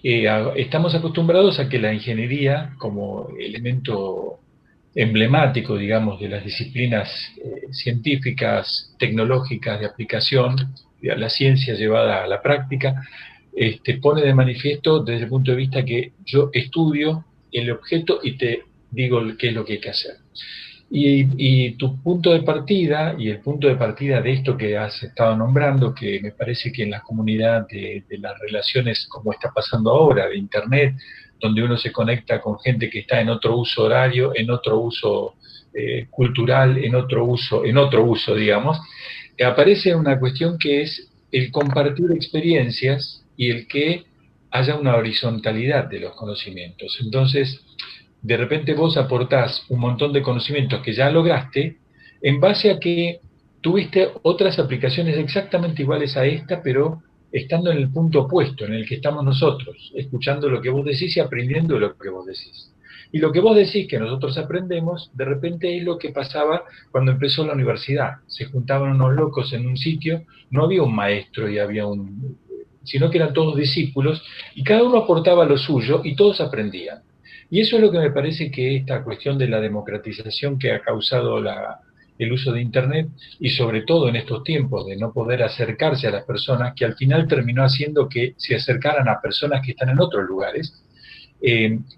Estamos acostumbrados a que la ingeniería, como elemento emblemático, digamos, de las disciplinas científicas, tecnológicas de aplicación, de la ciencia llevada a la práctica, pone de manifiesto desde el punto de vista que yo estudio el objeto y te digo qué es lo que hay que hacer. Y tu punto de partida, y el punto de partida de esto que has estado nombrando, que me parece que en la comunidad de las relaciones, como está pasando ahora, de Internet, donde uno se conecta con gente que está en otro uso horario, en otro uso cultural, en otro uso, digamos, aparece una cuestión que es el compartir experiencias y el que haya una horizontalidad de los conocimientos. Entonces, de repente vos aportás un montón de conocimientos que ya lograste en base a que tuviste otras aplicaciones exactamente iguales a esta, pero estando en el punto opuesto, en el que estamos nosotros, escuchando lo que vos decís y aprendiendo lo que vos decís. Y lo que vos decís que nosotros aprendemos, de repente es lo que pasaba cuando empezó la universidad. Se juntaban unos locos en un sitio, no había un maestro y había un sino que eran todos discípulos y cada uno aportaba lo suyo y todos aprendían. Y eso es lo que me parece que esta cuestión de la democratización que ha causado el uso de Internet, y sobre todo en estos tiempos de no poder acercarse a las personas, que al final terminó haciendo que se acercaran a personas que están en otros lugares,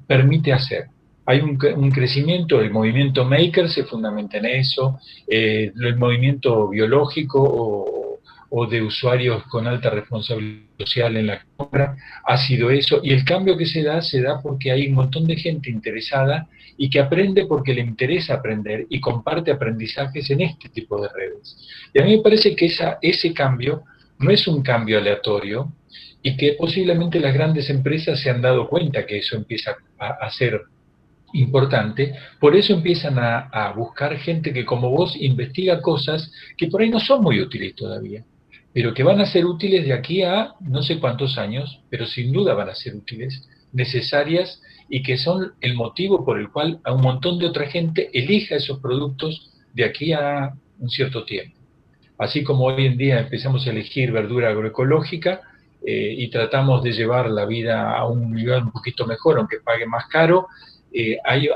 permite hacer. Hay un crecimiento, el movimiento maker se fundamenta en eso, el movimiento biológico o de usuarios con alta responsabilidad social en la compra ha sido eso, y el cambio que se da porque hay un montón de gente interesada y que aprende porque le interesa aprender y comparte aprendizajes en este tipo de redes. Y a mí me parece que ese cambio no es un cambio aleatorio y que posiblemente las grandes empresas se han dado cuenta que eso empieza a ser importante, por eso empiezan a buscar gente que como vos investiga cosas que por ahí no son muy útiles todavía, pero que van a ser útiles de aquí a no sé cuántos años, pero sin duda van a ser útiles, necesarias, y que son el motivo por el cual a un montón de otra gente elija esos productos de aquí a un cierto tiempo. Así como hoy en día empezamos a elegir verdura agroecológica y tratamos de llevar la vida a un nivel un poquito mejor, aunque pague más caro,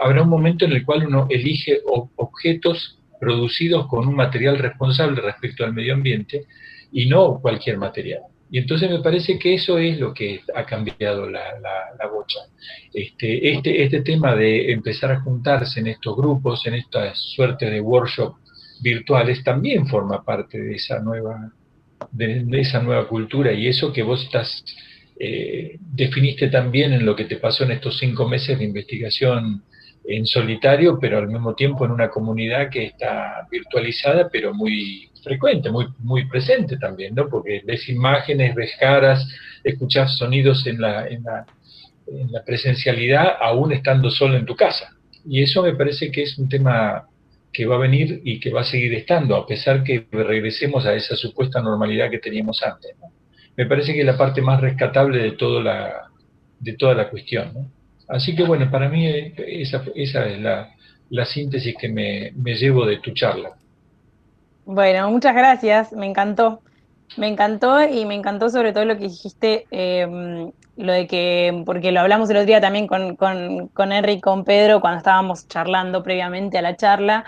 habrá un momento en el cual uno elige objetos producidos con un material responsable respecto al medio ambiente y no cualquier material. Y entonces me parece que eso es lo que ha cambiado la bocha. Este tema de empezar a juntarse en estos grupos, en esta suerte de workshop virtuales, también forma parte de esa nueva cultura, y eso que vos definiste también en lo que te pasó en estos 5 meses de investigación en solitario, pero al mismo tiempo en una comunidad que está virtualizada, pero muy frecuente, muy presente también, ¿no? Porque ves imágenes, ves caras, escuchás sonidos en la presencialidad, aún estando solo en tu casa. Y eso me parece que es un tema que va a venir y que va a seguir estando, a pesar que regresemos a esa supuesta normalidad que teníamos antes, ¿no? Me parece que es la parte más rescatable de toda la cuestión, ¿no? Así que bueno, para mí esa es la síntesis que me llevo de tu charla. Bueno, muchas gracias, me encantó. Me encantó y me encantó sobre todo lo que dijiste, lo de que, porque lo hablamos el otro día también con Henry y con Pedro cuando estábamos charlando previamente a la charla,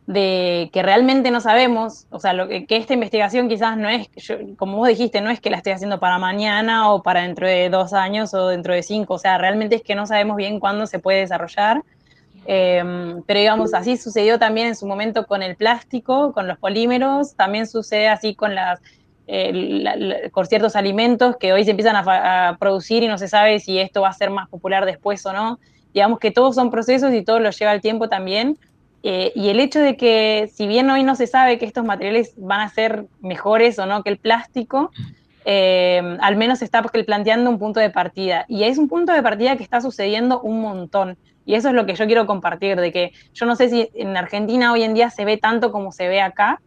de que realmente no sabemos, o sea, que esta investigación quizás no es, como vos dijiste, no es que la esté haciendo para mañana o para dentro de 2 años o dentro de 5, o sea, realmente es que no sabemos bien cuándo se puede desarrollar. Pero digamos, así sucedió también en su momento con el plástico, con los polímeros, también sucede así con con ciertos alimentos que hoy se empiezan a producir y no se sabe si esto va a ser más popular después o no. Digamos que todos son procesos y todo lo lleva el tiempo también. Y el hecho de que, si bien hoy no se sabe que estos materiales van a ser mejores o no que el plástico, al menos se está planteando un punto de partida. Y es un punto de partida que está sucediendo un montón. Y eso es lo que yo quiero compartir, de que yo no sé si en Argentina hoy en día se ve tanto como se ve acá,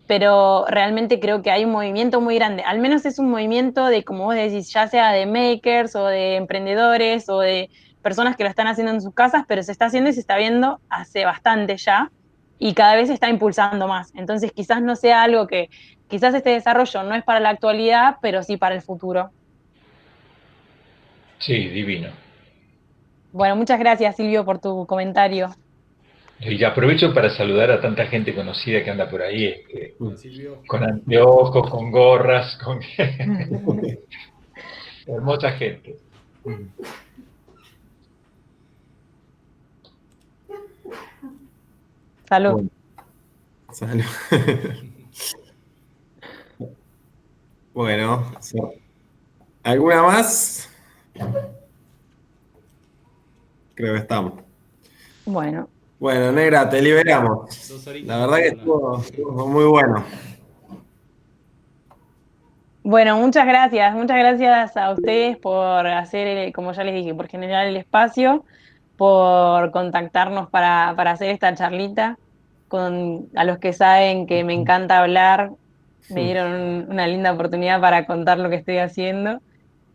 pero realmente creo que hay un movimiento muy grande. Al menos es un movimiento de, como vos decís, ya sea de makers o de emprendedores o de personas que lo están haciendo en sus casas, pero se está haciendo y se está viendo hace bastante ya y cada vez se está impulsando más. Entonces quizás no sea algo que, quizás este desarrollo no es para la actualidad, pero sí para el futuro. Sí, divino. Bueno, muchas gracias Silvio por tu comentario. Y aprovecho para saludar a tanta gente conocida que anda por ahí, Hola, Silvio. con anteojos, con gorras, con hermosa gente. Salud. Bueno, salud. Bueno, ¿alguna más? Creo que estamos. Bueno, Bueno, Negra, te liberamos. 2 horitas La verdad que de charla. estuvo muy bueno. bueno, muchas gracias a ustedes por hacer, como ya les dije, por generar el espacio, por contactarnos para hacer esta charlita. A los que saben que me encanta hablar, me dieron una linda oportunidad para contar lo que estoy haciendo.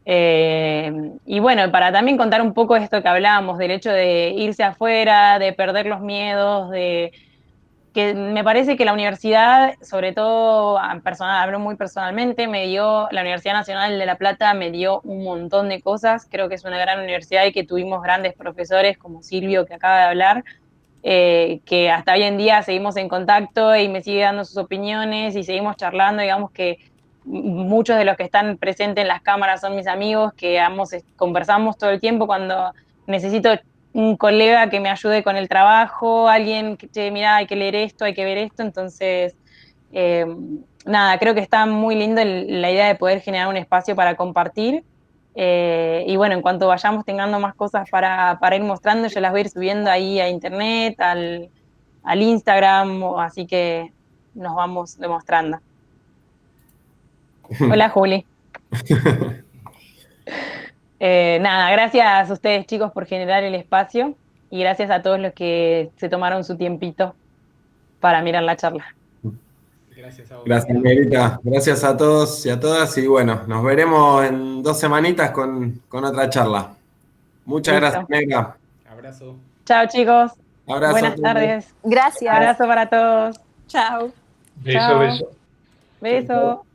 Y bueno, para también contar un poco esto que hablábamos, del hecho de irse afuera, de perder los miedos, que me parece que la universidad, sobre todo hablo muy personalmente, la Universidad Nacional de La Plata me dio un montón de cosas. Creo que es una gran universidad y que tuvimos grandes profesores como Silvio, que acaba de hablar, que hasta hoy en día seguimos en contacto y me sigue dando sus opiniones y seguimos charlando. Digamos que muchos de los que están presentes en las cámaras son mis amigos, que conversamos todo el tiempo cuando necesito un colega que me ayude con el trabajo, alguien que, che, mira, hay que leer esto, hay que ver esto. Entonces, eh, nada, creo que está muy lindo la idea de poder generar un espacio para compartir. Y bueno, en cuanto vayamos teniendo más cosas para ir mostrando, yo las voy a ir subiendo ahí a internet, al Instagram, así que nos vamos demostrando. Hola, Juli. Nada, gracias a ustedes, chicos, por generar el espacio y gracias a todos los que se tomaron su tiempito para mirar la charla. Gracias a vos. Gracias, Negrita. Gracias a todos y a todas. Y bueno, nos veremos en 2 semanitas con otra charla. Muchas Listo. gracias, Negra. Abrazo. Chao, chicos. Abrazo. Buenas tardes. Gracias. Abrazo para todos. Chao. Beso, Chao. beso. Beso.